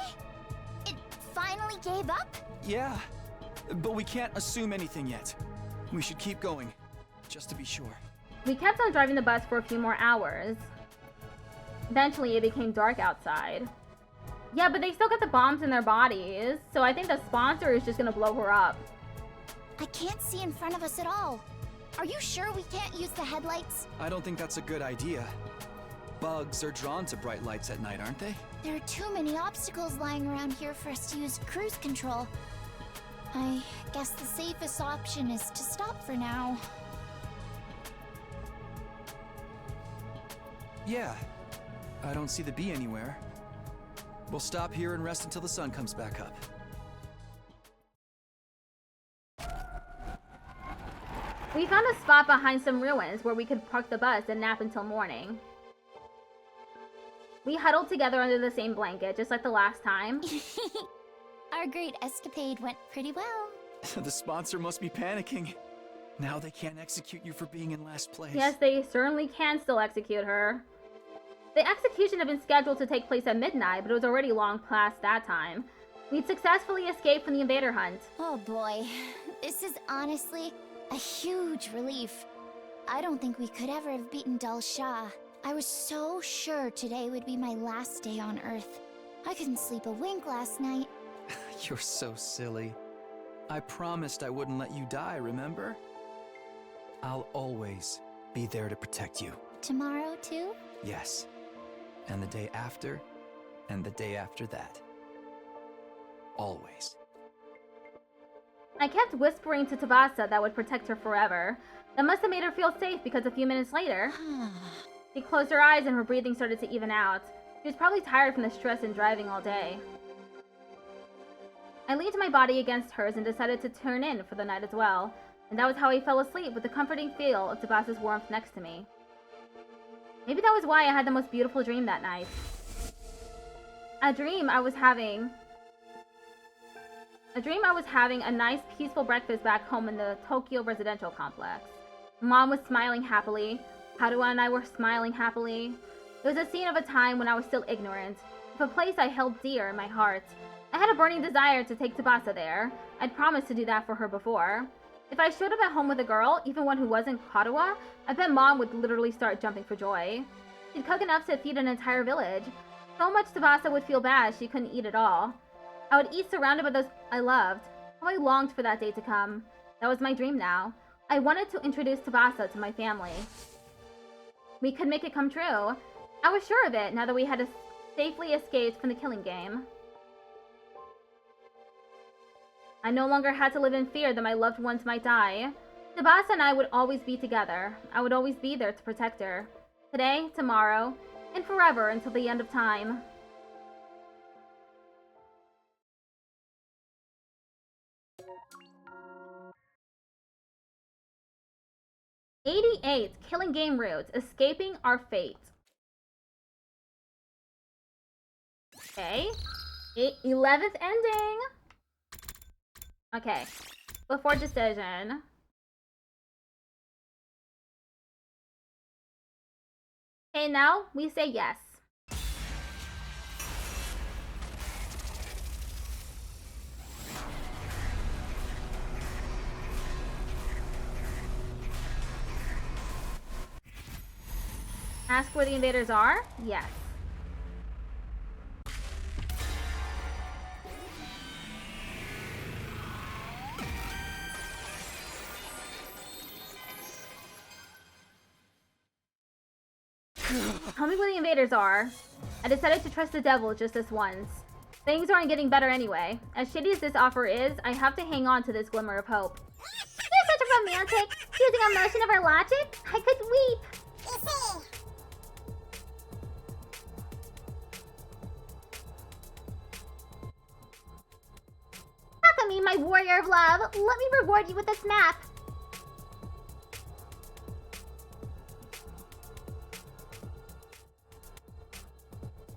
It finally gave up? Yeah, but we can't assume anything yet. We should keep going, just to be sure. We kept on driving the bus for a few more hours. Eventually, it became dark outside. Yeah, but they still got the bombs in their bodies, so I think the sponsor is just gonna blow her up. I can't see in front of us at all. Are you sure we can't use the headlights? I don't think that's a good idea. Bugs are drawn to bright lights at night, aren't they? There are too many obstacles lying around here for us to use cruise control. I guess the safest option is to stop for now. Yeah. I don't see the bee anywhere. We'll stop here and rest until the sun comes back up. We found a spot behind some ruins where we could park the bus and nap until morning. We huddled together under the same blanket, just like the last time. Our great escapade went pretty well. The sponsor must be panicking. Now they can't execute you for being in last place. Yes, they certainly can still execute her. The execution had been scheduled to take place at midnight, but it was already long past that time. We'd successfully escaped from the invader hunt. Oh boy, this is honestly a huge relief. I don't think we could ever have beaten Dal Shah. I was so sure today would be my last day on Earth. I couldn't sleep a wink last night. You're so silly. I promised I wouldn't let you die, remember? I'll always be there to protect you. Tomorrow, too? Yes. And the day after, and the day after that. Always. I kept whispering to Tsubasa that would protect her forever. That must have made her feel safe because a few minutes later, she closed her eyes and her breathing started to even out. She was probably tired from the stress and driving all day. I leaned my body against hers and decided to turn in for the night as well. And that was how I fell asleep, with the comforting feel of Tsubasa's warmth next to me. Maybe that was why I had the most beautiful dream that night. A dream I was having a nice peaceful breakfast back home in the Tokyo residential complex. Mom was smiling happily. Haruha and I were smiling happily. It was a scene of a time when I was still ignorant, of a place I held dear in my heart. I had a burning desire to take Tsubasa there. I'd promised to do that for her before. If I showed up at home with a girl, even one who wasn't Haruha, I bet Mom would literally start jumping for joy. She'd cook enough to feed an entire village. So much Tsubasa would feel bad she couldn't eat it all. I would eat surrounded by those I loved. How I longed for that day to come. That was my dream now. I wanted to introduce Tsubasa to my family. We could make it come true. I was sure of it now that we had safely escaped from the killing game. I no longer had to live in fear that my loved ones might die. Tsubasa and I would always be together. I would always be there to protect her. Today, tomorrow, and forever until the end of time. '88 Killing Game Routes, Escaping Our Fate. Okay. 11th ending. Okay. Before decision. Okay, now we say yes. Ask where the invaders are? Yes. Tell me where the invaders are. I decided to trust the devil just this once. Things aren't getting better anyway. As shitty as this offer is, I have to hang on to this glimmer of hope. You're such a romantic. Using a motion of our logic, I could weep. You see, Takumi, my warrior of love, let me reward you with this map.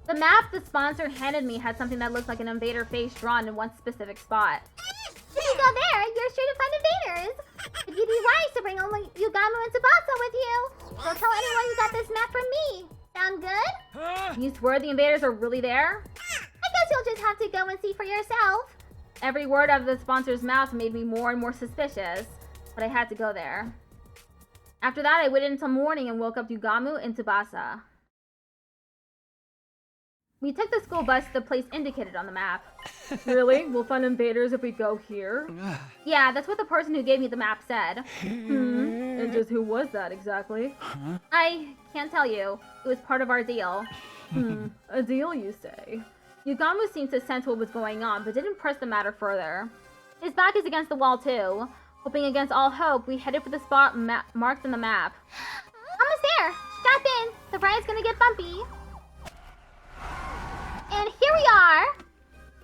The map the sponsor handed me had something that looked like an invader face drawn in one specific spot. If you go there, you're sure to find invaders. It'd be wise to bring only Yugamu and Tsubasa with you. Don't tell anyone you got this map from me. Sound good? You swear the invaders are really there? I guess you'll just have to go and see for yourself. Every word out of the sponsor's mouth made me more and more suspicious, but I had to go there. After that, I waited until morning and woke up Yugamu and Tsubasa. We took the school bus to the place indicated on the map. Really? We'll find invaders if we go here? Yeah, that's what the person who gave me the map said. And just who was that exactly? I can't tell you. It was part of our deal. A deal, you say? Yugamu seemed to sense what was going on, but didn't press the matter further. His back is against the wall too. Hoping against all hope, we headed for the spot marked on the map. Almost there. Strap in. The ride's gonna get bumpy. And here we are!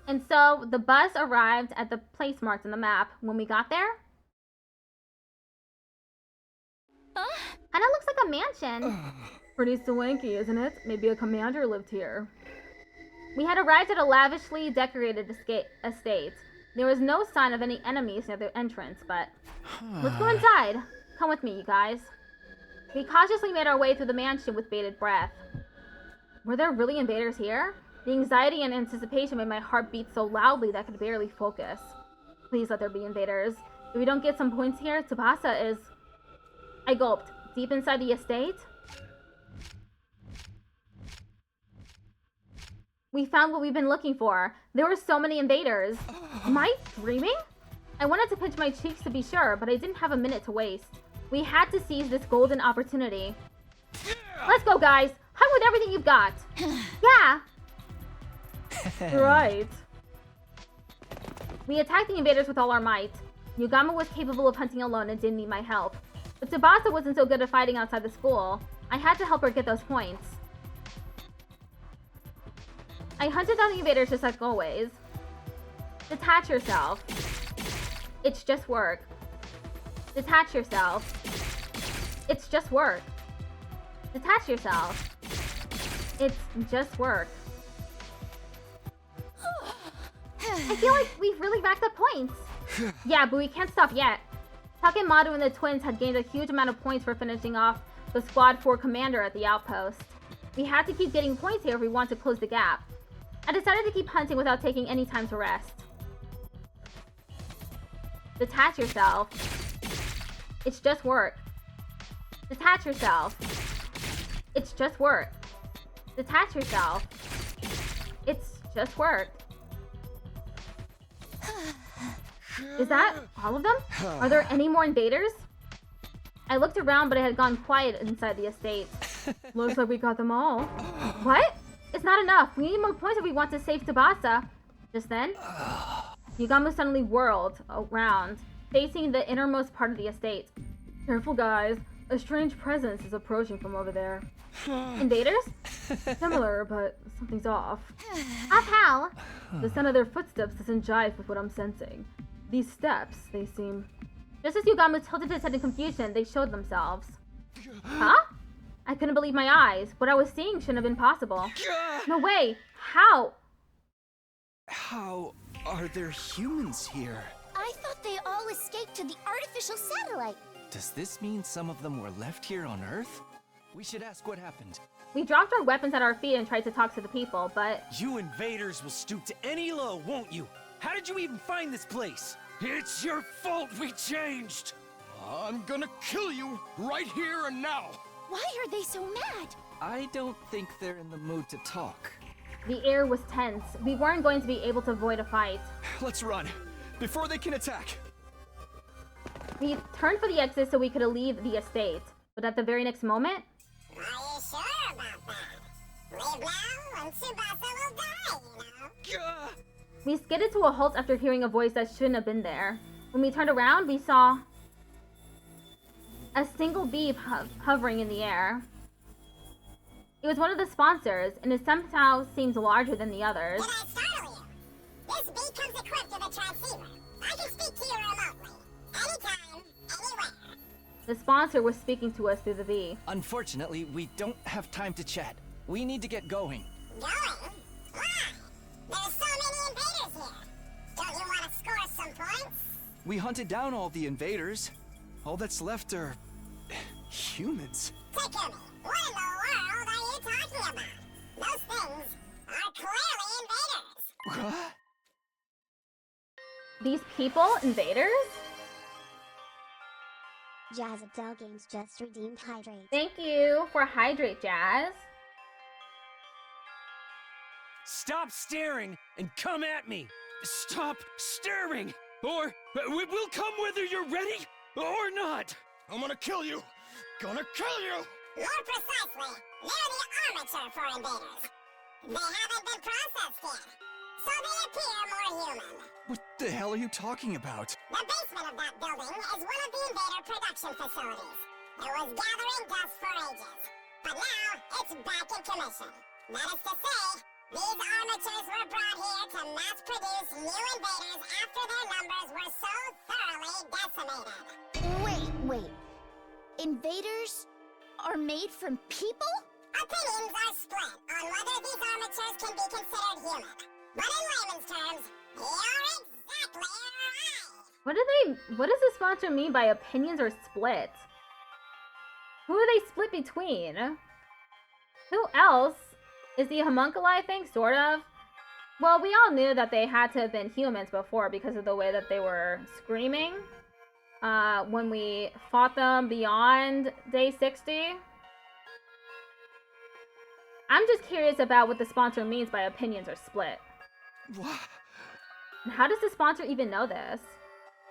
And so, the bus arrived at the place marked on the map. When we got there... Kinda looks like a mansion. Pretty swanky, isn't it? Maybe a commander lived here. We had arrived at a lavishly decorated estate. There was no sign of any enemies near the entrance, but let's go inside. Come with me, you guys. We cautiously made our way through the mansion with bated breath. Were there really invaders here? The anxiety and anticipation made my heart beat so loudly that I could barely focus. Please let there be invaders. If we don't get some points here, Tsubasa is... I gulped. Deep inside the estate? We found what we've been looking for. There were so many invaders. Am I dreaming? I wanted to pinch my cheeks to be sure, but I didn't have a minute to waste. We had to seize this golden opportunity. Let's go, guys. Hug with everything you've got. Yeah. Right. We attacked the invaders with all our might. Yugama was capable of hunting alone and didn't need my help. But Tsubasa wasn't so good at fighting outside the school. I had to help her get those points. I hunted down the invaders just like always. Detach yourself. It's just work. Detach yourself. It's just work. Detach yourself. It's just work. I feel like we've really racked up points. Yeah, but we can't stop yet. Takemaru and the twins had gained a huge amount of points for finishing off the Squad 4 commander at the outpost. We had to keep getting points here if we want to close the gap. I decided to keep hunting without taking any time to rest. Detach yourself. It's just work. Detach yourself. It's just work. Detach yourself. It's just work. Is that all of them? Are there any more invaders? I looked around, but it had gone quiet inside the estate. Looks like we got them all. What? It's not enough. We need more points if we want to save Tsubasa. Just then, Yugama suddenly whirled around, facing the innermost part of the estate. Careful, guys. A strange presence is approaching from over there. Invaders? Similar, but something's off. Off how? The sound of their footsteps doesn't jive with what I'm sensing. These steps, they seem... Just as Yugama tilted his head in confusion, they showed themselves. Huh? I couldn't believe my eyes. What I was seeing shouldn't have been possible. No way! How? How are there humans here? I thought they all escaped to the artificial satellite. Does this mean some of them were left here on Earth? We should ask what happened. We dropped our weapons at our feet and tried to talk to the people, but... You invaders will stoop to any low, won't you? How did you even find this place? It's your fault we changed! I'm gonna kill you right here and now. Why are they so mad? I don't think they're in the mood to talk. The air was tense. We weren't going to be able to avoid a fight. Let's run, before they can attack. We turned for the exit so we could leave the estate. But at the very next moment... Are you sure about that? Leave now and Tsubasa will die, you know? We skidded to a halt after hearing a voice that shouldn't have been there. When we turned around, we saw... a single bee hovering in the air. It was one of the sponsors, and it somehow seemed larger than the others. Did I startle you? This bee comes equipped with a transceiver. I can speak to you remotely. Anytime, anywhere. The sponsor was speaking to us through the bee. Unfortunately, we don't have time to chat. We need to get going. Going? Why? There's so many invaders here. Don't you want to score some points? We hunted down all the invaders. All that's left are... humans. Takumi, what in the world are you talking about? Those things are clearly invaders. What? These people? Invaders? Jazz of Dell Games just redeemed Hydrate. Thank you for Hydrate, Jazz. Stop staring and come at me! Stop staring! Or we'll come whether you're ready or not! I'm gonna kill you! Gonna kill you! More precisely, they're the armature for invaders. They haven't been processed yet, so they appear more human. What the hell are you talking about? The basement of that building is one of the invader production facilities. It was gathering dust for ages, but now it's back in commission. That is to say, these armatures were brought here to mass-produce new invaders after their numbers were so thoroughly decimated. Wait. Invaders are made from people? Opinions are split on whether these armatures can be considered human. But in layman's terms, you're exactly right. What does the sponsor mean by opinions are split? Who are they split between? Who else? Is the homunculi, I think, sort of? Well, we all knew that they had to have been humans before because of the way that they were screaming. When we fought them beyond day 60. I'm just curious about what the sponsor means by opinions are split. What? And how does the sponsor even know this?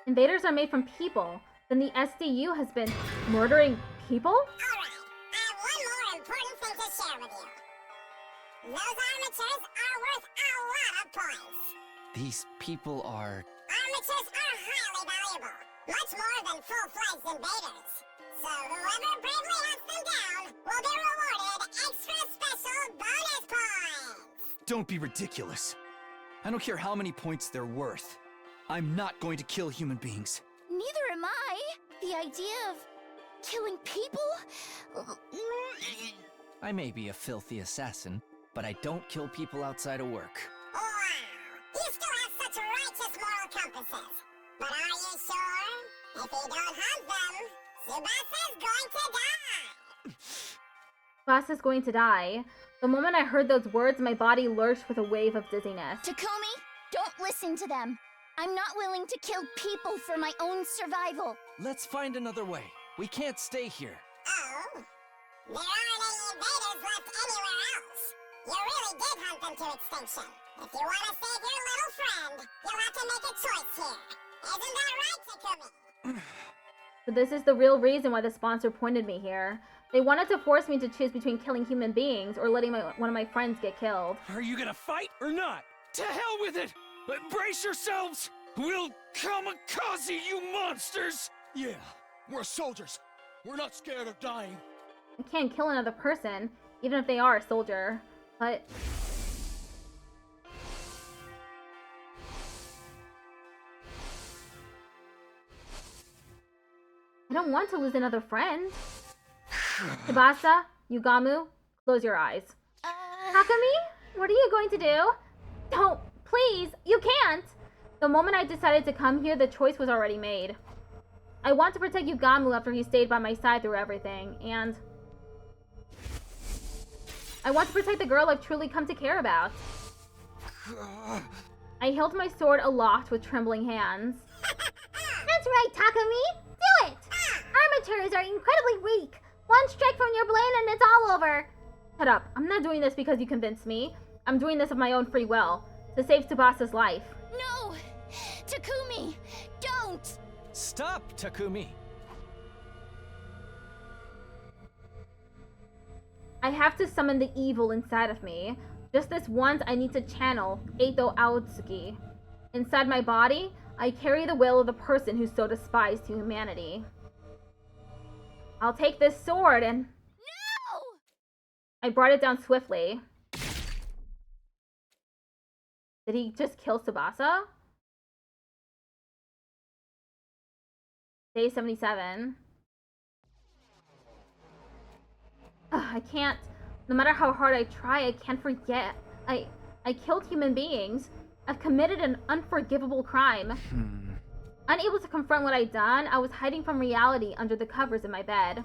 Invaders are made from people. Then the SDU has been murdering people? Alright, I have one more important thing to share with you. Those armatures are worth a lot of points. These people are... Armatures are highly valuable, much more than full-fledged invaders. So whoever bravely hunts them down will be rewarded extra special bonus points. Don't be ridiculous. I don't care how many points they're worth. I'm not going to kill human beings. Neither am I. The idea of killing people? I may be a filthy assassin, but I don't kill people outside of work. Wow, you still have such righteous moral compasses. But are you sure? If you don't hunt them, Tsubasa's going to die. Tsubasa's going to die. The moment I heard those words, my body lurched with a wave of dizziness. Takumi, don't listen to them. I'm not willing to kill people for my own survival. Let's find another way. We can't stay here. Oh? There aren't any invaders left anywhere else. You really did hunt them to extinction. If you want to save your little friend, you'll have to make a choice here. Isn't that right, Takumi? So this is the real reason why the sponsor pointed me here. They wanted to force me to choose between killing human beings or letting one of my friends get killed. Are you gonna fight or not? To hell with it! Brace yourselves! We'll kamikaze you monsters! Yeah, we're soldiers. We're not scared of dying. I can't kill another person, even if they are a soldier. But... I don't want to lose another friend. Tsubasa, Yugamu, close your eyes. Takumi, what are you going to do? Don't, please, you can't! The moment I decided to come here, the choice was already made. I want to protect Yugamu after he stayed by my side through everything, and... I want to protect the girl I've truly come to care about. I held my sword aloft with trembling hands. That's right, Takumi! Do it! Armatures are incredibly weak. One strike from your blade and it's all over. Shut up. I'm not doing this because you convinced me. I'm doing this of my own free will. To save Tsubasa's life. No! Takumi, don't! Stop, Takumi! I have to summon the evil inside of me. Just this once, I need to channel Eito Aotsuki. Inside my body, I carry the will of the person who so despised humanity. I'll take this sword and... No! I brought it down swiftly. Did he just kill Tsubasa? Day 77. Ugh, I can't. No matter how hard I try, I can't forget. I killed human beings. I've committed an unforgivable crime. Unable to confront what I'd done, I was hiding from reality under the covers in my bed.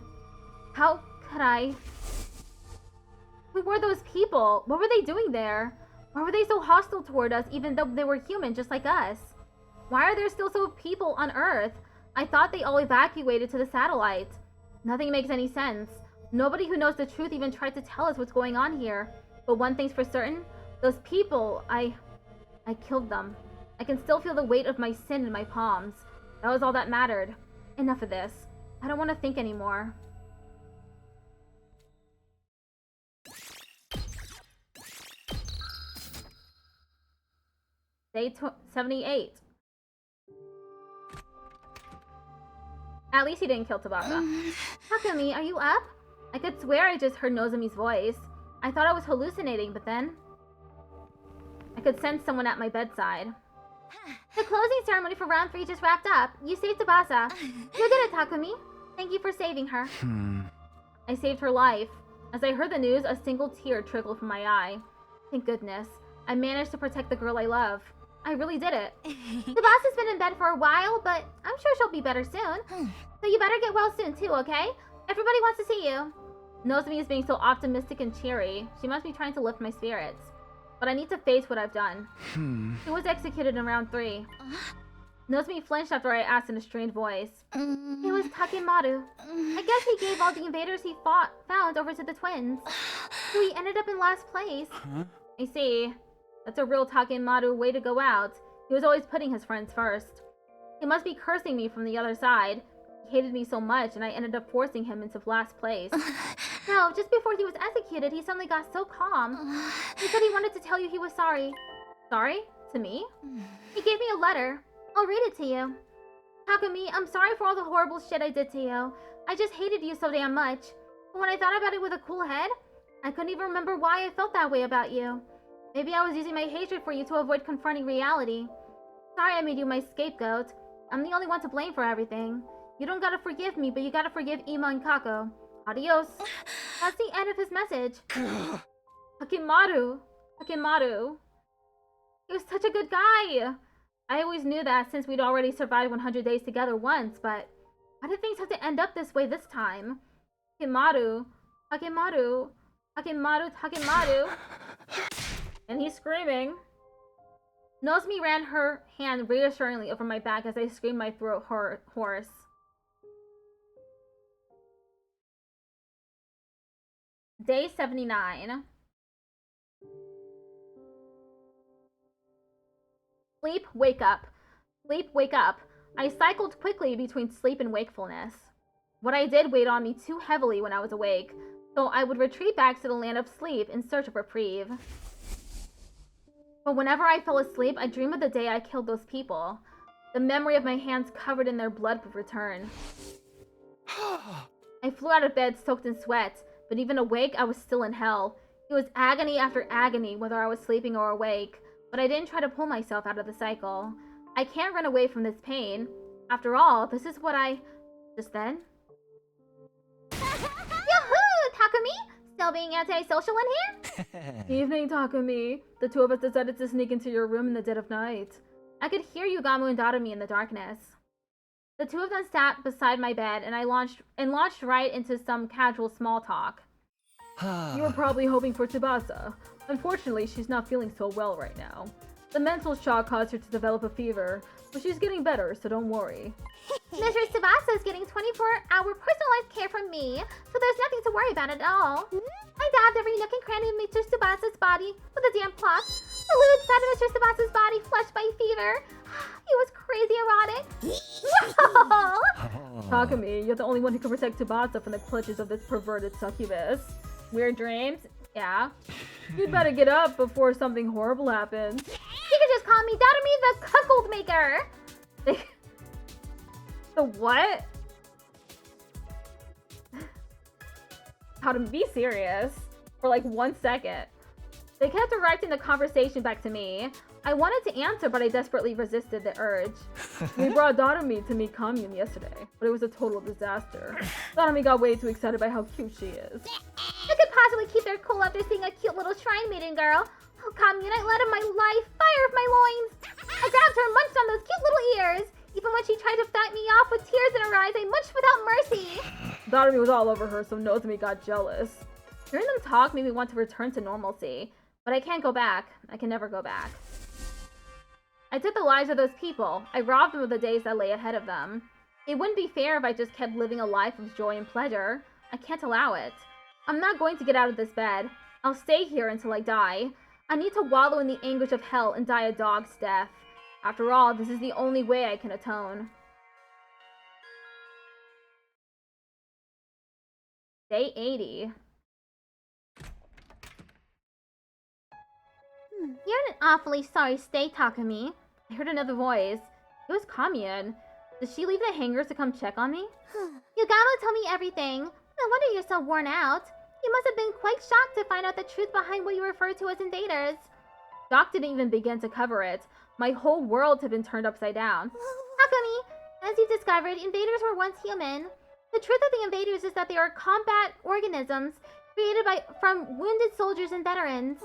How could I? Who were those people? What were they doing there? Why were they so hostile toward us even though they were human just like us? Why are there still so people on Earth? I thought they all evacuated to the satellite. Nothing makes any sense. Nobody who knows the truth even tried to tell us what's going on here. But one thing's for certain, those people, I killed them. I can still feel the weight of my sin in my palms. That was all that mattered. Enough of this. I don't want to think anymore. Day 78. At least he didn't kill Tsubasa. Takumi, are you up? I could swear I just heard Nozomi's voice. I thought I was hallucinating, but then... I could sense someone at my bedside. The closing ceremony for round 3 just wrapped up. You saved Tsubasa. You did it, Takumi. Thank you for saving her. I saved her life. As I heard the news, a single tear trickled from my eye. Thank goodness. I managed to protect the girl I love. I really did it. Tsubasa's been in bed for a while, but I'm sure she'll be better soon. So you better get well soon too, okay? Everybody wants to see you. Nozomi is being so optimistic and cheery. She must be trying to lift my spirits. But I need to face what I've done. She was executed in round 3. Nozomi flinched after I asked in a strained voice. It was Takemaru. I guess he gave all the invaders he found over to the twins. So he ended up in last place. I see. That's a real Takemaru way to go out. He was always putting his friends first. He must be cursing me from the other side. He hated me so much, and I ended up forcing him into last place. No, just before he was executed, he suddenly got so calm. He said he wanted to tell you he was sorry. Sorry? To me? He gave me a letter. I'll read it to you. Takumi, I'm sorry for all the horrible shit I did to you. I just hated you so damn much. But when I thought about it with a cool head, I couldn't even remember why I felt that way about you. Maybe I was using my hatred for you to avoid confronting reality. Sorry I made you my scapegoat. I'm the only one to blame for everything. You don't gotta forgive me, but you gotta forgive Ima and Kako. Adios. That's the end of his message. Takemaru. Takemaru. He was such a good guy. I always knew that since we'd already survived 100 days together once, but why did things have to end up this way this time? Takemaru. Takemaru. Takemaru. Takemaru. And he's screaming. Nozomi ran her hand reassuringly over my back as I screamed my throat hoarse. Day 79. Sleep, wake up. Sleep, wake up. I cycled quickly between sleep and wakefulness. What I did weighed on me too heavily when I was awake, so I would retreat back to the land of sleep in search of reprieve. But whenever I fell asleep, I dreamed of the day I killed those people. The memory of my hands covered in their blood would return. I flew out of bed soaked in sweat, but even awake, I was still in hell. It was agony after agony, whether I was sleeping or awake, but I didn't try to pull myself out of the cycle. I can't run away from this pain. After all, this is what I... Just then? Yahoo! Takumi! Still being antisocial in here? Evening, Takumi. The two of us decided to sneak into your room in the dead of night. I could hear Yugamu and Darumi in the darkness. The two of them sat beside my bed, and I launched right into some casual small talk. You were probably hoping for Tsubasa. Unfortunately, she's not feeling so well right now. The mental shock caused her to develop a fever, but she's getting better, so don't worry. Mr. Tsubasa is getting 24-hour personalized care from me, so there's nothing to worry about at all. I dabbed every nook and cranny of Mr. Tsubasa's body with a damp cloth. The lewd side of Mr. Tsubasa's body flushed by fever. It was crazy erotic. Whoa! Takumi, you're the only one who can protect Tsubasa from the clutches of this perverted succubus. Weird dreams? Yeah. You'd better get up before something horrible happens. You could just call me Darumi the Cuckold Maker. The what? How to be serious for like 1 second. They kept directing the conversation back to me. I wanted to answer, but I desperately resisted the urge. We brought Darumi to meet Commune yesterday, but it was a total disaster. Darumi got way too excited by how cute she is. Who could possibly keep their cool after seeing a cute little shrine maiden girl? Oh, Commune, I led in my life, fire of my loins. I grabbed her and munched on those cute little ears. Even when she tried to fight me off with tears in her eyes, I munched without mercy. Darumi was all over her, so Nozomi got jealous. Hearing them talk made me want to return to normalcy, but I can't go back. I can never go back. I took the lives of those people. I robbed them of the days that lay ahead of them. It wouldn't be fair if I just kept living a life of joy and pleasure. I can't allow it. I'm not going to get out of this bed. I'll stay here until I die. I need to wallow in the anguish of hell and die a dog's death. After all, this is the only way I can atone. Day 80. You're in an awfully sorry state, Takumi. I heard another voice. It was Commune. Did she leave the hangars to come check on me? Yugamu told me everything. No wonder you're so worn out. You must have been quite shocked to find out the truth behind what you refer to as invaders. Shock didn't even begin to cover it. My whole world had been turned upside down. Takumi, as you discovered, invaders were once human. The truth of the invaders is that they are combat organisms, created from wounded soldiers and veterans.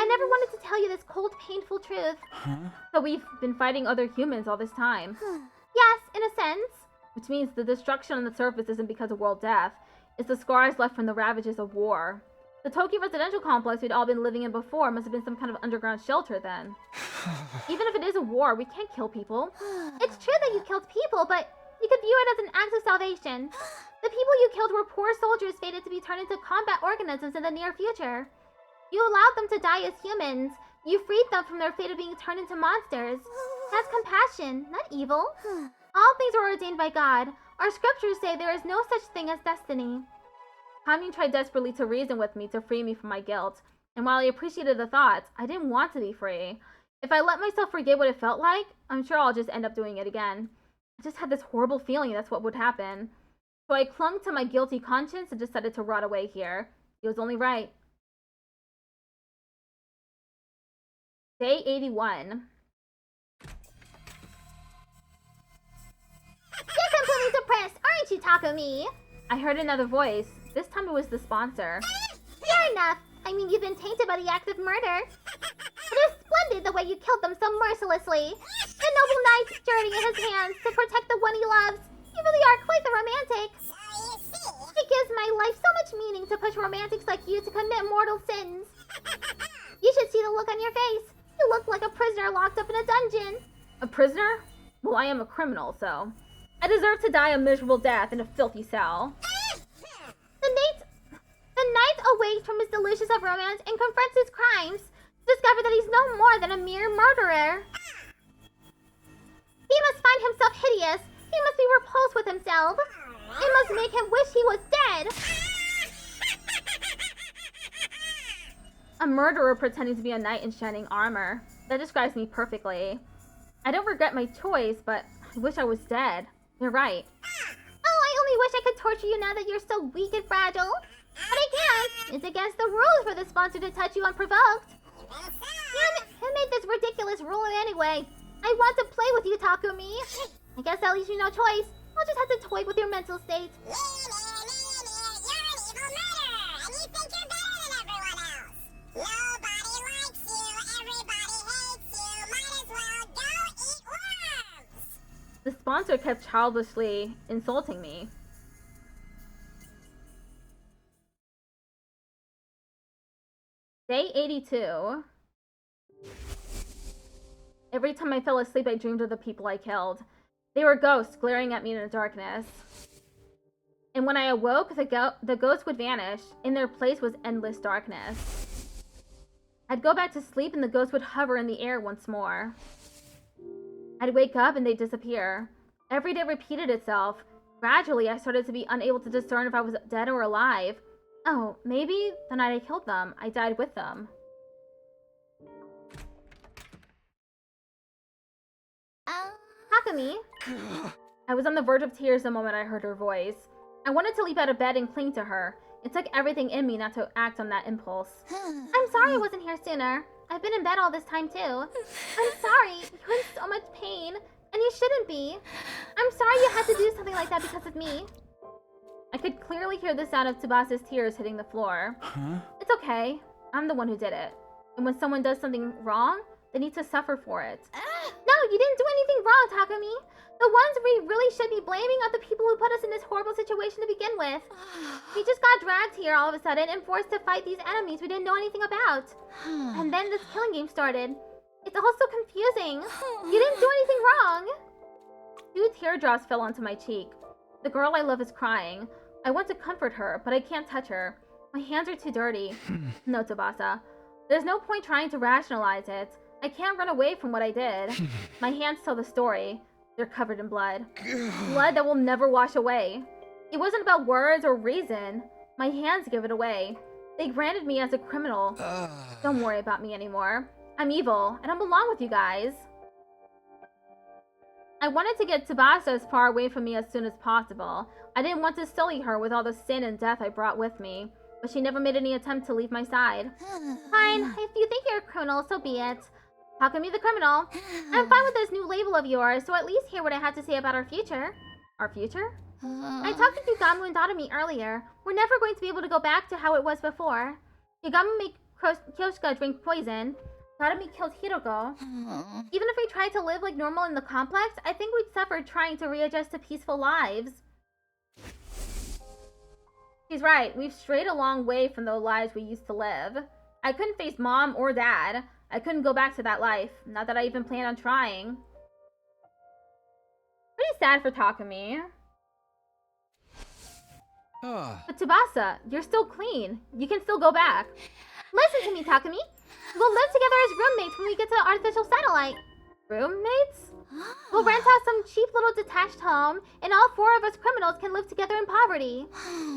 I never wanted to tell you this cold, painful truth. Huh? So we've been fighting other humans all this time. Yes, in a sense. Which means the destruction on the surface isn't because of world death. It's the scars left from the ravages of war. The Tokyo residential complex we'd all been living in before must have been some kind of underground shelter then. Even if it is a war, we can't kill people. It's true that you killed people, but you could view it as an act of salvation. The people you killed were poor soldiers fated to be turned into combat organisms in the near future. You allowed them to die as humans. You freed them from their fate of being turned into monsters. That's compassion, not evil. All things are ordained by God. Our scriptures say there is no such thing as destiny. Kamyun tried desperately to reason with me to free me from my guilt. And while I appreciated the thoughts, I didn't want to be free. If I let myself forget what it felt like, I'm sure I'll just end up doing it again. I just had this horrible feeling that's what would happen. So I clung to my guilty conscience and decided to rot away here. It was only right. Day 81. You're completely depressed, aren't you, Takumi? I heard another voice. This time it was the sponsor. Fair enough. I mean, you've been tainted by the act of murder. It is splendid the way you killed them so mercilessly. The noble knight journey in his hands to protect the one he loves. You really are quite the romantic. It gives my life so much meaning to push romantics like you to commit mortal sins. You should see the look on your face. You look like a prisoner locked up in a dungeon. A prisoner? Well, I am a criminal, so I deserve to die a miserable death in a filthy cell. The knight awakes from his delusions of romance and confronts his crimes to discover that he's no more than a mere murderer. He must find himself hideous. He must be repulsed with himself. It must make him wish he was dead. A murderer pretending to be a knight in shining armor. That describes me perfectly. I don't regret my choice, but I wish I was dead. You're right. Oh, I only wish I could torture you now that you're so weak and fragile. But I can't. It's against the rules for the sponsor to touch you unprovoked. Who made this ridiculous rule anyway? I want to play with you, Takumi. I guess that leaves you no choice. I'll just have to toy with your mental state. You're an evil murderer, and you think you're better than everyone else. Nobody likes you, everybody hates you. Might as well go eat worms. The sponsor kept childishly insulting me. Day 82. Every time I fell asleep, I dreamed of the people I killed. They were ghosts glaring at me in the darkness. And when I awoke, the ghosts would vanish. In their place was endless darkness. I'd go back to sleep and the ghosts would hover in the air once more. I'd wake up and they'd disappear. Every day repeated itself. Gradually, I started to be unable to discern if I was dead or alive. Oh, maybe the night I killed them, I died with them. Takumi? I was on the verge of tears the moment I heard her voice. I wanted to leap out of bed and cling to her. It took everything in me not to act on that impulse. I'm sorry I wasn't here sooner. I've been in bed all this time too. I'm sorry. You're in so much pain. And you shouldn't be. I'm sorry you had to do something like that because of me. I could clearly hear the sound of Tsubasa's tears hitting the floor. Huh? It's okay. I'm the one who did it. And when someone does something wrong, they need to suffer for it. No, you didn't do anything wrong, Takumi. The ones we really should be blaming are the people who put us in this horrible situation to begin with. We just got dragged here all of a sudden and forced to fight these enemies we didn't know anything about. And then this killing game started. It's all so confusing. You didn't do anything wrong. 2 teardrops fell onto my cheek. The girl I love is crying. I want to comfort her, but I can't touch her. My hands are too dirty. No, Tsubasa. There's no point trying to rationalize it. I can't run away from what I did. My hands tell the story. They're covered in blood. Blood that will never wash away. It wasn't about words or reason. My hands give it away. They branded me as a criminal. Don't worry about me anymore. I'm evil. I don't belong with you guys. I wanted to get Tsubasa as far away from me as soon as possible. I didn't want to sully her with all the sin and death I brought with me. But she never made any attempt to leave my side. Fine. If you think you're a criminal, so be it. Takumi the criminal. I'm fine with this new label of yours, so at least hear what I have to say about our future. Our future? I talked to Yugamu and Dotami earlier. We're never going to be able to go back to how it was before. Yugamu made Kyoshika drink poison. Dotami killed Hiroko. Even if we tried to live like normal in the complex, I think we'd suffer trying to readjust to peaceful lives. She's right. We've strayed a long way from the lives we used to live. I couldn't face mom or dad. I couldn't go back to that life. Not that I even plan on trying. Pretty sad for Takumi. But Tsubasa, you're still clean. You can still go back. Listen to me, Takumi. We'll live together as roommates when we get to the artificial satellite. Roommates? We'll rent out some cheap little detached home, and all 4 of us criminals can live together in poverty.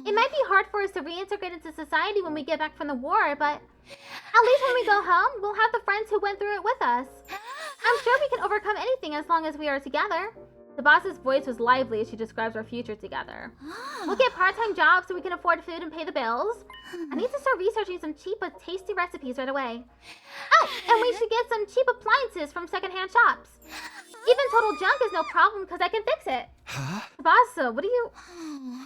It might be hard for us to reintegrate into society when we get back from the war, but at least when we go home, we'll have the friends who went through it with us. I'm sure we can overcome anything as long as we are together. Tsubasa's voice was lively as she describes our future together. We'll get part-time jobs so we can afford food and pay the bills. I need to start researching some cheap but tasty recipes right away. Oh, and we should get some cheap appliances from secondhand shops. Even total junk is no problem because I can fix it. Tsubasa, what do you...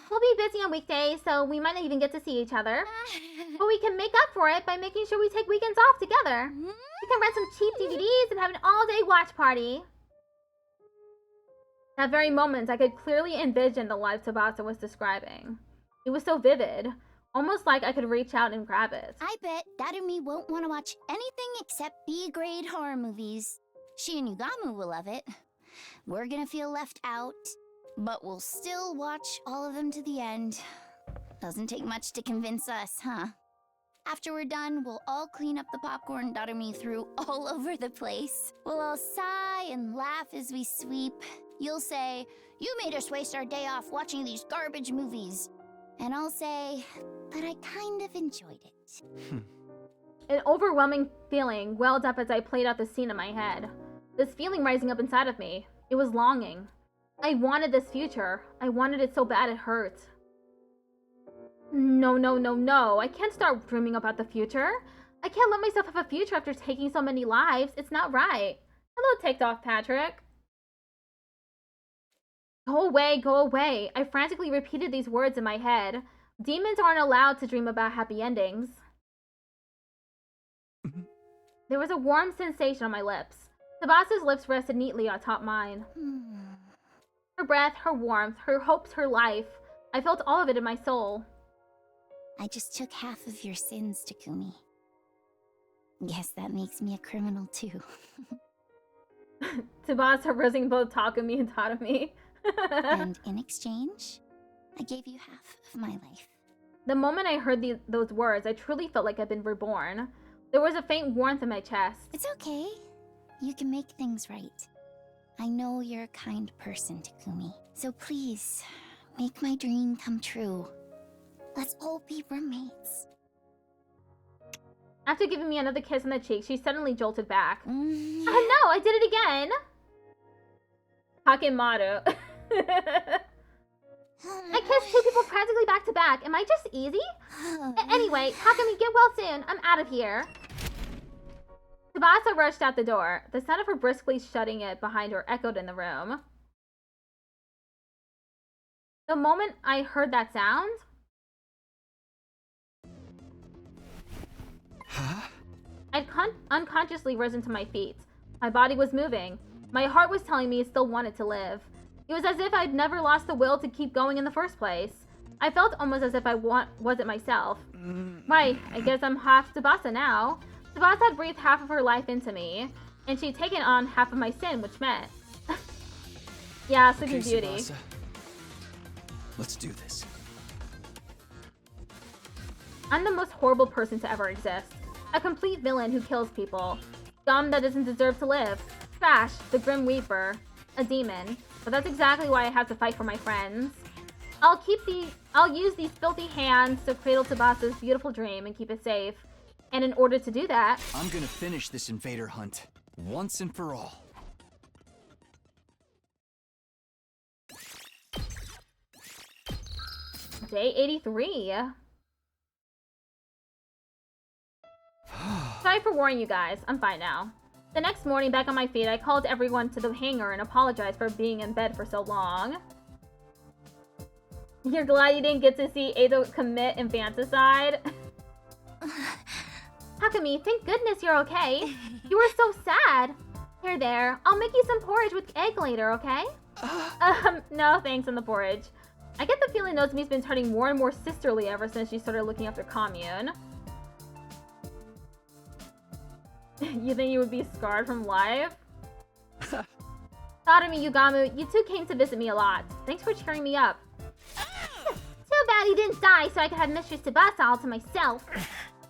We'll be busy on weekdays, so we might not even get to see each other. But we can make up for it by making sure we take weekends off together. We can rent some cheap DVDs and have an all-day watch party. That very moment, I could clearly envision the life Tsubasa was describing. It was so vivid, almost like I could reach out and grab it. I bet Dadumi won't want to watch anything except B-grade horror movies. She and Yugamu will love it. We're gonna feel left out, but we'll still watch all of them to the end. Doesn't take much to convince us, huh? After we're done, we'll all clean up the popcorn Dadumi threw all over the place. We'll all sigh and laugh as we sweep. You'll say, "You made us waste our day off watching these garbage movies." And I'll say, "But I kind of enjoyed it." An overwhelming feeling welled up as I played out the scene in my head. This feeling rising up inside of me. It was longing. I wanted this future. I wanted it so bad it hurt. No, no, no, no. I can't start dreaming about the future. I can't let myself have a future after taking so many lives. It's not right. Hello, Ticked Off Patrick. Go away, go away. I frantically repeated these words in my head. Demons aren't allowed to dream about happy endings. There was a warm sensation on my lips. Tsubasa's lips rested neatly atop mine. Her breath, her warmth, her hopes, her life. I felt all of it in my soul. I just took half of your sins, Takumi. Guess that makes me a criminal too. Tsubasa rizzing both Takumi and Tatami. And in exchange, I gave you half of my life. The moment I heard those words, I truly felt like I'd been reborn. There was a faint warmth in my chest. It's okay. You can make things right. I know you're a kind person, Takumi. So please, make my dream come true. Let's all be roommates. After giving me another kiss on the cheek, she suddenly jolted back. Oh no, I did it again! Hakemaru. I kissed 2 people practically back to back. Am I just easy? Anyway, Takumi, get well soon. I'm out of here. Tsubasa rushed out the door. The sound of her briskly shutting it behind her echoed in the room. The moment I heard that sound... I'd unconsciously risen to my feet. My body was moving. My heart was telling me it still wanted to live. It was as if I'd never lost the will to keep going in the first place. I felt almost as if I wasn't myself. Right, I guess I'm half Tsubasa now. Tsubasa had breathed half of her life into me, and she'd taken on half of my sin, which meant... yeah, Sleeping Beauty. Tsubasa. Let's do this. I'm the most horrible person to ever exist. A complete villain who kills people. Scum that doesn't deserve to live. Trash, the Grim Reaper. A demon. But that's exactly why I have to fight for my friends. I'll use these filthy hands to cradle Tsubasa's beautiful dream and keep it safe. And in order to do that... I'm gonna finish this invader hunt. Once and for all. Day 83. Sorry for worrying you guys. I'm fine now. The next morning, back on my feet, I called everyone to the hangar and apologized for being in bed for so long. You're glad you didn't get to see Ado commit infanticide? Takumi, thank goodness you're okay. You were so sad. There. I'll make you some porridge with egg later, okay? No thanks on the porridge. I get the feeling Nozomi's been turning more and more sisterly ever since she started looking after Commune. You think you would be scarred from life? Tatami, Yugamu, you two came to visit me a lot. Thanks for cheering me up. Too bad you didn't die so I could have Mistress Tsubasa all to myself.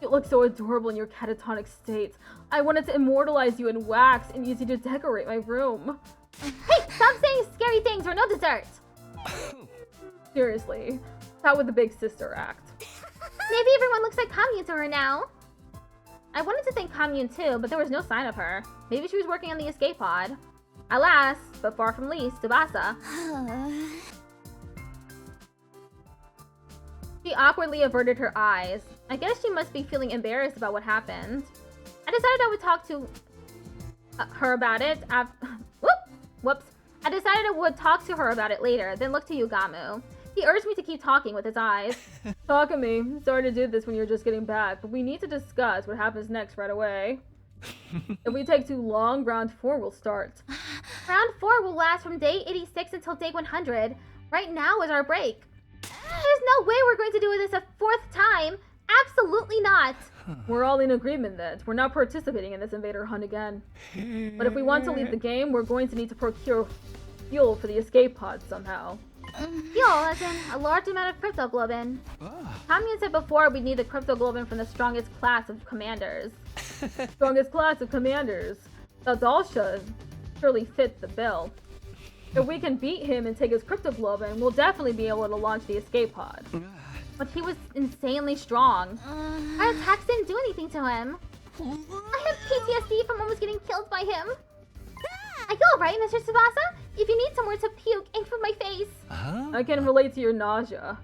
You look so adorable in your catatonic state. I wanted to immortalize you in wax and use you to decorate my room. Hey, stop saying scary things or no dessert! Seriously, that was the big sister act. Maybe everyone looks like Commune to her now. I wanted to thank Commune too, but there was no sign of her. Maybe she was working on the escape pod. Alas, but far from least, Tsubasa. She awkwardly averted her eyes. I guess she must be feeling embarrassed about what happened. I decided I would talk to her about it Whoops. I decided I would talk to her about it later, then look to Yugamu. He urged me to keep talking with his eyes. Takumi, sorry to do this when you're just getting back, but we need to discuss what happens next right away. If we take too long, round 4 will start. Round 4 will last from day 86 until day 100. Right now is our break. There's no way we're going to do this a 4th time. Absolutely not. We're all in agreement that we're not participating in this invader hunt again. But if we want to leave the game, we're going to need to procure fuel for the escape pod somehow. Fuel, as in a large amount of cryptoglobin. Commune said before we'd need the cryptoglobin from the strongest class of commanders. Strongest class of commanders. Now Dalsha surely fits the bill. If we can beat him and take his cryptoglobin, we'll definitely be able to launch the escape pod. But he was insanely strong. Our attacks didn't do anything to him. I have PTSD from almost getting killed by him. Are you alright, Mr. Tsubasa? If you need somewhere to puke, aim for my face. I can relate to your nausea.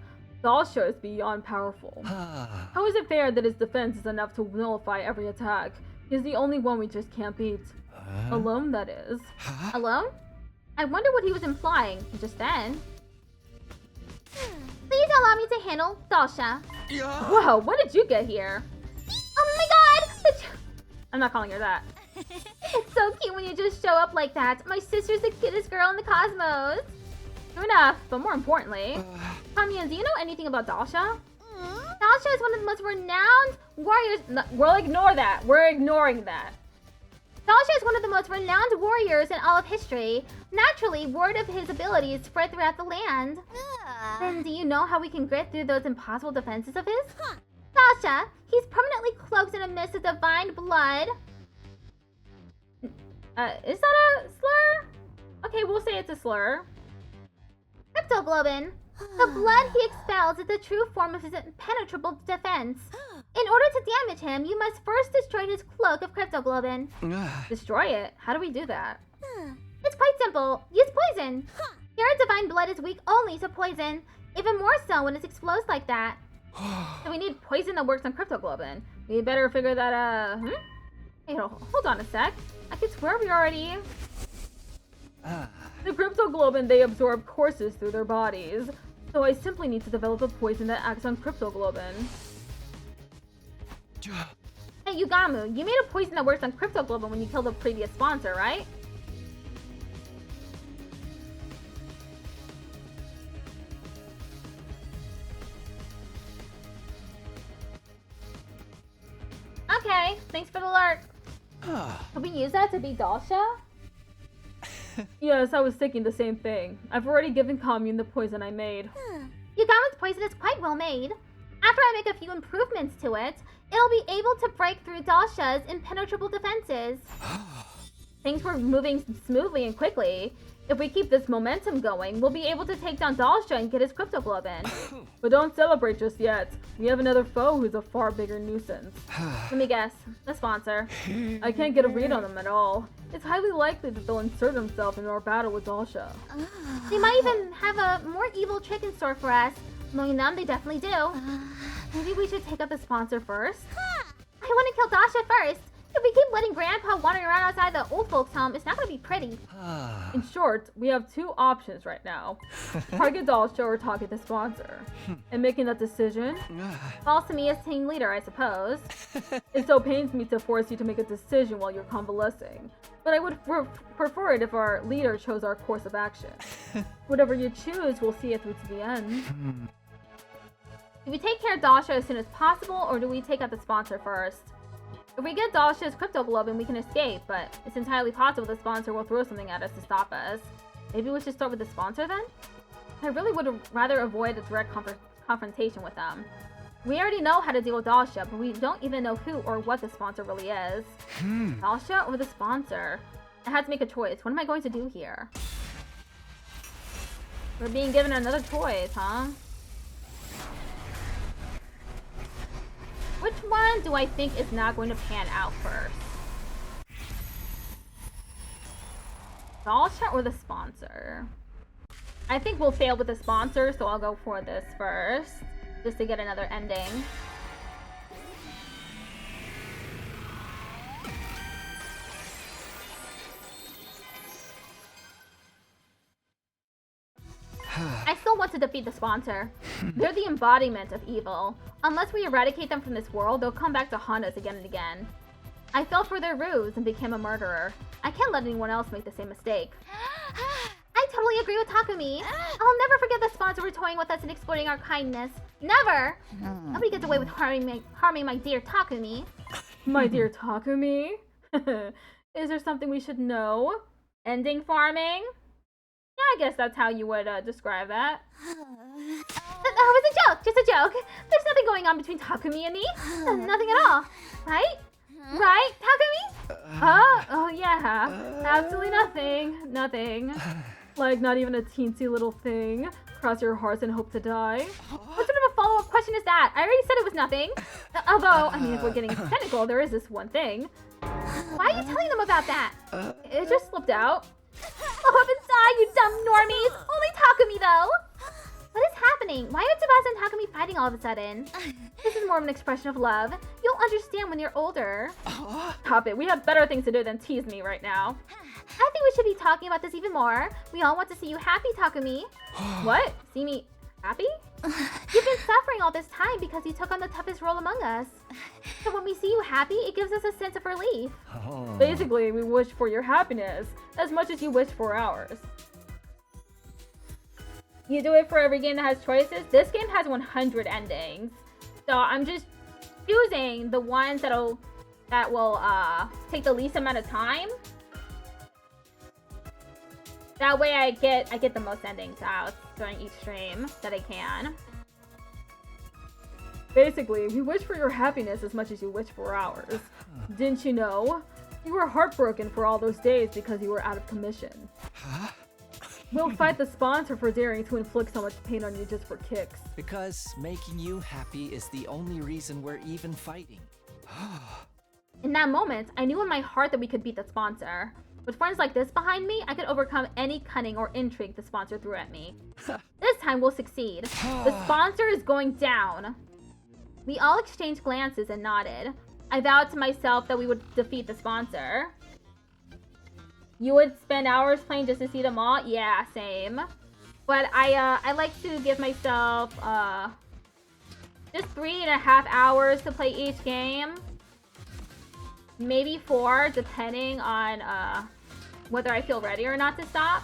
Dalsha is beyond powerful. How is it fair that his defense is enough to nullify every attack? He's the only one we just can't beat. Alone, that is. Alone? I wonder what he was implying just then. Please allow me to handle Dalsha. Wow, when did you get here? Oh my god! I'm not calling her that. It's so cute when you just show up like that. My sister's the cutest girl in the cosmos. True enough, but more importantly, Commune, do you know anything about Dalsha? Dalsha is one of the most renowned warriors. No, we'll ignore that. We're ignoring that. Dalsha is one of the most renowned warriors in all of history. Naturally, word of his abilities spread throughout the land. Then do you know how we can grit through those impossible defenses of his? Dalsha, he's permanently cloaked in a mist of divine blood. Is that a slur? Okay, we'll say it's a slur. Cryptoglobin. The blood he expels is the true form of his impenetrable defense. In order to damage him, you must first destroy his cloak of cryptoglobin. Destroy it? How do we do that? It's quite simple. Use poison. Your divine blood is weak only to poison. Even more so when it explodes like that. So we need poison that works on cryptoglobin. We better figure that, Hey, hold on a sec. I could swear we already... The cryptoglobin they absorb courses through their bodies. So I simply need to develop a poison that acts on cryptoglobin. Hey, Yugamu, you made a poison that works on cryptoglobin when you killed the previous sponsor, right? Okay, thanks for the alert. Could we use that to beat Dalsha? Yes, I was thinking the same thing. I've already given Commune the poison I made. Yugamu's poison is quite well made. After I make a few improvements to it, it'll be able to break through Dalsha's impenetrable defenses. Things were moving smoothly and quickly. If we keep this momentum going, we'll be able to take down Dalsha and get his cryptoglobin. But don't celebrate just yet. We have another foe who's a far bigger nuisance. Let me guess. The sponsor. I can't get a read on them at all. It's highly likely that they'll insert themselves in our battle with Dalsha. They might even have a more evil trick in store for us. Knowing them, they definitely do. Maybe we should take out the sponsor first? I want to kill Dalsha first. If we keep letting Grandpa wandering around outside the old folks' home, it's not gonna be pretty. In short, we have two options right now. Target Doll Show or target the sponsor. And making that decision Falls to me as team leader, I suppose. it so pains me to force you to make a decision while you're convalescing. But I would prefer it if our leader chose our course of action. Whatever you choose, we'll see it through to the end. Do we take care of Doll Show as soon as possible, or do we take out the sponsor first? If we get Doll Show's crypto globin, we can escape, but it's entirely possible the sponsor will throw something at us to stop us. Maybe we should start with the sponsor then? I really would rather avoid a direct confrontation with them. We already know how to deal with Doll Show, but we don't even know who or what the sponsor really is. Doll Show or the sponsor? I had to make a choice. What am I going to do here? We're being given another choice, huh? Which one do I think is not going to pan out first? Doll Show or the sponsor? I think we'll fail with the sponsor, so I'll go for this first, just to get another ending. I still want to defeat the sponsor. They're the embodiment of evil. Unless we eradicate them from this world, they'll come back to haunt us again and again. I fell for their ruse and became a murderer. I can't let anyone else make the same mistake. I totally agree with Takumi. I'll never forget the sponsor were toying with us and exploiting our kindness. Never! Nobody gets away with harming my dear Takumi. My dear Takumi? Is there something we should know? Ending farming? Yeah, I guess that's how you would describe that. That was a joke! Just a joke! There's nothing going on between Takumi and me. Nothing at all. Right? Right, Takumi? Oh yeah. Absolutely nothing. Nothing. Like, not even a teensy little thing. Cross your hearts and hope to die. What sort of a follow-up question is that? I already said it was nothing. Although, I mean, if we're getting technical, there is this one thing. Why are you telling them about that? It just slipped out. Oh, heavens die, you dumb normies! Only Takumi, though! What is happening? Why are Tsubasa and Takumi fighting all of a sudden? This is more of an expression of love. You'll understand when you're older. Stop it. We have better things to do than tease me right now. I think we should be talking about this even more. We all want to see you happy, Takumi. What? See me happy? You've been suffering all this time because you took on the toughest role among us. So when we see you happy, it gives us a sense of relief. Basically, we wish for your happiness as much as you wish for ours. You do it for every game that has choices? This game has 100 endings. So I'm just choosing the ones that will take the least amount of time. That way I get the most endings out during each stream that I can. Basically, we wish for your happiness as much as you wish for ours. Didn't you know? You were heartbroken for all those days because you were out of commission. We'll fight the sponsor for daring to inflict so much pain on you just for kicks. Because making you happy is the only reason we're even fighting. In that moment, I knew in my heart that we could beat the sponsor. With friends like this behind me, I could overcome any cunning or intrigue the sponsor threw at me. This time we'll succeed. The sponsor is going down. We all exchanged glances and nodded. I vowed to myself that we would defeat the sponsor. You would spend hours playing just to see them all? Yeah, same. But I like to give myself just 3.5 hours to play each game. Maybe 4, depending on whether I feel ready or not to stop.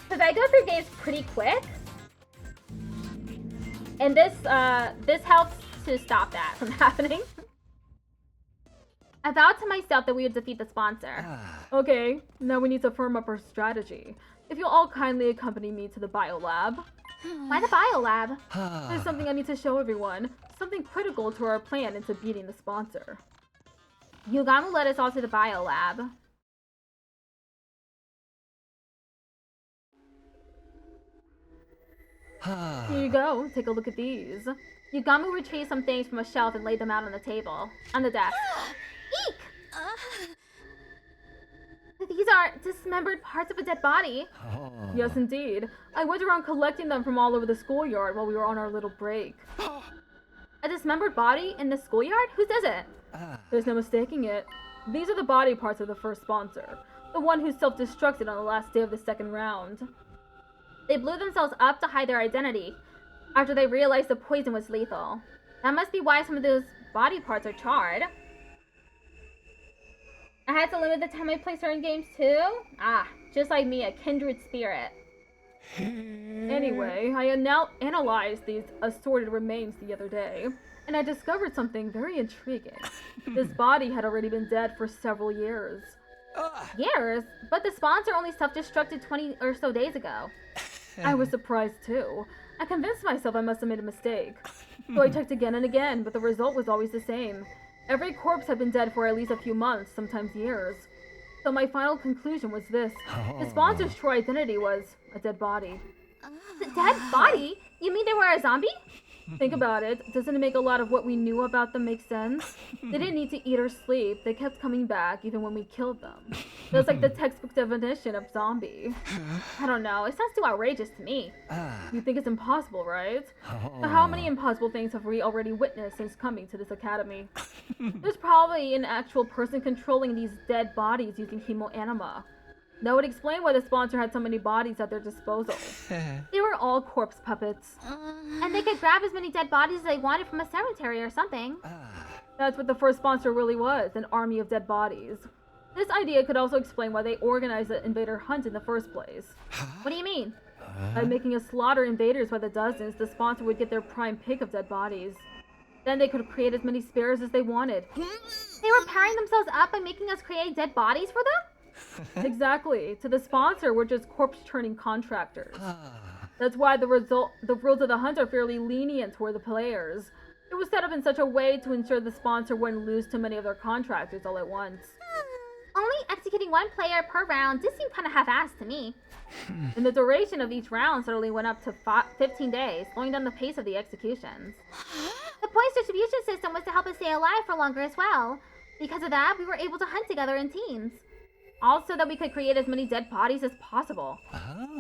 Because I go through games pretty quick. And this helps to stop that from happening. I vowed to myself that we would defeat the sponsor. Okay, now we need to firm up our strategy. If you'll all kindly accompany me to the biolab. Why the biolab? There's something I need to show everyone. Something critical to our plan into beating the sponsor. Yugamu led us all to the biolab. Here you go. Take a look at these. Yugamu retrieved some things from a shelf and laid them out on the table. On the desk. Eek! These are dismembered parts of a dead body. Yes, indeed. I went around collecting them from all over the schoolyard while we were on our little break. A dismembered body in the schoolyard? Whose is it? There's no mistaking it. These are the body parts of the first sponsor. The one who self-destructed on the last day of the second round. They blew themselves up to hide their identity after they realized the poison was lethal. That must be why some of those body parts are charred. I had to limit the time I play certain games too? Ah, just like me, a kindred spirit. Anyway, I now analyzed these assorted remains the other day, and I discovered something very intriguing. This body had already been dead for several years. Years? But the sponsor only self-destructed 20 or so days ago. I was surprised too. I convinced myself I must have made a mistake. So I checked again and again, but the result was always the same. Every corpse had been dead for at least a few months, sometimes years. So my final conclusion was this. The sponsor's true identity was a dead body. A dead body? You mean they were a zombie? Think about it. Doesn't it make a lot of what we knew about them make sense? They didn't need to eat or sleep. They kept coming back even when we killed them. That's like the textbook definition of zombie. I don't know. It sounds too outrageous to me. You think it's impossible, right? But how many impossible things have we already witnessed since coming to this academy? There's probably an actual person controlling these dead bodies using hemoanima. That would explain why the sponsor had so many bodies at their disposal. They were all corpse puppets. And they could grab as many dead bodies as they wanted from a cemetery or something. That's what the first sponsor really was, an army of dead bodies. This idea could also explain why they organized the invader hunt in the first place. What do you mean? By making us slaughter invaders by the dozens, the sponsor would get their prime pick of dead bodies. Then they could create as many spares as they wanted. They were powering themselves up by making us create dead bodies for them? Exactly. To the sponsor, we're just corpse-churning contractors. That's why the rules of the hunt are fairly lenient toward the players. It was set up in such a way to ensure the sponsor wouldn't lose too many of their contractors all at once. Only executing one player per round did seem kind of half-assed to me. And the duration of each round suddenly went up to 15 days, slowing down the pace of the executions. The points distribution system was to help us stay alive for longer as well. Because of that, we were able to hunt together in teams. Also that we could create as many dead bodies as possible.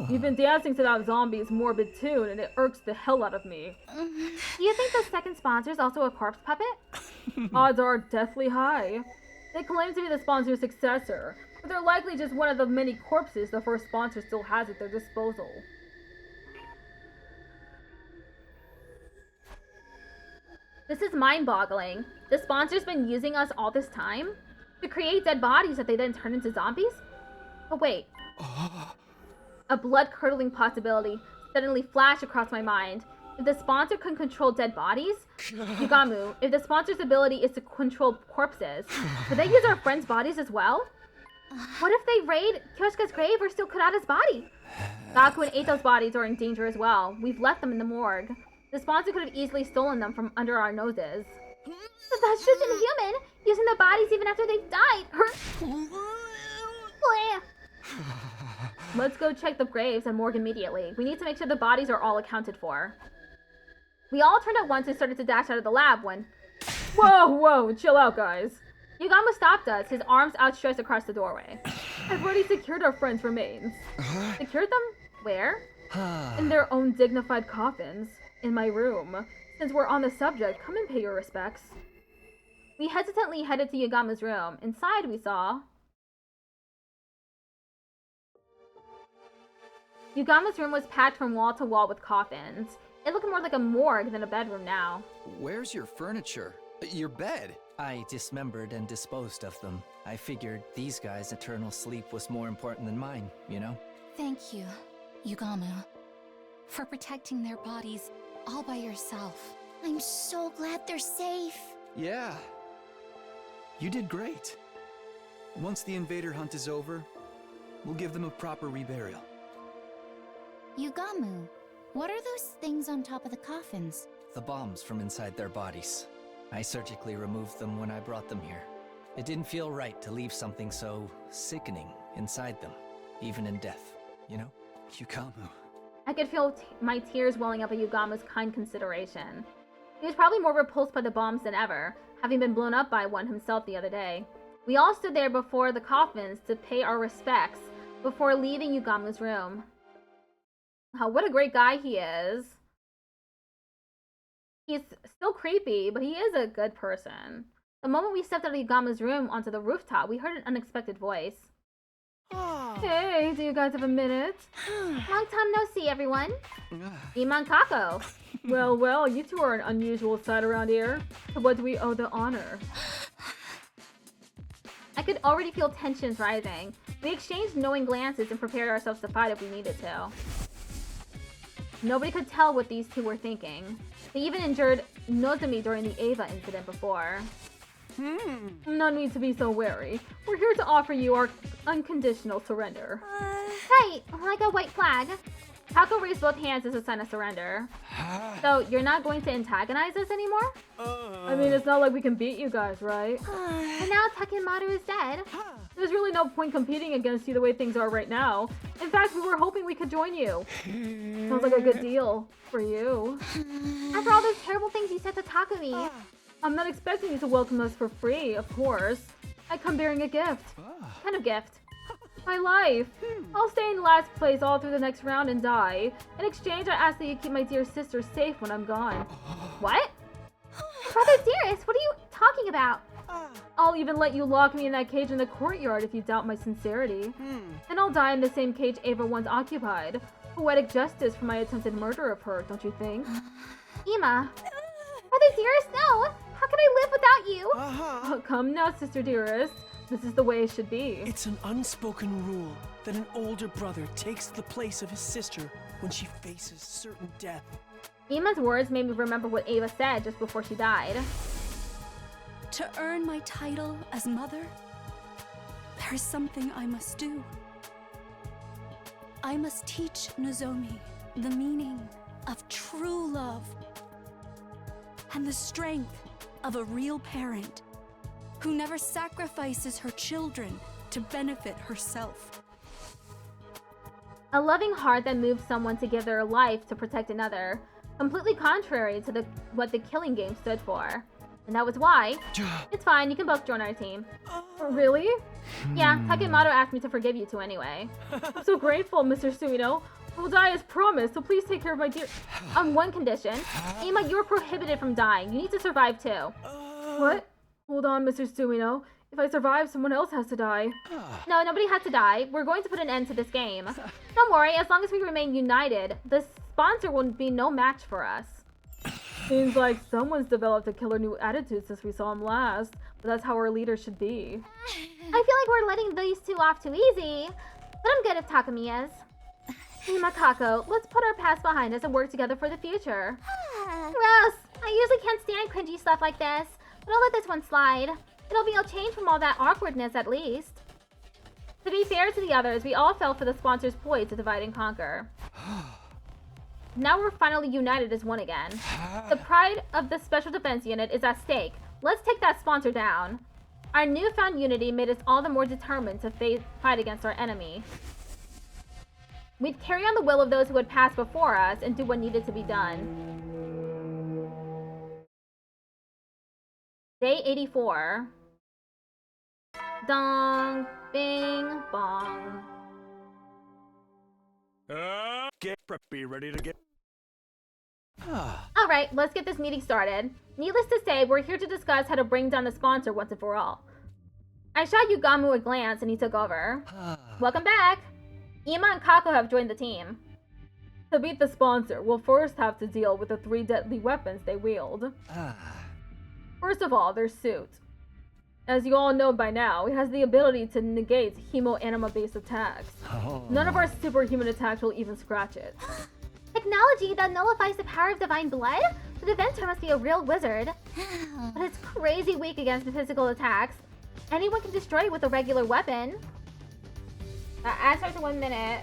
You've been dancing to that zombie's morbid tune, and it irks the hell out of me. Do you think the second sponsor is also a corpse puppet? Odds are deathly high. They claim to be the sponsor's successor, but they're likely just one of the many corpses the first sponsor still has at their disposal. This is mind-boggling. The sponsor's been using us all this time? To create dead bodies that they then turn into zombies? Oh wait. A blood-curdling possibility suddenly flashed across my mind. If the sponsor can control dead bodies, Yugamu, if the sponsor's ability is to control corpses, could they use our friends' bodies as well? What if they raid Kyoshika's grave or steal Kurata's body? Gaku and Eito's bodies are in danger as well. We've left them in the morgue. The sponsor could have easily stolen them from under our noses. But that's just inhuman! Using the bodies even after they've died! Let's go check the graves and morgue immediately. We need to make sure the bodies are all accounted for. We all turned at once and started to dash out of the lab when... Whoa, chill out, guys. Yugamu stopped us, his arms outstretched across the doorway. I've already secured our friends' remains. Secured them? Where? In their own dignified coffins. In my room. Since we're on the subject, come and pay your respects. We hesitantly headed to Yugamu's room. Inside we saw... Yugamu's room was packed from wall to wall with coffins. It looked more like a morgue than a bedroom now. Where's your furniture? Your bed? I dismembered and disposed of them. I figured these guys' eternal sleep was more important than mine, you know? Thank you, Yugamu, for protecting their bodies all by yourself. I'm so glad they're safe. Yeah. You did great. Once the invader hunt is over, we'll give them a proper reburial. Yugamu, what are those things on top of the coffins? The bombs from inside their bodies. I surgically removed them when I brought them here. It didn't feel right to leave something so sickening inside them, even in death, you know? Yugamu. I could feel my tears welling up at Yugamu's kind consideration. He was probably more repulsed by the bombs than ever, having been blown up by one himself the other day. We all stood there before the coffins to pay our respects before leaving Yugamu's room. Oh, what a great guy he is. He's still creepy, but he is a good person. The moment we stepped out of Yugama's room onto the rooftop, we heard an unexpected voice. Hey, do you guys have a minute? Long time no see, everyone. Ima and Kako. Well, you two are an unusual sight around here. To what do we owe the honor? I could already feel tensions rising. We exchanged knowing glances and prepared ourselves to fight if we needed to. Nobody could tell what these two were thinking. They even endured Nozomi during the Ava incident before. No need to be so wary. We're here to offer you our unconditional surrender. Right, like a white flag. Kako raised both hands as a sign of surrender. So, you're not going to antagonize us anymore? I mean, it's not like we can beat you guys, right? And now Takemaru is dead. There's really no point competing against you the way things are right now. In fact, we were hoping we could join you. Sounds like a good deal. For you. After all those terrible things you said to Takumi. I'm not expecting you to welcome us for free, of course. I come bearing a gift. What kind of gift? My life. I'll stay in last place all through the next round and die. In exchange, I ask that you keep my dear sister safe when I'm gone. What? Brother dearest, what are you talking about? I'll even let you lock me in that cage in the courtyard if you doubt my sincerity. And I'll die in the same cage Ava once occupied. Poetic justice for my attempted murder of her, don't you think? Ima. Brother dearest, no! How can I live without you? Oh, come now, sister dearest. This is the way it should be. It's an unspoken rule that an older brother takes the place of his sister when she faces certain death. Ima's words made me remember what Ava said just before she died. To earn my title as mother, there is something I must do. I must teach Nozomi the meaning of true love and the strength of a real parent who never sacrifices her children to benefit herself. A loving heart that moves someone to give their life to protect another, completely contrary to what the killing game stood for. And that was why. It's fine, you can both join our team. Really? Yeah, Takemaru asked me to forgive you two anyway. I'm so grateful, Mr. Suino. I will die as promised, so please take care of my dear— On one condition. Ima, you're prohibited from dying. You need to survive too. What? Hold on, Mr. Suino. If I survive, someone else has to die. No, nobody has to die. We're going to put an end to this game. Don't worry, as long as we remain united, the sponsor will be no match for us. Seems like someone's developed a killer new attitude since we saw him last, but that's how our leader should be. I feel like we're letting these two off too easy, but I'm good if Takumi is. Ima, Kako, let's put our past behind us and work together for the future. Gross! I usually can't stand cringy stuff like this, but I'll let this one slide. It'll be a change from all that awkwardness at least. To be fair to the others, we all fell for the sponsor's ploy to divide and conquer. Now we're finally united as one again. The pride of the Special Defense Unit is at stake. Let's take that sponsor down. Our newfound unity made us all the more determined to fight against our enemy. We'd carry on the will of those who had passed before us and do what needed to be done. Day 84. Dong, bing, bong. Get preppy, ready to get... Alright, let's get this meeting started. Needless to say, we're here to discuss how to bring down the sponsor once and for all. I shot Yugamu a glance and he took over. Welcome back! Ima and Kako have joined the team. To beat the sponsor, we'll first have to deal with the 3 deadly weapons they wield. First of all, their suit. As you all know by now, it has the ability to negate hemo-anima-based attacks. None of our superhuman attacks will even scratch it. Technology that nullifies the power of divine blood? The defender must be a real wizard. But it's crazy weak against physical attacks. Anyone can destroy it with a regular weapon. Ad starts in 1 minute.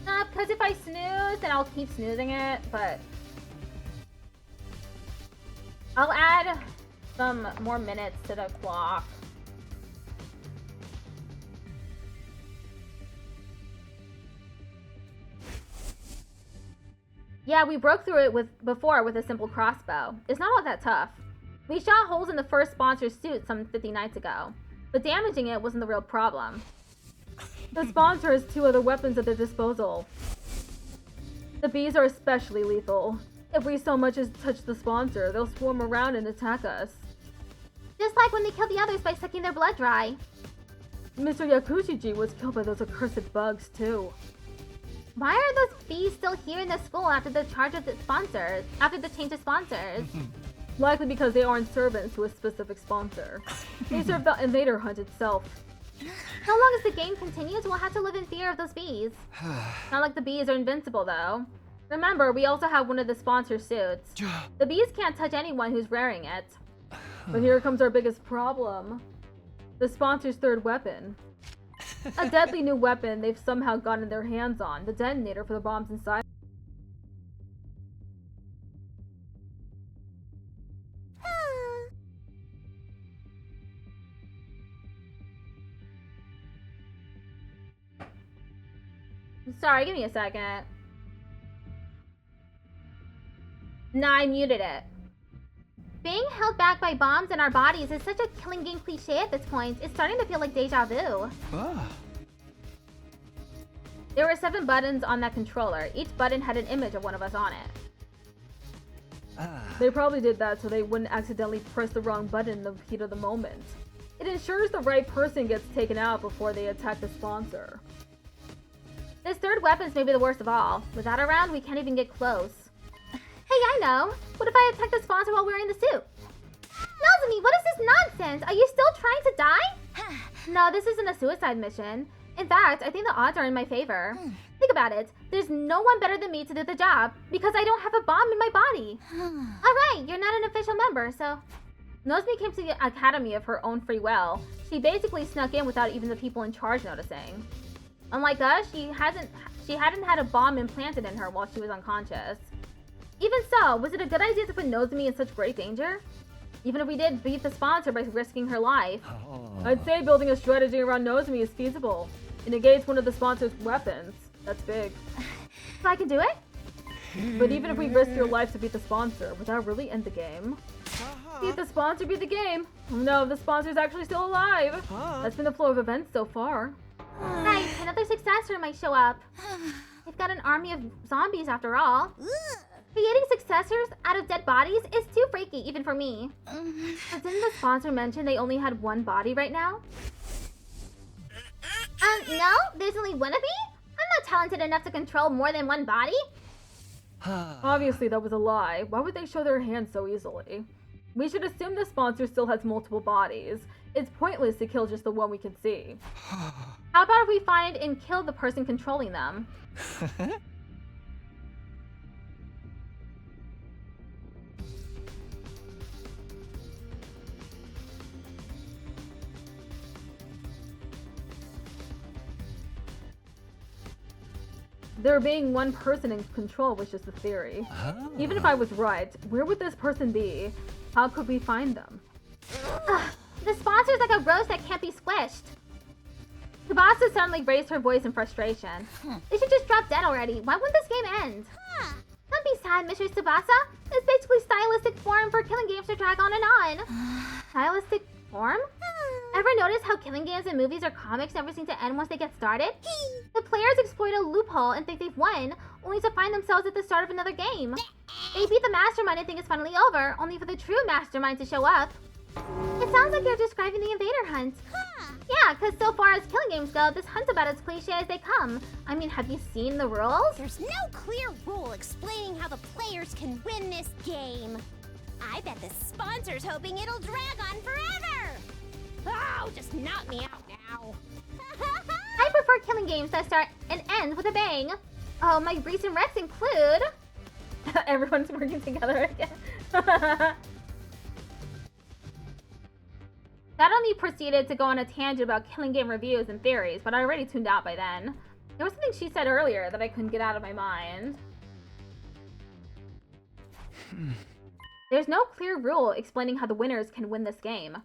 Because if I snooze, then I'll keep snoozing it, but... I'll add some more minutes to the clock. Yeah, we broke through it before with a simple crossbow. It's not all that tough. We shot holes in the first sponsor's suit some 50 nights ago, but damaging it wasn't the real problem. The sponsor has 2 other weapons at their disposal. The bees are especially lethal. If we so much as touch the sponsor, they'll swarm around and attack us. Just like when they killed the others by sucking their blood dry. Mr. Yakushiji was killed by those accursed bugs, too. Why are those bees still here in the school after the change of sponsors? Likely because they aren't servants to a specific sponsor. They serve the invader hunt itself. How long as the game continues, we'll have to live in fear of those bees. Not like the bees are invincible, though. Remember, we also have one of the sponsor suits. The bees can't touch anyone who's wearing it. But here comes our biggest problem. The sponsor's third weapon. A deadly new weapon they've somehow gotten their hands on, the detonator for the bombs inside. Sorry, give me a second. Nah, I muted it. Being held back by bombs in our bodies is such a killing game cliche at this point. It's starting to feel like deja vu. There were 7 buttons on that controller. Each button had an image of one of us on it. They probably did that so they wouldn't accidentally press the wrong button in the heat of the moment. It ensures the right person gets taken out before they attack the sponsor. This third weapon's maybe the worst of all. With that around, we can't even get close. Hey, I know. What if I attack the sponsor while wearing the suit? Nozomi, what is this nonsense? Are you still trying to die? No, this isn't a suicide mission. In fact, I think the odds are in my favor. Think about it. There's no one better than me to do the job because I don't have a bomb in my body. Alright, you're not an official member, so... Nozomi came to the academy of her own free will. She basically snuck in without even the people in charge noticing. Unlike us, she hadn't had a bomb implanted in her while she was unconscious. Even so, was it a good idea to put Nozomi in such great danger? Even if we did beat the sponsor by risking her life. I'd say building a strategy around Nozomi is feasible. It negates one of the sponsor's weapons. That's big. So I can do it? But even if we risk your life to beat the sponsor, would that really end the game? Beat the sponsor, beat the game. Oh no, the sponsor's actually still alive. That's been the flow of events so far. Nice, another successor might show up. They've got an army of zombies after all. Creating successors out of dead bodies is too freaky, even for me. But didn't the sponsor mention they only had one body right now? No, there's only one of me? I'm not talented enough to control more than one body. Obviously, that was a lie. Why would they show their hands so easily? We should assume the sponsor still has multiple bodies. It's pointless to kill just the one we can see. How about if we find and kill the person controlling them? There being one person in control was just a theory. Even if I was right, where would this person be? How could we find them? The sponsor's like a rose that can't be squished. Tsubasa suddenly raised her voice in frustration. They should just drop dead already. Why wouldn't this game end? Don't be sad, Mistress Tsubasa. It's basically stylistic form for killing games to drag on and on. Stylistic form? Ever notice how killing games in movies or comics never seem to end once they get started? The players exploit a loophole and think they've won, only to find themselves at the start of another game. They beat the mastermind and think it's finally over, only for the true mastermind to show up. It sounds like you're describing the invader hunt. Yeah, because so far as killing games go, this hunt's about as cliche as they come. I mean, have you seen the rules? There's no clear rule explaining how the players can win this game. I bet the sponsor's hoping it'll drag on forever. Oh, just knock me out now. I prefer killing games that start and end with a bang. Oh, my recent wrecks include... Everyone's working together again. Natalie proceeded to go on a tangent about killing game reviews and theories, but I already tuned out by then. There was something she said earlier that I couldn't get out of my mind. There's no clear rule explaining how the winners can win this game.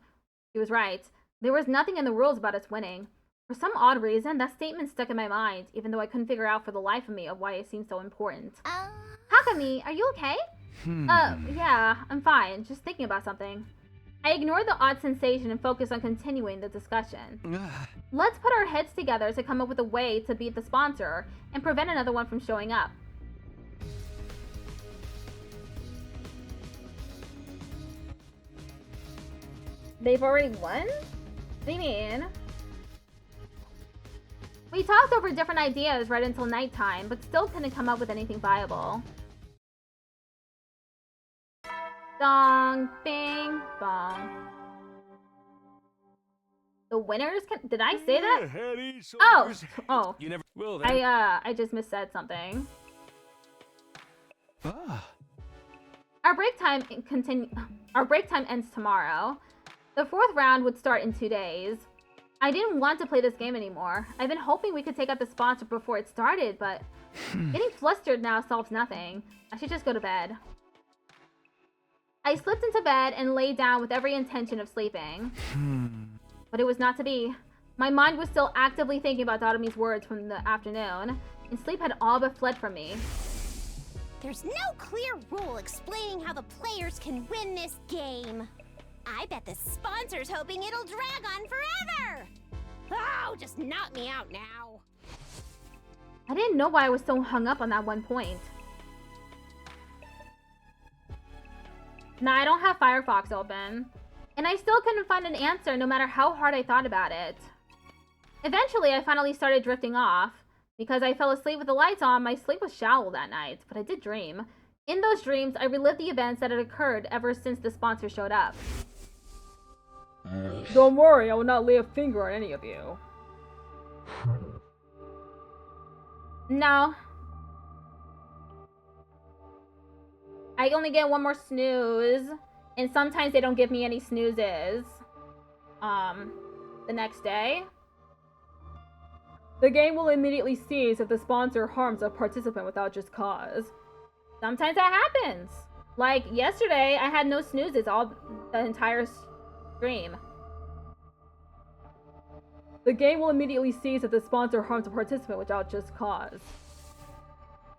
She was right. There was nothing in the rules about us winning. For some odd reason, that statement stuck in my mind, even though I couldn't figure out for the life of me of why it seemed so important. Hakami, are you okay? Yeah, I'm fine. Just thinking about something. I ignored the odd sensation and focused on continuing the discussion. Let's put our heads together to come up with a way to beat the sponsor and prevent another one from showing up. They've already won? What do you mean? We talked over different ideas right until nighttime, but still couldn't come up with anything viable. Dong, bing, bong. The winners can— did I say that? Oh. You never will. I just missaid something. Our break time ends tomorrow. The 4th round would start in 2 days. I didn't want to play this game anymore. I've been hoping we could take out the sponsor before it started, but getting flustered now solves nothing. I should just go to bed. I slipped into bed and lay down with every intention of sleeping. But it was not to be. My mind was still actively thinking about Dotomi's words from the afternoon, and sleep had all but fled from me. There's no clear rule explaining how the players can win this game. I bet the sponsor's hoping it'll drag on forever. Oh, just knock me out now. I didn't know why I was so hung up on that one point. Nah, I don't have Firefox open. And I still couldn't find an answer no matter how hard I thought about it. Eventually, I finally started drifting off. Because I fell asleep with the lights on, my sleep was shallow that night, but I did dream. In those dreams, I relived the events that had occurred ever since the sponsor showed up. Don't worry, I will not lay a finger on any of you. No. I only get one more snooze, and sometimes they don't give me any snoozes. The next day. The game will immediately cease if the sponsor harms a participant without just cause. Sometimes that happens. Like yesterday, I had no snoozes all the entire stream. The game will immediately cease if the sponsor harms a participant without just cause.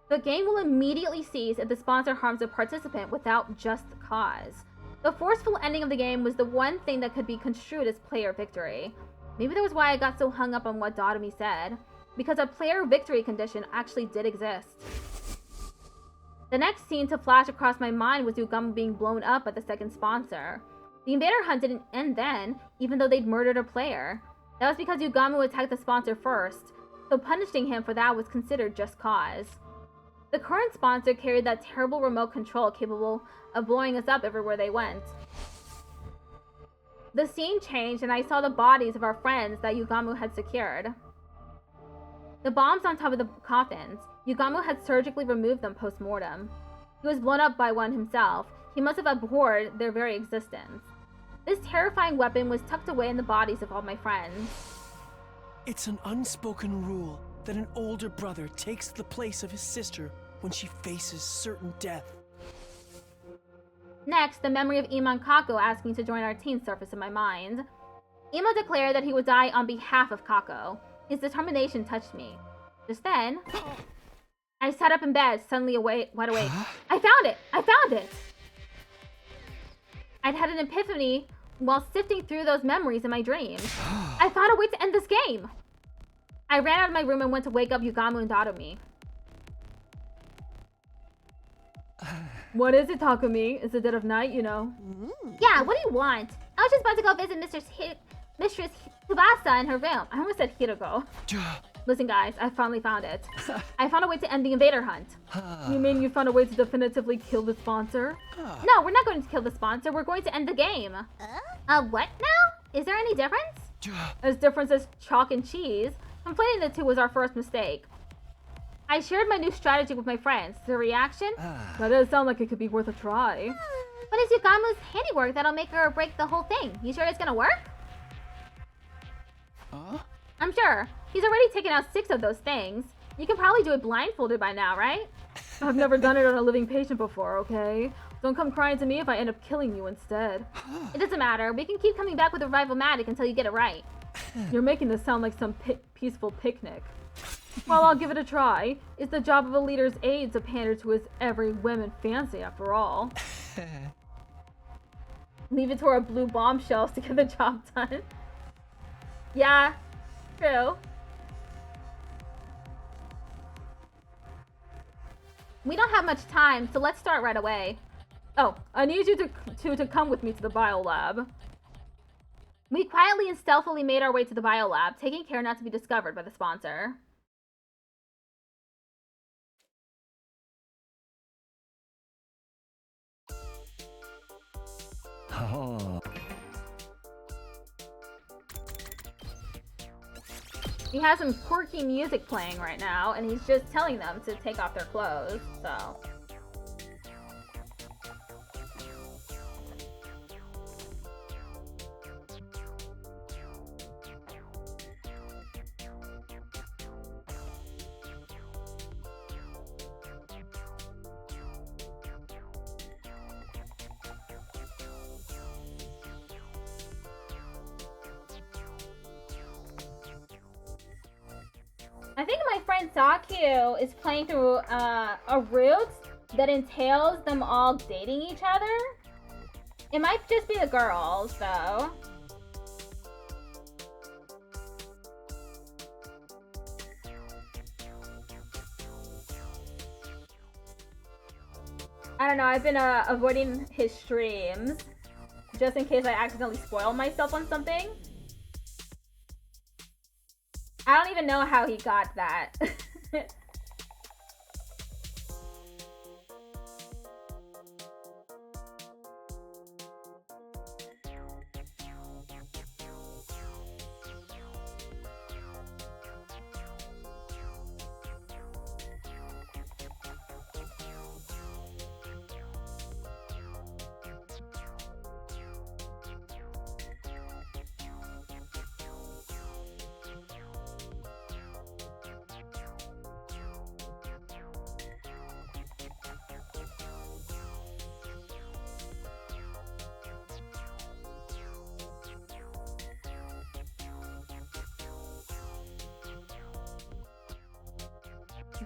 The game will immediately cease if the sponsor harms a participant without just cause. The forceful ending of the game was the one thing that could be construed as player victory. Maybe that was why I got so hung up on what Dotomi said. Because a player victory condition actually did exist. The next scene to flash across my mind was Yugamu being blown up by the second sponsor. The invader hunt didn't end then, even though they'd murdered a player. That was because Yugamu attacked the sponsor first, so punishing him for that was considered just cause. The current sponsor carried that terrible remote control capable of blowing us up everywhere they went. The scene changed and I saw the bodies of our friends that Yugamu had secured. The bombs on top of the coffins. Yugamu had surgically removed them post-mortem. He was blown up by one himself. He must have abhorred their very existence. This terrifying weapon was tucked away in the bodies of all my friends. It's an unspoken rule that an older brother takes the place of his sister when she faces certain death. Next, the memory of Ima and Kako asking to join our team surfaced in my mind. Ima declared that he would die on behalf of Kako. His determination touched me. Just then, I sat up in bed, suddenly wide awake. I found it! I found it! I'd had an epiphany while sifting through those memories in my dreams. I found a way to end this game! I ran out of my room and went to wake up Yugamu and Dotomi. What is it, Takumi? It's the dead of night, you know. Yeah, what do you want? I was just about to go visit Mistress Tsubasa in her room. I almost said Hiroko. Listen, guys, I finally found it. I found a way to end the invader hunt. You mean you found a way to definitively kill the sponsor? No, we're not going to kill the sponsor. We're going to end the game. What now? Is there any difference? As different as chalk and cheese, Conflating the two was our first mistake. I shared my new strategy with my friends. The reaction? That does sound like it could be worth a try. But it's Yugamu's handiwork that'll make or break the whole thing. You sure it's gonna work? I'm sure. He's already taken out 6 of those things. You can probably do it blindfolded by now, right? I've never done it on a living patient before, okay? Don't come crying to me if I end up killing you instead. It doesn't matter. We can keep coming back with Revival-matic until you get it right. You're making this sound like some peaceful picnic. Well, I'll give it a try. It's the job of a leader's aide to pander to his every women fancy, after all. Leave it to our blue bombshells to get the job done. Yeah, true. We don't have much time, so let's start right away. Oh, I need you to come with me to the bio lab. We quietly and stealthily made our way to the biolab, taking care not to be discovered by the sponsor. Oh. He has some quirky music playing right now, and he's just telling them to take off their clothes, so... I think my friend Sakyu is playing through a route that entails them all dating each other. It might just be the girls, though. I don't know, I've been avoiding his streams just in case I accidentally spoil myself on something. I don't even know how he got that.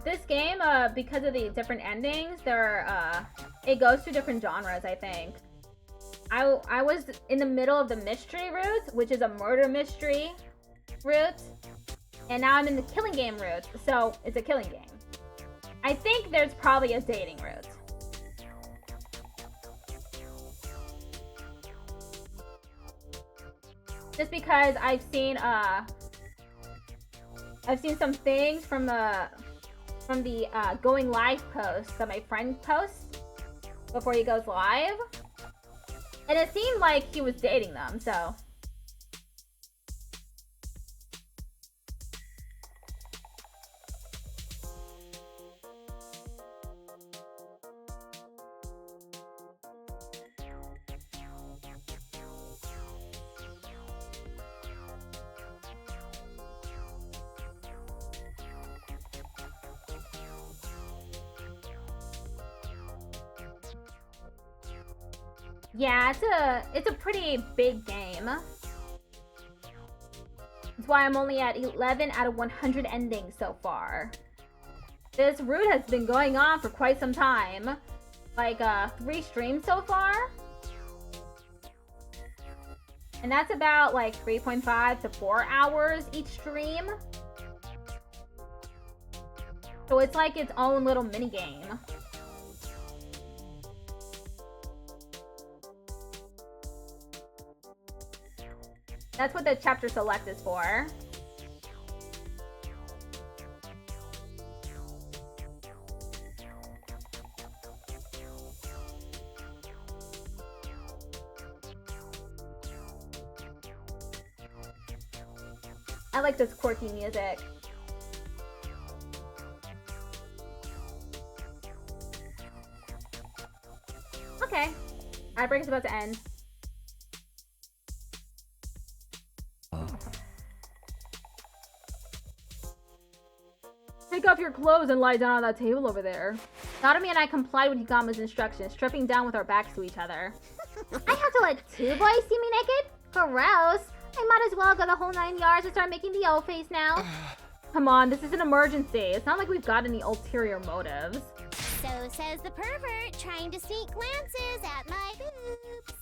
This game, because of the different endings, it goes to different genres, I think. I was in the middle of the mystery route, which is a murder mystery route, and now I'm in the killing game route, so it's a killing game. I think there's probably a dating route. Just because I've seen some things from the going live post that my friend posts before he goes live, and it seemed like he was dating them, so. Yeah, it's a pretty big game. That's why I'm only at 11 out of 100 endings so far. This route has been going on for quite some time. Like, 3 streams so far. And that's about like 3.5 to 4 hours each stream. So it's like its own little mini game. That's what the chapter select is for. I like this quirky music. Okay. Ad break is about to end. Take off your clothes and lie down on that table over there. Naotomi and I complied with Higama's instructions, stripping down with our backs to each other. I have to let 2 boys see me naked? Gross. I might as well go the whole 9 yards and start making the O face now. Come on, this is an emergency. It's not like we've got any ulterior motives. So says the pervert, trying to sneak glances at my boobs.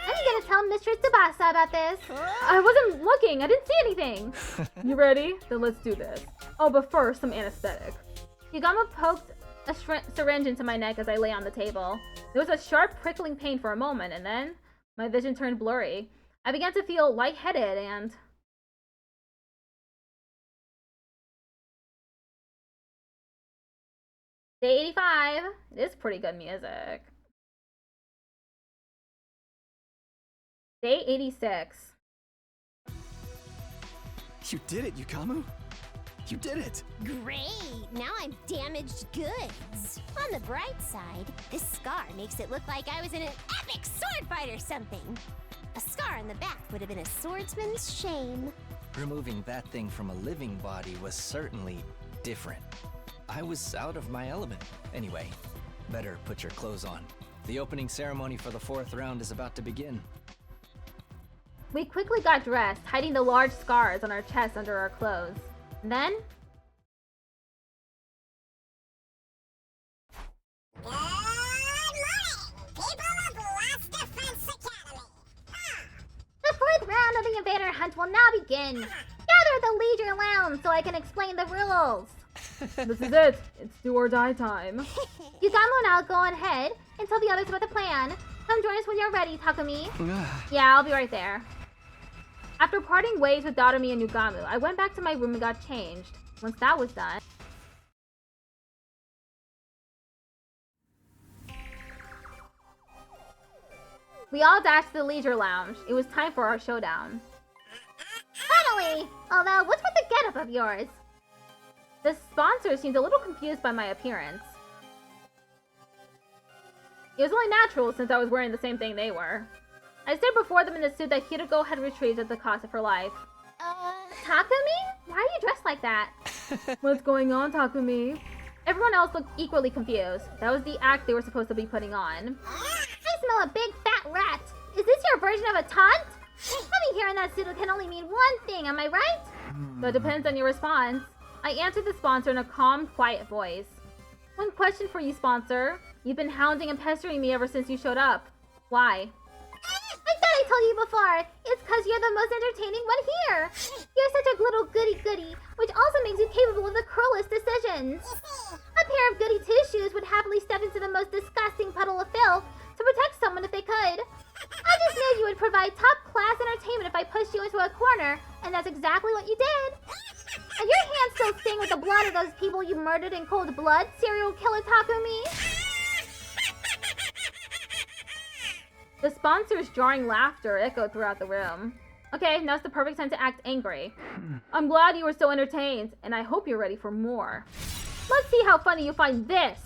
I'm gonna tell Mistress Tsubasa about this. I wasn't looking. I didn't see anything. You ready? Then let's do this. Oh, but first, some anesthetic. Higama poked a syringe into my neck as I lay on the table. There was a sharp prickling pain for a moment, and then my vision turned blurry. I began to feel lightheaded and... Day 85. It is pretty good music. Day 86. You did it, Yukamu. You did it. Great! Now I'm damaged goods. On the bright side, this scar makes it look like I was in an epic sword fight or something. A scar on the back would have been a swordsman's shame. Removing that thing from a living body was certainly different. I was out of my element. Anyway, better put your clothes on. The opening ceremony for the 4th round is about to begin. We quickly got dressed, hiding the large scars on our chests under our clothes. And then... Good morning, people of Lost Defense Academy. The 4th round of the Invader Hunt will now begin. Gather at the Leisure Lounge so I can explain the rules. This is it. It's do or die time. Yukamu and I'll go ahead and tell the others about the plan. Come join us when you're ready, Takumi. Yeah, I'll be right there. After parting ways with Dadomi and Yugamu, I went back to my room and got changed. Once that was done... We all dashed to the Leisure Lounge. It was time for our showdown. Finally! Although, what's with the getup of yours? The sponsor seemed a little confused by my appearance. It was only natural since I was wearing the same thing they were. I stood before them in the suit that Hiroko had retrieved at the cost of her life. Takumi? Why are you dressed like that? What's going on, Takumi? Everyone else looked equally confused. That was the act they were supposed to be putting on. I smell a big fat rat. Is this your version of a taunt? Coming here in that suit can only mean one thing, am I right? That depends on your response. I answered the sponsor in a calm, quiet voice. One question for you, sponsor. You've been hounding and pestering me ever since you showed up. Why? I thought I told you before. It's because you're the most entertaining one here. You're such a little goody-goody, which also makes you capable of the cruelest decisions. A pair of goody two-shoes would happily step into the most disgusting puddle of filth to protect someone if they could. I just knew you would provide top-class entertainment if I pushed you into a corner, and that's exactly what you did. And your hands still sting with the blood of those people you murdered in cold blood, serial killer Takumi. The sponsor's jarring laughter echoed throughout the room. Okay, now's the perfect time to act angry. I'm glad you were so entertained, and I hope you're ready for more. Let's see how funny you find this!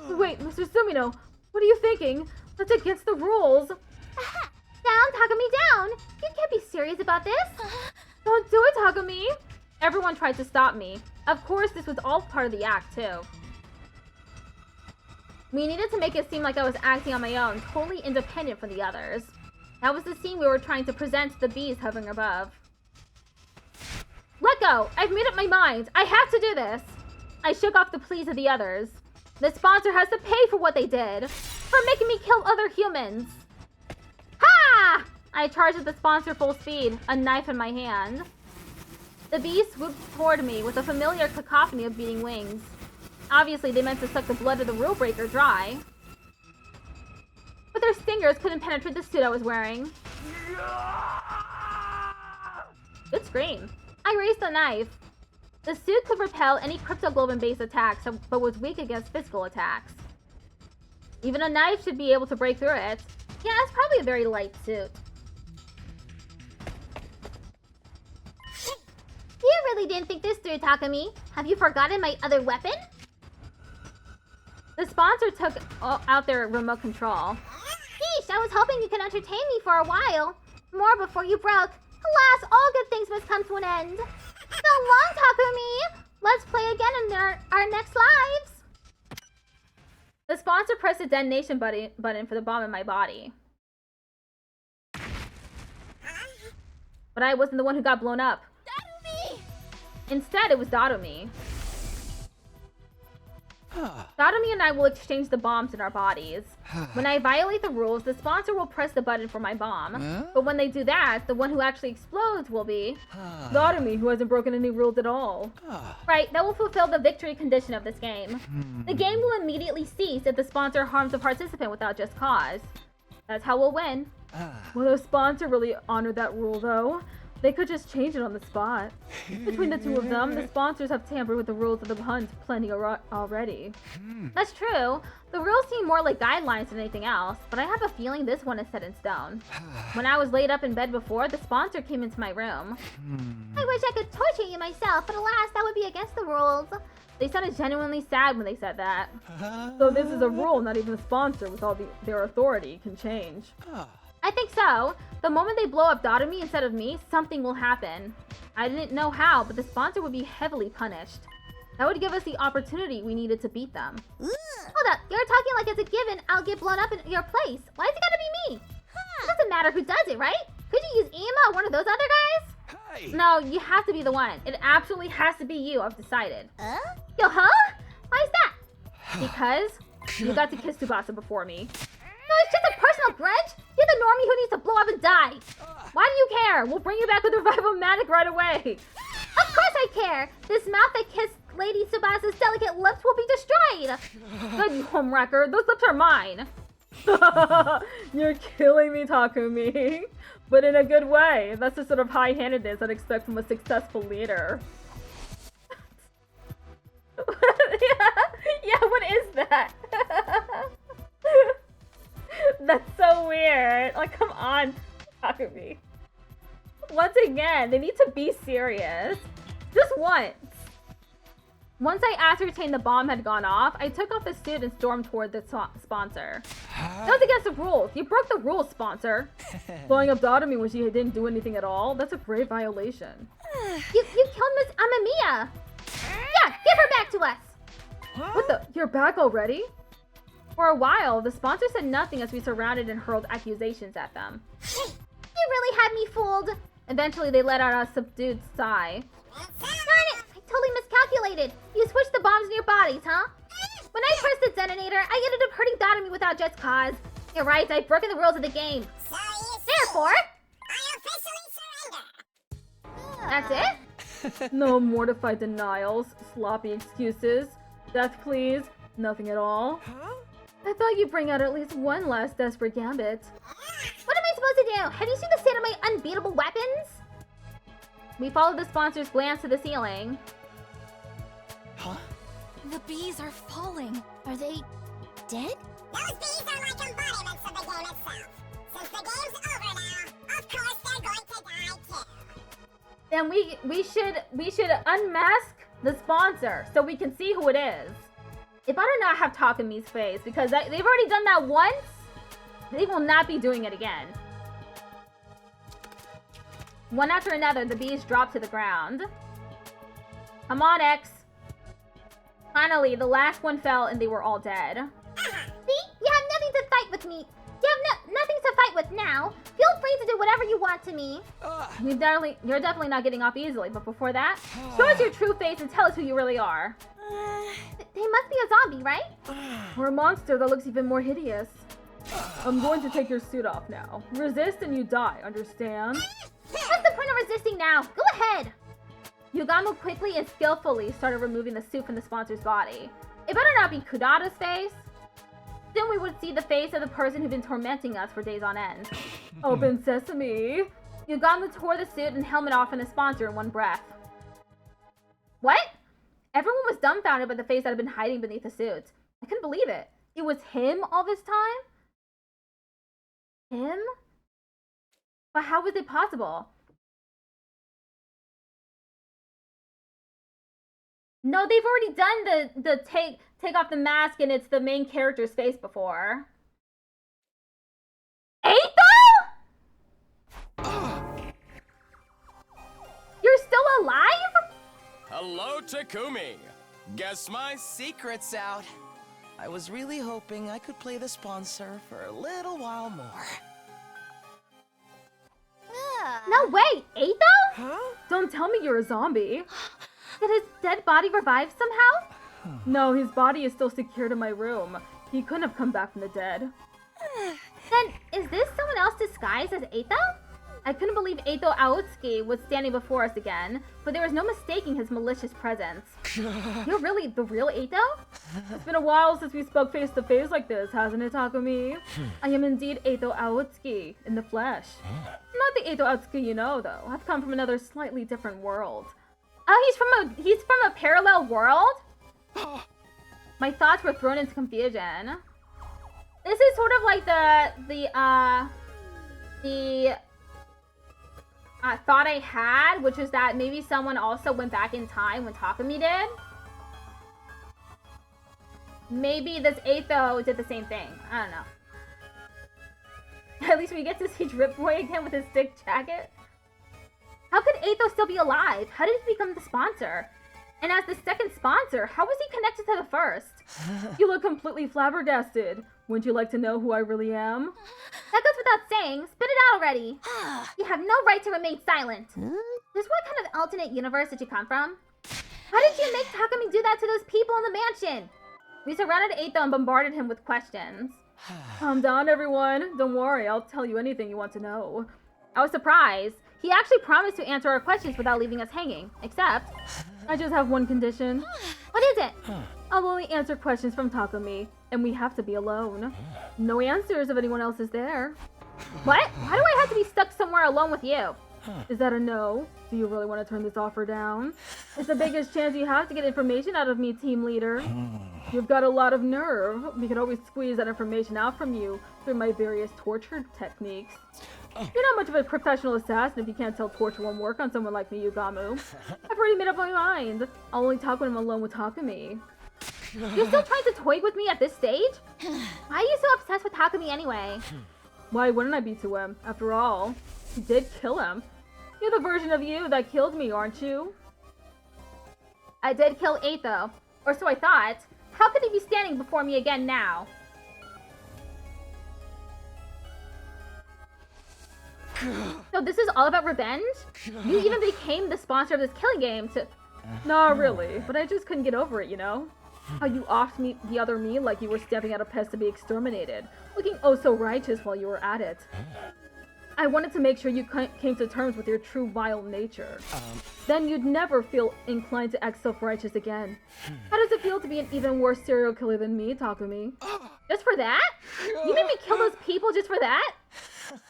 Wait, Mr. Sumino, what are you thinking? That's against the rules! Down, Takumi, down! You can't be serious about this! Don't do it, Takumi! Everyone tried to stop me. Of course, this was all part of the act, too. We needed to make it seem like I was acting on my own, totally independent from the others. That was the scene we were trying to present to the bees hovering above. Let go! I've made up my mind! I have to do this! I shook off the pleas of the others. The sponsor has to pay for what they did! For making me kill other humans! Ha! I charged at the sponsor full speed, a knife in my hand. The bees swooped toward me with a familiar cacophony of beating wings. Obviously, they meant to suck the blood of the rule breaker dry. But their stingers couldn't penetrate the suit I was wearing. Good scream. I raised the knife. The suit could repel any cryptoglobin-based attacks, but was weak against physical attacks. Even a knife should be able to break through it. Yeah, it's probably a very light suit. You really didn't think this through, Takumi. Have you forgotten my other weapon? The sponsor took out their remote control. Yeesh, I was hoping you could entertain me for a while. More before you broke. Alas, all good things must come to an end. So long, Takumi! Let's play again in our next lives! The sponsor pressed the detonation button for the bomb in my body. But I wasn't the one who got blown up. Dadomi! Instead, it was Dadomi. Dadomi and I will exchange the bombs in our bodies. When I violate the rules, the sponsor will press the button for my bomb. But when they do that, the one who actually explodes will be Dadomi, who hasn't broken any rules at all. Right, that will fulfill the victory condition of this game. The game will immediately cease if the sponsor harms a participant without just cause. That's how we'll win. Well, the sponsor really honored that rule, though. They could just change it on the spot. Between the two of them, the sponsors have tampered with the rules of the hunt plenty already. That's true. The rules seem more like guidelines than anything else, but I have a feeling this one is set in stone. When I was laid up in bed before, the sponsor came into my room. I wish I could torture you myself, but alas, that would be against the rules. They sounded genuinely sad when they said that. So this is a rule not even the sponsor, with all their authority, can change. I think so. The moment they blow up Dotomy instead of me, something will happen. I didn't know how, but the sponsor would be heavily punished. That would give us the opportunity we needed to beat them. Hold up, you're talking like it's a given I'll get blown up in your place. Why's it gotta be me? It doesn't matter who does it, right? Could you use Emma or one of those other guys? Hey! No, you have to be the one. It absolutely has to be you, I've decided. Yo, huh? Why's that? Because you got to kiss Tsubasa before me. No, it's just a personal grudge. You're the normie who needs to blow up and die. Why do you care? We'll bring you back with Revival-matic right away. Of course I care. This mouth that kissed Lady Tsubasa's delicate lips will be destroyed. Good, you homewrecker. Those lips are mine. You're killing me, Takumi. But in a good way. That's the sort of high-handedness I'd expect from a successful leader. yeah, what is that? That's so weird. Like, come on, Takumi. Once again, they need to be serious. Just once. Once I ascertained the bomb had gone off, I took off the suit and stormed toward the sponsor. That was against the rules. You broke the rules, sponsor. Blowing up Dotomy when she didn't do anything at all? That's a grave violation. You killed Miss Amamiya. Yeah, give her back to us. What the? You're back already? For a while, the sponsor said nothing as we surrounded and hurled accusations at them. You really had me fooled. Eventually, they let out a subdued sigh. Darn it! I totally miscalculated. You switched the bombs in your bodies, huh? When I pressed the detonator, I ended up hurting Dotomy without just cause. You're right, I've broken the rules of the game. So you Therefore, I officially surrender. that's it? No mortified denials, sloppy excuses. Death please, nothing at all. I thought you'd bring out at least one last desperate gambit. What am I supposed to do? Have you seen the state of my unbeatable weapons? We followed the sponsor's glance to the ceiling. Huh? The bees are falling. Are they dead? Those bees are like embodiments of the game itself. Since the game's over now, of course they're going to die too. Then we should unmask the sponsor so we can see who it is. It better not have Takumi's face because they've already done that once. They will not be doing it again. One after another, the bees dropped to the ground. Come on, X. Finally, the last one fell and they were all dead. See? You have nothing to fight with me. You have nothing to fight with now. Feel free to do whatever you want to me. You're definitely not getting off easily, but before that, show us your true face and tell us who you really are. They must be a zombie, right? Or a monster that looks even more hideous. I'm going to take your suit off now. Resist and you die, understand? What's the point of resisting now? Go ahead. Yugamu quickly and skillfully started removing the suit from the sponsor's body. It better not be Kudata's face. Soon we would see the face of the person who'd been tormenting us for days on end. Open sesame. Yugamu tore the suit and helmet off from the sponsor in one breath. What? Everyone was dumbfounded by the face that had been hiding beneath the suit. I couldn't believe it. It was him all this time? Him? But how was it possible? No, they've already done the take off the mask and it's the main character's face before. Eito? You're still alive? Hello, Takumi. Guess my secret's out. I was really hoping I could play the sponsor for a little while more. No way, Eito? Huh? Don't tell me you're a zombie. Did his dead body revive somehow? No, his body is still secured in my room. He couldn't have come back from the dead. Then, is this someone else disguised as Eito? I couldn't believe Eito Aotsuki was standing before us again, but there was no mistaking his malicious presence. You're really the real Eito? It's been a while since we spoke face to face like this, hasn't it, Takumi? I am indeed Eito Aotsuki, in the flesh. Not the Eito Aotsuki you know, though. I've come from another slightly different world. Oh, he's from a parallel world? My thoughts were thrown into confusion. This is sort of like the thought I had, which was that maybe someone also went back in time when Takumi did. Maybe this Eito did the same thing. I don't know. At least we get to see Drip Boy again with his thick jacket. How could Eito still be alive? How did he become the sponsor? And as the second sponsor, how was he connected to the first? You look completely flabbergasted. Wouldn't you like to know who I really am? That goes without saying. Spit it out already. You have no right to remain silent. Just what kind of alternate universe did you come from? How did you make Takumi do that to those people in the mansion? We surrounded Eito and bombarded him with questions. Calm down, everyone. Don't worry, I'll tell you anything you want to know. I was surprised. He actually promised to answer our questions without leaving us hanging. Except, I just have one condition. What is it? I'll only answer questions from Takumi, and we have to be alone. No answers if anyone else is there. What? Why do I have to be stuck somewhere alone with you? Is that a no? Do you really want to turn this offer down? It's the biggest chance you have to get information out of me, team leader. You've got a lot of nerve. We could always squeeze that information out from you through my various torture techniques. You're not much of a professional assassin if you can't tell torture won't work on someone like me, Yugamu. I've already made up my mind. I'll only talk when I'm alone with Takumi. You're still trying to toy with me at this stage? Why are you so obsessed with Takumi anyway? Why wouldn't I be to him? After all, you did kill him. You're the version of you that killed me, aren't you? I did kill Eito, or so I thought. How could he be standing before me again now? So this is all about revenge? You even became the sponsor of this killing game to... Not really, but I just couldn't get over it, you know? How you offed me the other me like you were stamping out a pest to be exterminated, looking oh so righteous while you were at it. I wanted to make sure you came to terms with your true vile nature. Then you'd never feel inclined to act self-righteous again. How does it feel to be an even worse serial killer than me, Takumi? Just for that? You made me kill those people just for that?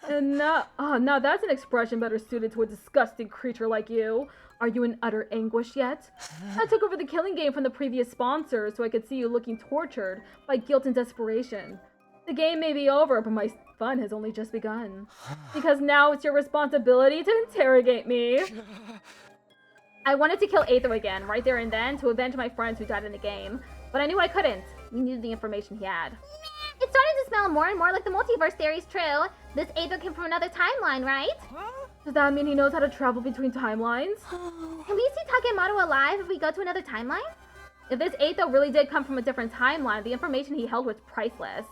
And now that's an expression better suited to a disgusting creature like you. Are you in utter anguish yet? I took over the killing game from the previous sponsor so I could see you looking tortured by guilt and desperation. The game may be over, but my fun has only just begun. Because now it's your responsibility to interrogate me. I wanted to kill Eito again, right there and then, to avenge my friends who died in the game. But I knew I couldn't. We needed the information he had. It's starting to smell more and more like the multiverse theory's true. This Eito came from another timeline, right? Does that mean he knows how to travel between timelines? Can we see Takemaru alive if we go to another timeline? If this Eito really did come from a different timeline, the information he held was priceless.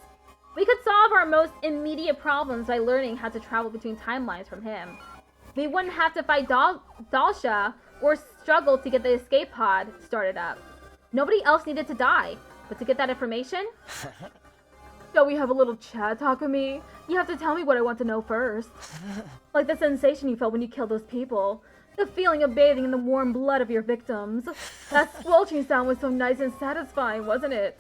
We could solve our most immediate problems by learning how to travel between timelines from him. We wouldn't have to fight Dalsha or struggle to get the escape pod started up. Nobody else needed to die, but to get that information? Shall we have a little chat, Takumi? You have to tell me what I want to know first. Like the sensation you felt when you killed those people. The feeling of bathing in the warm blood of your victims. That squelching sound was so nice and satisfying, wasn't it?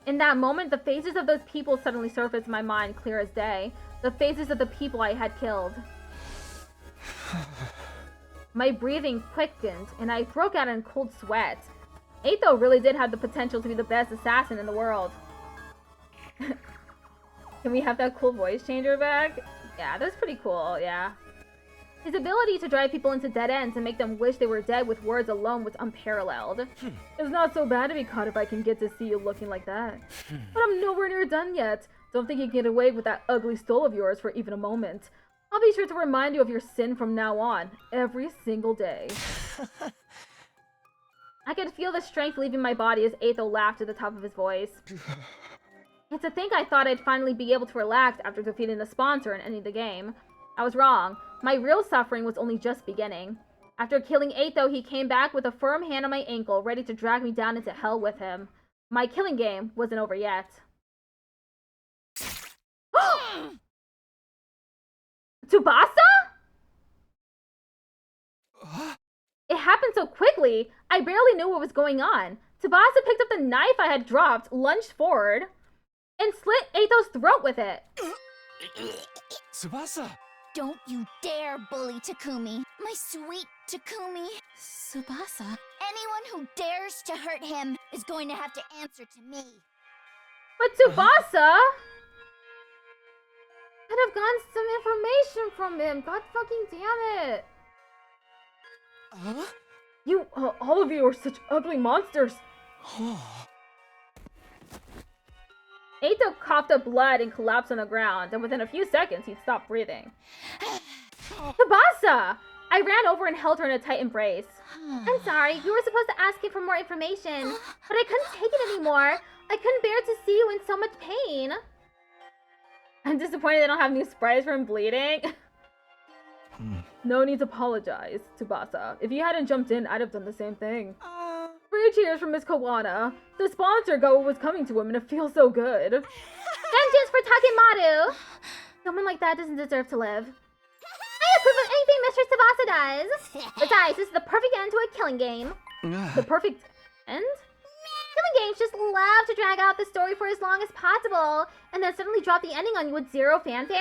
In that moment, the faces of those people suddenly surfaced in my mind clear as day. The faces of the people I had killed. My breathing quickened, and I broke out in cold sweat. Eito really did have the potential to be the best assassin in the world. Can we have that cool voice changer back? Yeah, that's pretty cool, yeah. His ability to drive people into dead ends and make them wish they were dead with words alone was unparalleled. It's not so bad to be caught if I can get to see you looking like that. But I'm nowhere near done yet. Don't think you can get away with that ugly stole of yours for even a moment. I'll be sure to remind you of your sin from now on, every single day. I could feel the strength leaving my body as Eito laughed at the top of his voice. And to think I thought I'd finally be able to relax after defeating the sponsor and ending the game. I was wrong. My real suffering was only just beginning. After killing Eito, he came back with a firm hand on my ankle, ready to drag me down into hell with him. My killing game wasn't over yet. Tsubasa? It happened so quickly, I barely knew what was going on. Tsubasa picked up the knife I had dropped, lunged forward, and slit Eito's throat with it. Tsubasa! Don't you dare bully Takumi, my sweet Takumi. Tsubasa. Anyone who dares to hurt him is going to have to answer to me. But Tsubasa could have gotten some information from him. God fucking damn it. Huh? You, all of you are such ugly monsters. Eito coughed up blood and collapsed on the ground, and within a few seconds, he'd stopped breathing. Tsubasa! I ran over and held her in a tight embrace. I'm sorry, you were supposed to ask me for more information, but I couldn't take it anymore. I couldn't bear to see you in so much pain. I'm disappointed they don't have new sprays for him bleeding. No need to apologize, Tsubasa. If you hadn't jumped in, I'd have done the same thing. 3 cheers from Miss Kawana. The sponsor got what was coming to him, and it feels so good. Vengeance for Takemaru! Someone like that doesn't deserve to live. I approve of anything Mr. Tsubasa does! Besides, this is the perfect end to a killing game. The perfect end? Killing games just love to drag out the story for as long as possible, and then suddenly drop the ending on you with zero fanfare?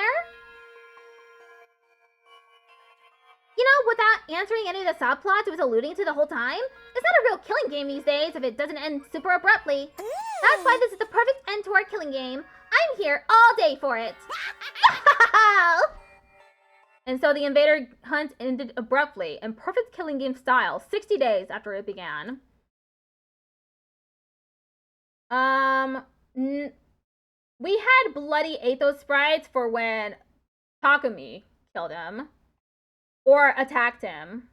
You know, without answering any of the subplots it was alluding to the whole time, it's not a real killing game these days if it doesn't end super abruptly. That's why this is the perfect end to our killing game. I'm here all day for it. And so the invader hunt ended abruptly, in perfect killing game style, 60 days after it began. We had bloody Athos sprites for when Takumi killed him. Or attacked him.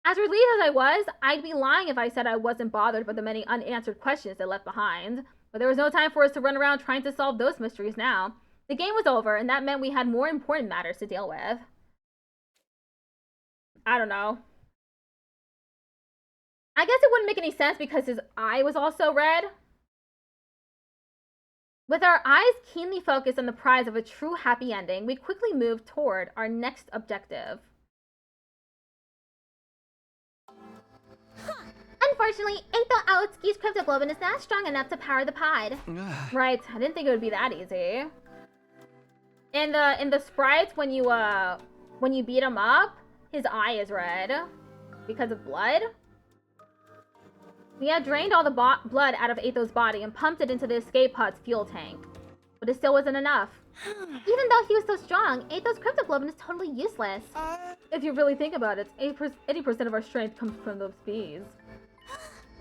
As relieved as I was, I'd be lying if I said I wasn't bothered by the many unanswered questions they left behind. But there was no time for us to run around trying to solve those mysteries now. The game was over, and that meant we had more important matters to deal with. I don't know. I guess it wouldn't make any sense because his eye was also red. With our eyes keenly focused on the prize of a true happy ending, we quickly moved toward our next objective. Unfortunately, Eito Aotsuki's cryptoglobin is not strong enough to power the pod. Right, I didn't think it would be that easy. In the sprites, when you beat him up, his eye is red because of blood. We had drained all the blood out of Eito's body and pumped it into the escape pod's fuel tank. But it still wasn't enough. Even though he was so strong, Eito's cryptoglobin is totally useless. If you really think about it, 80% of our strength comes from those bees.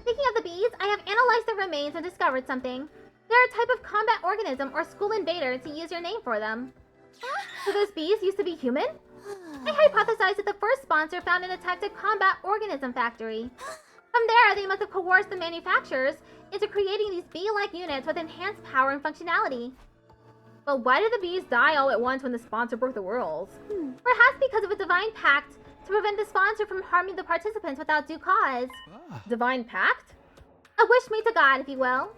Speaking of the bees, I have analyzed their remains and discovered something. They're a type of combat organism or school invader, to use your name for them. So those bees used to be human? I hypothesized that the first sponsor found and attacked a combat organism factory. From there, they must have coerced the manufacturers into creating these bee-like units with enhanced power and functionality. But why did the bees die all at once when the sponsor broke the rules? Perhaps because of a divine pact to prevent the sponsor from harming the participants without due cause. Divine pact? A wish made to God, if you will.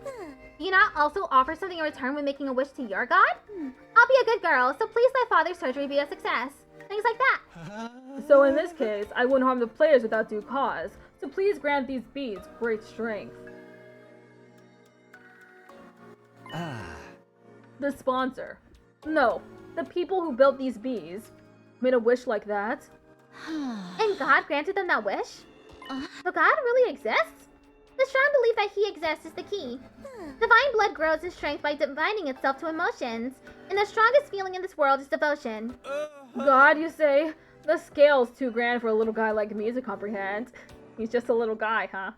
Do you not also offer something in return when making a wish to your god? I'll be a good girl, so please let Father's surgery be a success. Things like that. So in this case, I wouldn't harm the players without due cause. So please grant these bees great strength. The sponsor. No, the people who built these bees made a wish like that. And God granted them that wish? So God really exists? The strong belief that he exists is the key. Divine blood grows in strength by dividing itself to emotions, and the strongest feeling in this world is devotion. God, you say? The scale's too grand for a little guy like me to comprehend. He's just a little guy, huh?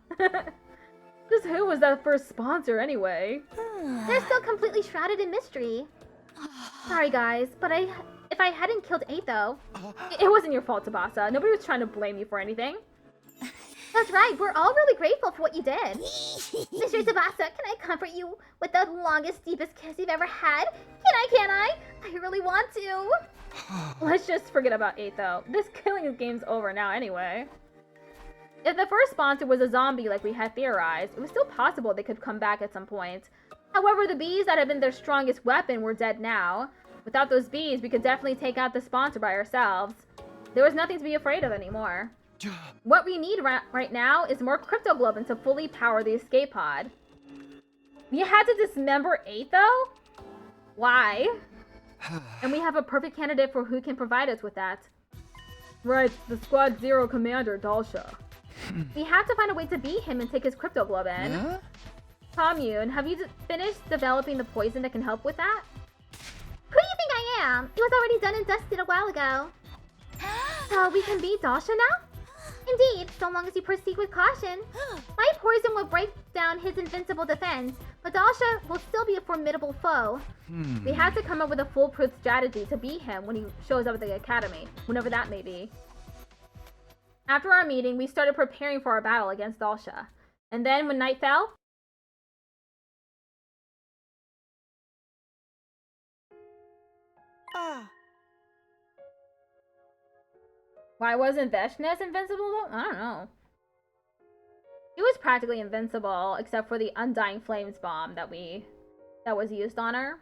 Just who was that first sponsor, anyway? They're still completely shrouded in mystery. Sorry, guys, but if I hadn't killed Eito... It wasn't your fault, Tsubasa. Nobody was trying to blame you for anything. That's right, we're all really grateful for what you did. Mr. Tsubasa, can I comfort you with the longest, deepest kiss you've ever had? Can I? I really want to. Let's just forget about Eito. This killing game's over now anyway. If the first sponsor was a zombie like we had theorized, it was still possible they could come back at some point. However, the bees that had been their strongest weapon were dead now. Without those bees, we could definitely take out the sponsor by ourselves. There was nothing to be afraid of anymore. What we need right now is more cryptoglobin to fully power the escape pod. We had to dismember 8 though? Why? And we have a perfect candidate for who can provide us with that. Right, the Squad Zero commander, Dalsha. We have to find a way to beat him and take his cryptoglobin. Huh? Commune, have you finished developing the poison that can help with that? Who do you think I am? It was already done and dusted a while ago. So we can beat Dalsha now? Indeed, so long as you proceed with caution. My poison will break down his invincible defense, but Dalsha will still be a formidable foe. We have to come up with a foolproof strategy to beat him when he shows up at the academy, whenever that may be. After our meeting, we started preparing for our battle against Dalsha. And then when night fell, why wasn't Veshnes invincible though? I don't know. She was practically invincible, except for the Undying Flames bomb that was used on her.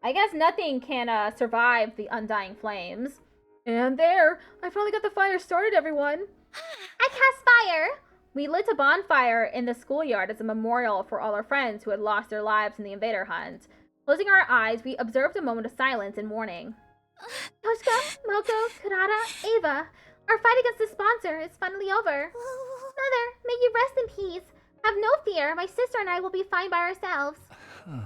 I guess nothing can survive the Undying Flames. And there, I finally got the fire started, everyone. I cast fire! We lit a bonfire in the schoolyard as a memorial for all our friends who had lost their lives in the invader hunt. Closing our eyes, we observed a moment of silence and mourning. Toshka, Moko, Kurata, Ava, our fight against the sponsor is finally over. Mother, may you rest in peace. Have no fear, my sister and I will be fine by ourselves.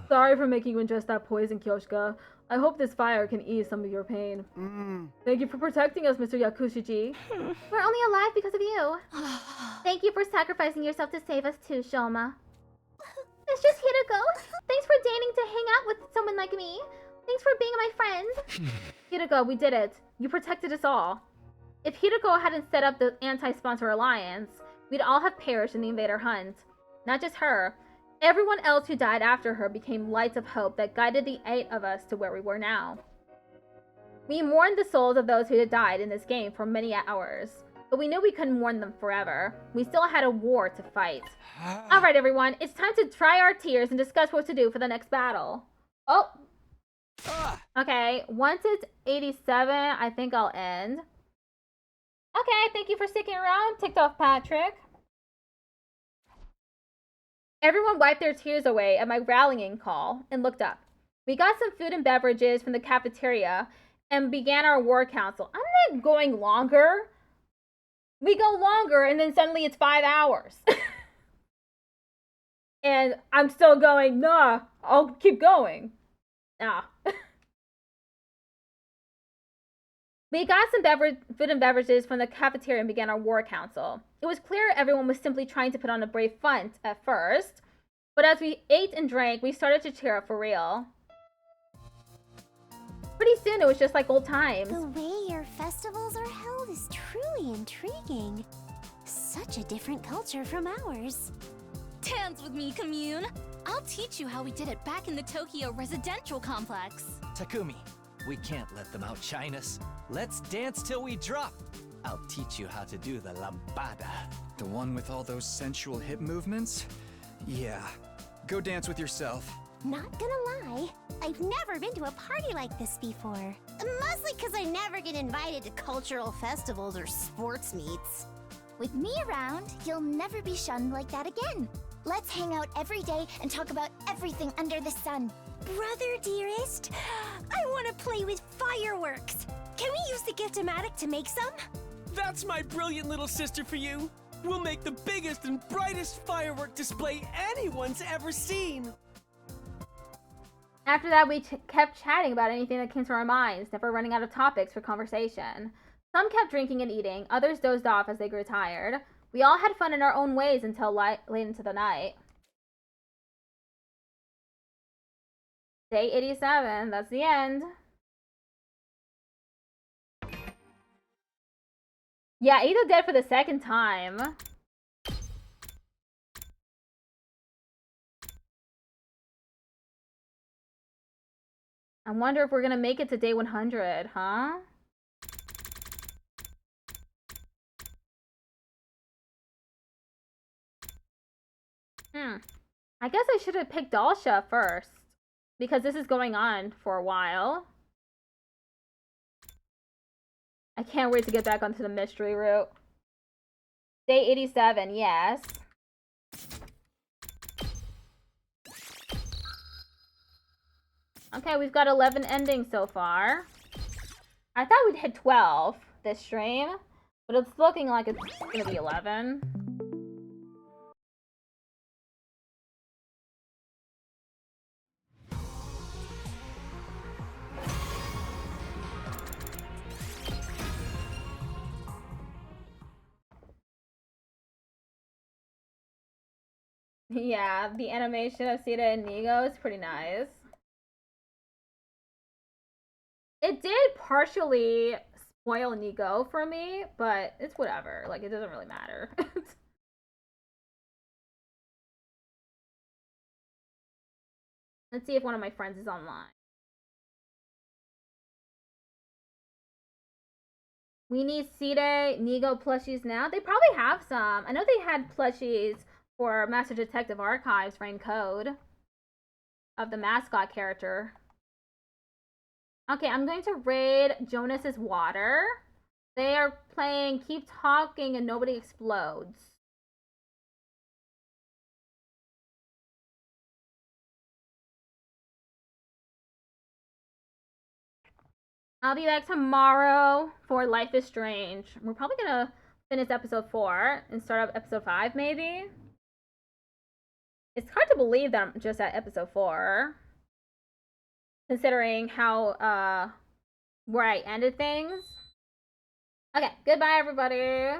Sorry for making you ingest that poison, Kyoshka. I hope this fire can ease some of your pain. Thank you for protecting us, Mr. Yakushiji. We're only alive because of you. Thank you for sacrificing yourself to save us too, Shoma. It's just Hideko. Thanks for deigning to hang out with someone like me. Thanks for being my friend. Hideko, we did it. You protected us all. If Hideko hadn't set up the anti-sponsor alliance, we'd all have perished in the invader hunt. Not just her. Everyone else who died after her became lights of hope that guided the 8 of us to where we were now. We mourned the souls of those who had died in this game for many hours, but we knew we couldn't mourn them forever. We still had a war to fight. Alright everyone, it's time to dry our tears and discuss what to do for the next battle. Oh! Okay, once it's 87, I think I'll end. Okay, thank you for sticking around, ticked off Patrick. Everyone wiped their tears away at my rallying call and looked up. We got some food and beverages from the cafeteria and began our war council. I'm not going longer. We go longer and then suddenly it's 5 hours. And I'm still going, nah, I'll keep going. Nah. We got some food and beverages from the cafeteria and began our war council. It was clear everyone was simply trying to put on a brave front at first, but as we ate and drank, we started to cheer up for real. Pretty soon, it was just like old times. The way your festivals are held is truly intriguing. Such a different culture from ours. Dance with me, Commune. I'll teach you how we did it back in the Tokyo residential complex. Takumi, we can't let them outshine us. Let's dance till we drop. I'll teach you how to do the lambada. The one with all those sensual hip movements? Yeah. Go dance with yourself. Not gonna lie, I've never been to a party like this before. Mostly because I never get invited to cultural festivals or sports meets. With me around, you'll never be shunned like that again. Let's hang out every day and talk about everything under the sun. Brother dearest, I want to play with fireworks. Can we use the Giftomatic to make some? That's my brilliant little sister for you. We'll make the biggest and brightest firework display anyone's ever seen. After that, we kept chatting about anything that came to our minds, never running out of topics for conversation. Some kept drinking and eating, others dozed off as they grew tired. We all had fun in our own ways until late into the night. Day 87, that's the end. Yeah, Ada dead for the second time. I wonder if we're gonna make it to day 100, huh? I guess I should have picked Dalsha first. because this is going on for a while. I can't wait to get back onto the mystery route. Day 87, yes. Okay, we've got 11 endings so far. I thought we'd hit 12 this stream, but it's looking like it's gonna be 11. Yeah, the animation of Sita and Nigo is pretty nice. It did partially spoil Nigo for me, but it's whatever. Like, it doesn't really matter. Let's see if one of my friends is online. We need Sita, Nigo plushies now. They probably have some. I know they had plushies for Master Detective Archives Rain Code of the mascot character. Okay, I'm going to raid Jonas's Water. They are playing Keep Talking and Nobody Explodes. I'll be back tomorrow for Life is Strange. We're probably gonna finish episode 4 and start up episode 5, maybe. It's hard to believe that I'm just at episode 4, considering how, where I ended things. Okay, goodbye, everybody.